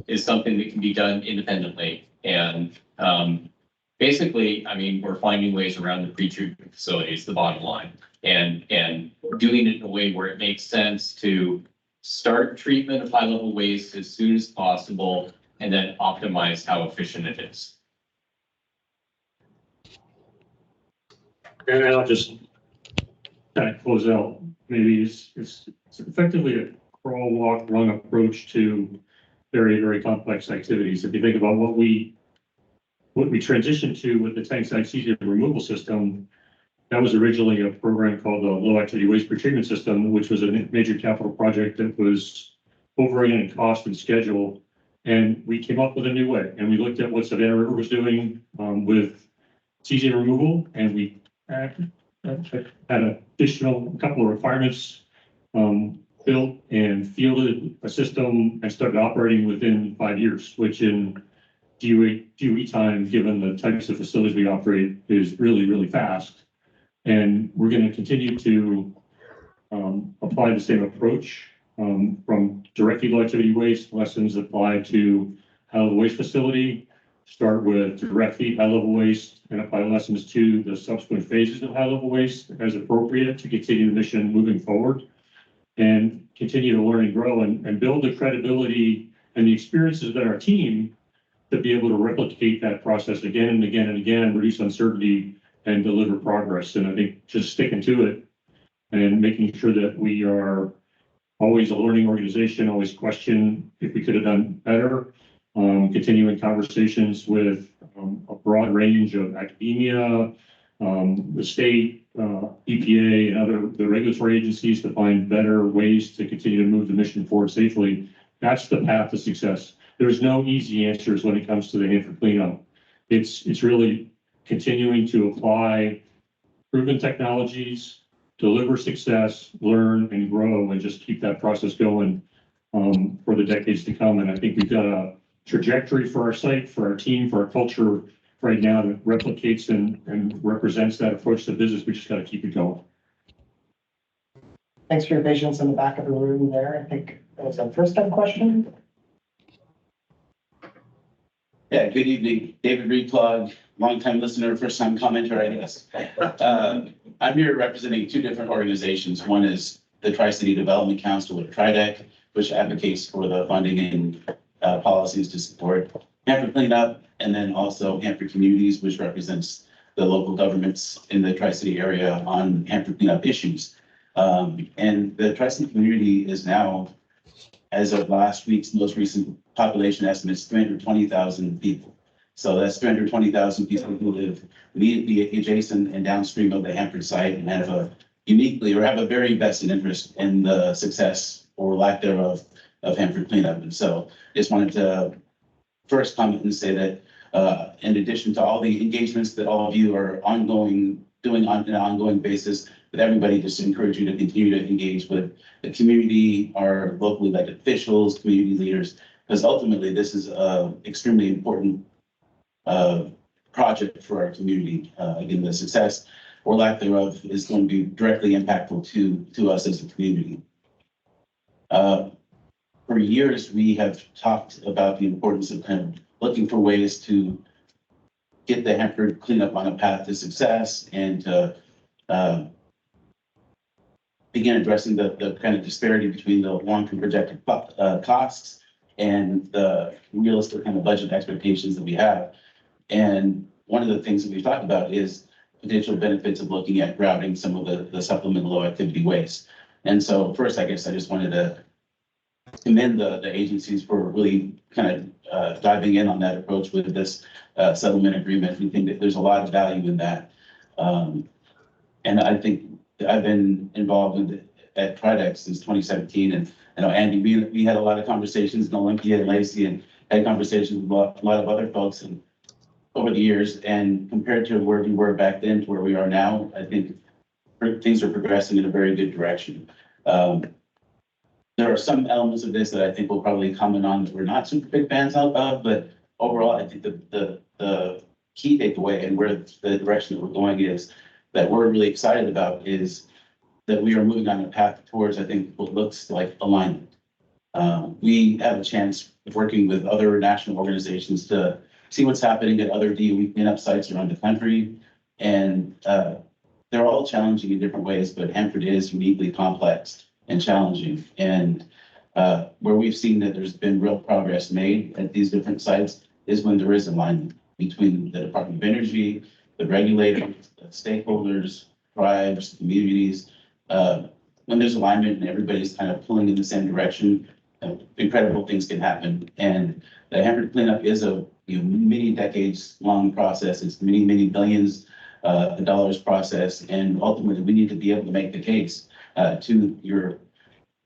Speaker 6: is something that can be done independently. And basically, I mean, we're finding ways around the pretreatment facilities, the bottom line, and doing it in a way where it makes sense to start treatment of high level waste as soon as possible and then optimize how efficient it is.
Speaker 2: And I'll just kind of close out. Maybe it's effectively a crawl, walk, run approach to very, very complex activities. If you think about what we transitioned to with the tank site cesium removal system, that was originally a program called the Low Activity Waste Pretreatment System, which was a major capital project that was overrunning in cost and schedule. And we came up with a new way, and we looked at what Savannah River was doing with cesium removal, and we had an additional couple of requirements built and fielded a system and started operating within 5 years, which in DOE time, given the types of facilities we operate, is really, really fast. And we're going to continue to apply the same approach from directly low activity waste, lessons applied to high-level waste facility, start with direct feed high-level waste, and apply lessons to the subsequent phases of high-level waste as appropriate to continue the mission moving forward, and continue to learn and grow and build the credibility and the experiences that our team to be able to replicate that process again and again and again, reduce uncertainty, and deliver progress. And I think just sticking to it and making sure that we are always a learning organization, always question if we could have done better, continuing conversations with a broad range of academia, the state, EPA, and other the regulatory agencies to find better ways to continue to move the mission forward safely. That's the path to success. There's no easy answers when it comes to the Hanford cleanup. It's really continuing to apply proven technologies, deliver success, learn and grow, and just keep that process going for the decades to come. And I think we've got a trajectory for our site, for our team, for our culture right now that replicates and represents that approach to business. We just got to keep it going.
Speaker 1: Thanks for your patience in the back of the room there. I think that was a first time question.
Speaker 11: Yeah, good evening. David Reedclog, longtime listener, first time commenter, I guess. I'm here representing two different organizations. One is the Tri-City Development Council, or TRIDEC, which advocates for the funding and policies to support Hanford cleanup, and then also Hanford Communities, which represents the local governments in the Tri-City area on Hanford cleanup issues. And the Tri-City community is now, as of last week's most recent population estimates, 320,000 people. So that's 320,000 people who live immediately adjacent and downstream of the Hanford site and have a uniquely or have a very vested interest in the success or lack thereof of Hanford cleanup. And so just wanted to first comment and say that in addition to all the engagements that all of you are doing on an ongoing basis, that everybody just encourage you to continue to engage with the community, our locally elected officials, community leaders, because ultimately this is an extremely important project for our community. Again, the success or lack thereof is going to be directly impactful to us as a community. For years, we have talked about the importance of kind of looking for ways to get the Hanford cleanup on a path to success and to begin addressing the kind of disparity between the long-term projected costs and the realistic kind of budget expectations that we have. And one of the things that we've talked about is potential benefits of looking at routing some of the supplemental low activity waste. And so first, I guess I just wanted to commend the agencies for really kind of diving in on that approach with this settlement agreement. We think that there's a lot of value in that. And I think I've been involved at TRIDEC since 2017. And I know, Andy, we had a lot of conversations, and Olympia and Lacey, and had conversations with a lot of other folks and over the years. And compared to where we were back then to where we are now, I think things are progressing in a very good direction. There are some elements of this that I think we'll probably comment on that we're not super big fans of, but overall, I think the key takeaway and where the direction that we're going is that we're really excited about is that we are moving on a path towards, I think, what looks like alignment. We have a chance of working with other national organizations to see what's happening at other DOE cleanup sites around the country. And they're all challenging in different ways, but Hanford is uniquely complex and challenging. And where we've seen that there's been real progress made at these different sites is when there is alignment between the Department of Energy the regulators, the stakeholders, tribes, communities. When there's alignment and everybody's kind of pulling in the same direction, incredible things can happen. And the Hanford cleanup is a many decades long process. It's many billions of dollars process. And ultimately, we need to be able to make the case to your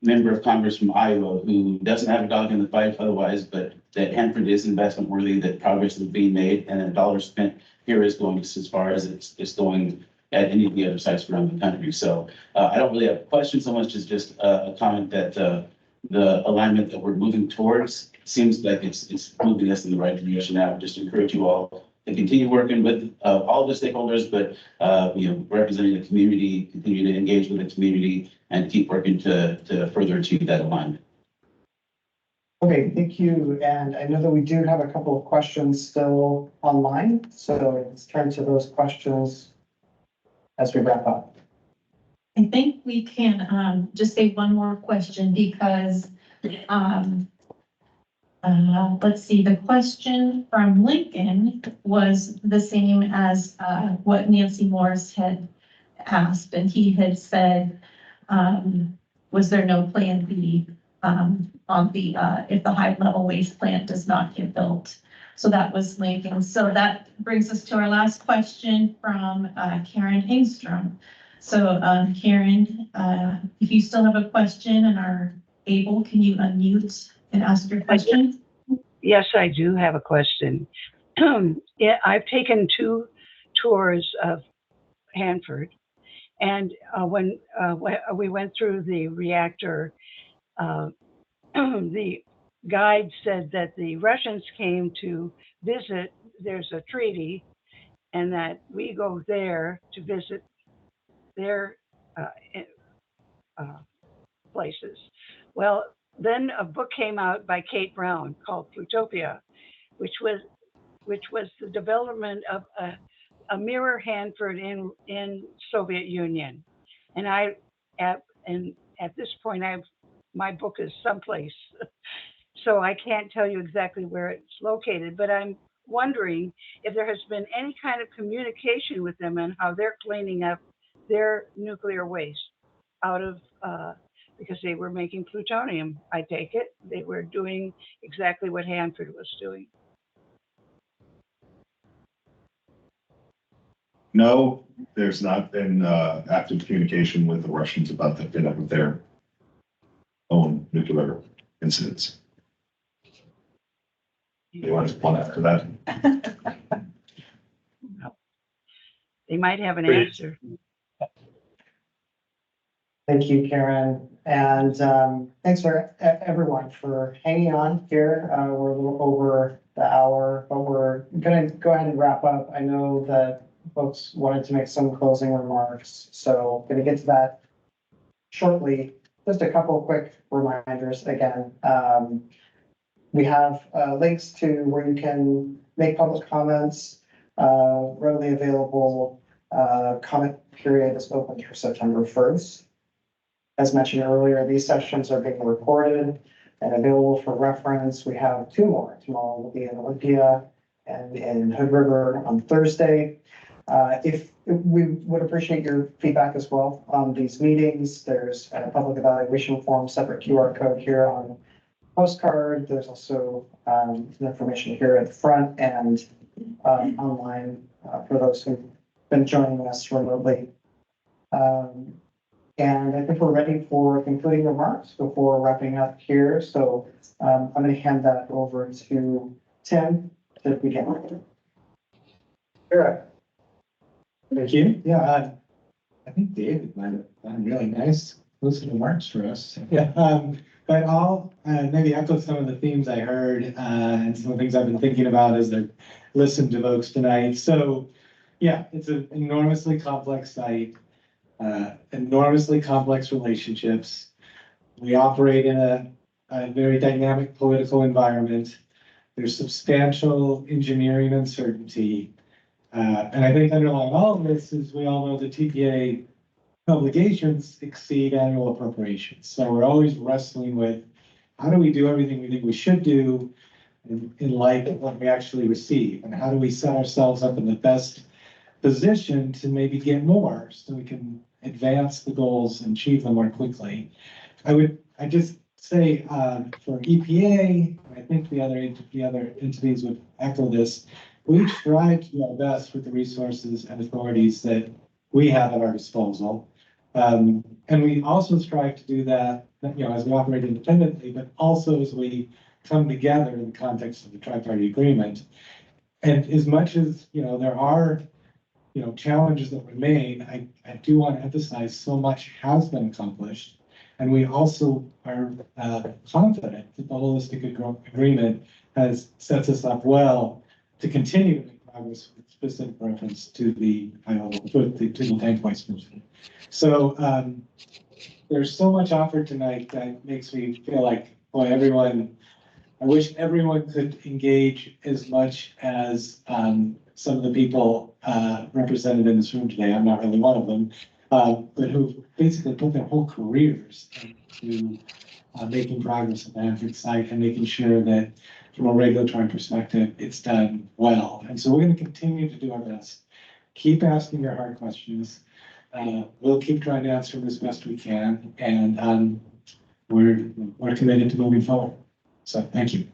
Speaker 11: member of Congress from Iowa who doesn't have a dog in the fight otherwise, but that Hanford is investment worthy, that progress is being made, and a dollar spent here is going just as far as it's going at any of the other sites around the country. So I don't really have a question so much as just a comment that the alignment that we're moving towards seems like it's moving us in the right direction now. Just encourage you all to continue working with all of the stakeholders, but representing the community, continue to engage with the community, and keep working to further achieve that alignment.
Speaker 1: Okay, thank you. And I know that we do have a couple of questions still online, so let's turn to those questions as we wrap up.
Speaker 8: I think we can just say one more question because let's see, the question from Lincoln was the same as what Nancy Morris had asked, and he had said, was there no plan B on the if the high level waste plant does not get built? So that was Lincoln. So that brings us to our last question from Karen Engstrom. So Karen, if you still have a question and are able, can you unmute and ask your question?
Speaker 4: Yes, I do have a question. Yeah, I've taken 2 tours of Hanford, and when we went through the reactor, the guide said that the Russians came to visit. There's a treaty, and that we go there to visit their places. Well, then a book came out by Kate Brown called Plutopia, which was the development of a mirror Hanford in Soviet Union. And at this point, my book is someplace, so I can't tell you exactly where it's located, but I'm wondering if there has been any kind of communication with them and how they're cleaning up their nuclear waste out of, because they were making plutonium, I take it. They were doing exactly what Hanford was doing.
Speaker 5: No, there's not been active communication with the Russians about the cleanup of their own nuclear incidents. They want to respond after that?
Speaker 4: They might have an answer.
Speaker 1: Thank you, Karen. And thanks for everyone for hanging on here. We're a little over the hour, but we're going to go ahead and wrap up. I know that folks wanted to make some closing remarks, so going to get to that shortly. Just a couple of quick reminders again. We have links to where you can make public comments, readily available. Comment period is open through September 1st. As mentioned earlier, these sessions are being recorded and available for reference. We have 2 more. Tomorrow will be in Olympia and in Hood River on Thursday. If we would appreciate your feedback as well on these meetings. There's a public evaluation form, separate QR code here on postcard. There's also some information here at the front and online for those who've been joining us remotely. And I think we're ready for concluding remarks before wrapping up here. So I'm going to hand that over to Tim to begin. Sure.
Speaker 12: Thank you. Yeah, I think David might have done really nice closing remarks for us. Yeah, but I'll maybe echo some of the themes I heard and some of the things I've been thinking about as I listened to folks tonight. So yeah, it's an enormously complex site, enormously complex relationships. We operate in a very dynamic political environment. There's substantial engineering uncertainty. And I think underlying all of this is we all know the TPA obligations exceed annual appropriations. So we're always wrestling with how do we do everything we think we should do in light of what we actually receive? And how do we set ourselves up in the best position to maybe get more so we can advance the goals and achieve them more quickly. I just say, for EPA, I think the other entities would echo this. We try to do our best with the resources and authorities that we have at our disposal. And we also strive to do that, as we operate independently, but also as we come together in the context of the tri-party agreement. And as much as, there are, challenges that remain, I do want to emphasize so much has been accomplished. And we also are confident that the holistic agreement sets us up well to continue to make progress with specific reference to the tank waste movement. So there's so much offered tonight that makes me feel like, boy, I wish everyone could engage as much as some of the people represented in this room today. I'm not really one of them, but who basically put their whole careers into making progress at the Hanford site and making sure that from a regulatory perspective, it's done well. And so we're going to continue to do our best. Keep asking your hard questions. We'll keep trying to answer them as best we can. And we're committed to moving forward. So thank you.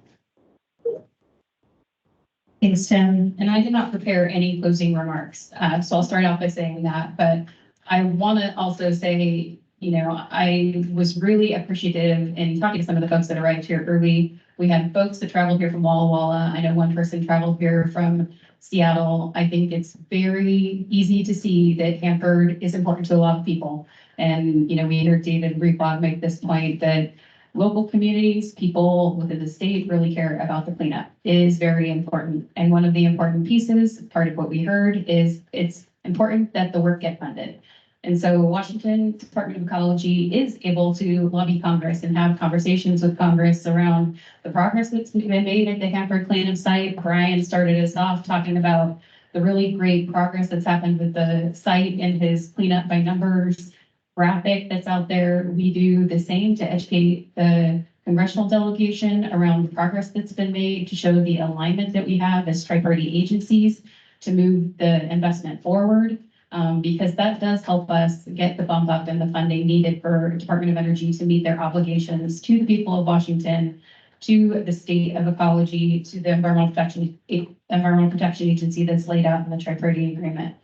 Speaker 3: Thanks, Tim. And I did not prepare any closing remarks. So I'll start off by saying that, but I want to also say, I was really appreciative in talking to some of the folks that arrived here early. We had folks that traveled here from Walla Walla. I know one person traveled here from Seattle. I think it's very easy to see that Hanford is important to a lot of people. And, we heard David Repog make this point that local communities, people within the state really care about the cleanup. It is very important. And one of the important pieces, part of what we heard, is it's important that the work get funded. And so Washington Department of Ecology is able to lobby Congress and have conversations with Congress around the progress that's been made at the Hanford cleanup site. Brian started us off talking about the really great progress that's happened with the site and his cleanup by numbers graphic that's out there. We do the same to educate the congressional delegation around the progress that's been made to show the alignment that we have as tri-party agencies to move the investment forward. Because that does help us get the bump up in the funding needed for Department of Energy to meet their obligations to the people of Washington, to the state of ecology, to the Environmental Protection Agency that's laid out in the tri-party agreement.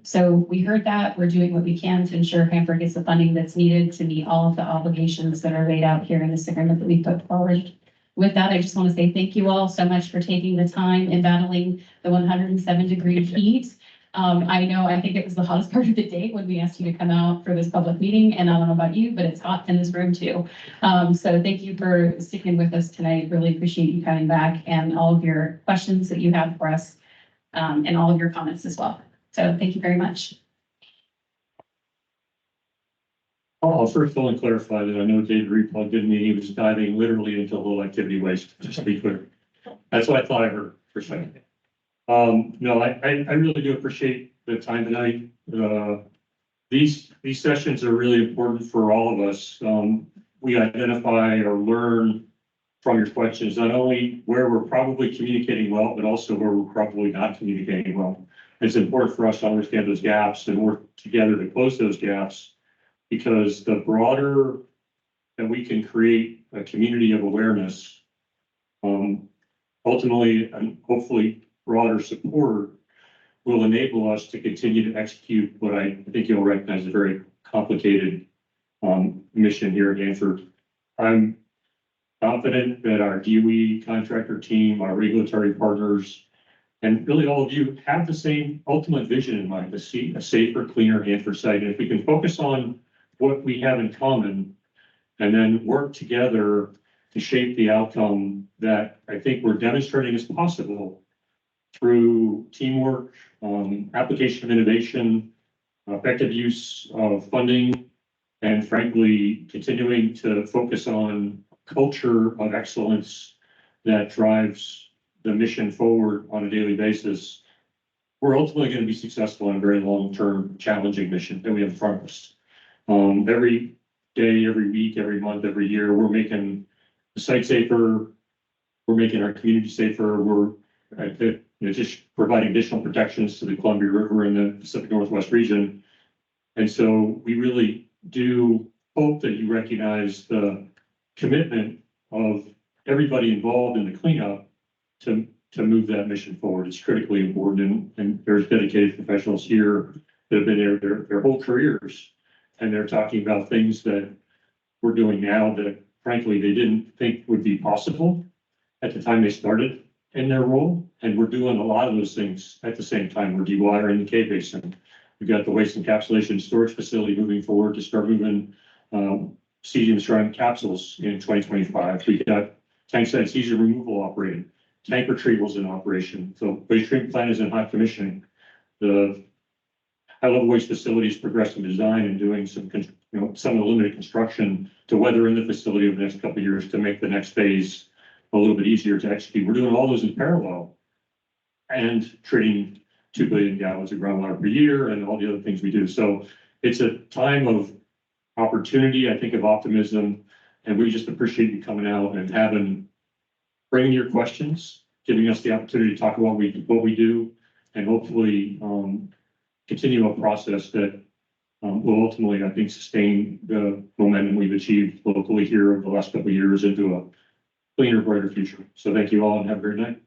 Speaker 3: So we heard that. We're doing what we can to ensure Hanford gets the funding that's needed to meet all of the obligations that are laid out here in this agreement that we put forward. With that, I just want to say thank you all so much for taking the time and battling the 107-degree heat. I think it was the hottest part of the day when we asked you to come out for this public meeting, and I don't know about you, but it's hot in this room too. So thank you for sticking with us tonight. Really appreciate you coming back and all of your questions that you have for us, and all of your comments as well. So thank you very much.
Speaker 2: I'll first only clarify that I know David Repog didn't mean he was diving literally into low activity waste, just to be clear. That's what I thought I heard for a second. No, I really do appreciate the time tonight. These sessions are really important for all of us. We identify or learn from your questions, not only where we're probably communicating well, but also where we're probably not communicating well. It's important for us to understand those gaps and work together to close those gaps, because the broader that we can create a community of awareness, ultimately and hopefully broader support will enable us to continue to execute what I think you'll recognize is a very complicated mission here at Hanford. I'm confident that our DOE contractor team, our regulatory partners, and really all of you have the same ultimate vision in mind, to see a safer, cleaner Hanford site. And if we can focus on what we have in common and then work together to shape the outcome that I think we're demonstrating is possible through teamwork, application of innovation, effective use of funding, and frankly, continuing to focus on culture of excellence that drives the mission forward on a daily basis, we're ultimately going to be successful in a very long-term challenging mission that we have in front of us. Every day, every week, every month, every year, we're making the site safer, we're making our community safer, we're just providing additional protections to the Columbia River and the Pacific Northwest region. And so we really do hope that you recognize the commitment of everybody involved in the cleanup to move that mission forward. It's critically important, and there's dedicated professionals here that have been there their whole careers, and they're talking about things that we're doing now that frankly they didn't think would be possible at the time they started in their role. And we're doing a lot of those things at the same time. We're dewatering the K Basin. We've got the waste encapsulation storage facility moving forward to start moving cesium ceramic capsules in 2025. We got tank site cesium removal operating, tank retrievals in operation. So waste treatment plant is in hot commissioning. The high-level waste facility is progressing design and doing some of the limited construction to weather in the facility over the next couple of years to make the next phase a little bit easier to execute. We're doing all those in parallel and treating 2 billion gallons of groundwater per year and all the other things we do. So it's a time of opportunity, I think, of optimism, and we just appreciate you coming out and bringing your questions, giving us the opportunity to talk about what we do, and hopefully continue a process that will ultimately, I think, sustain the momentum we've achieved locally here over the last couple of years into a cleaner, brighter future. So thank you all and have a great night.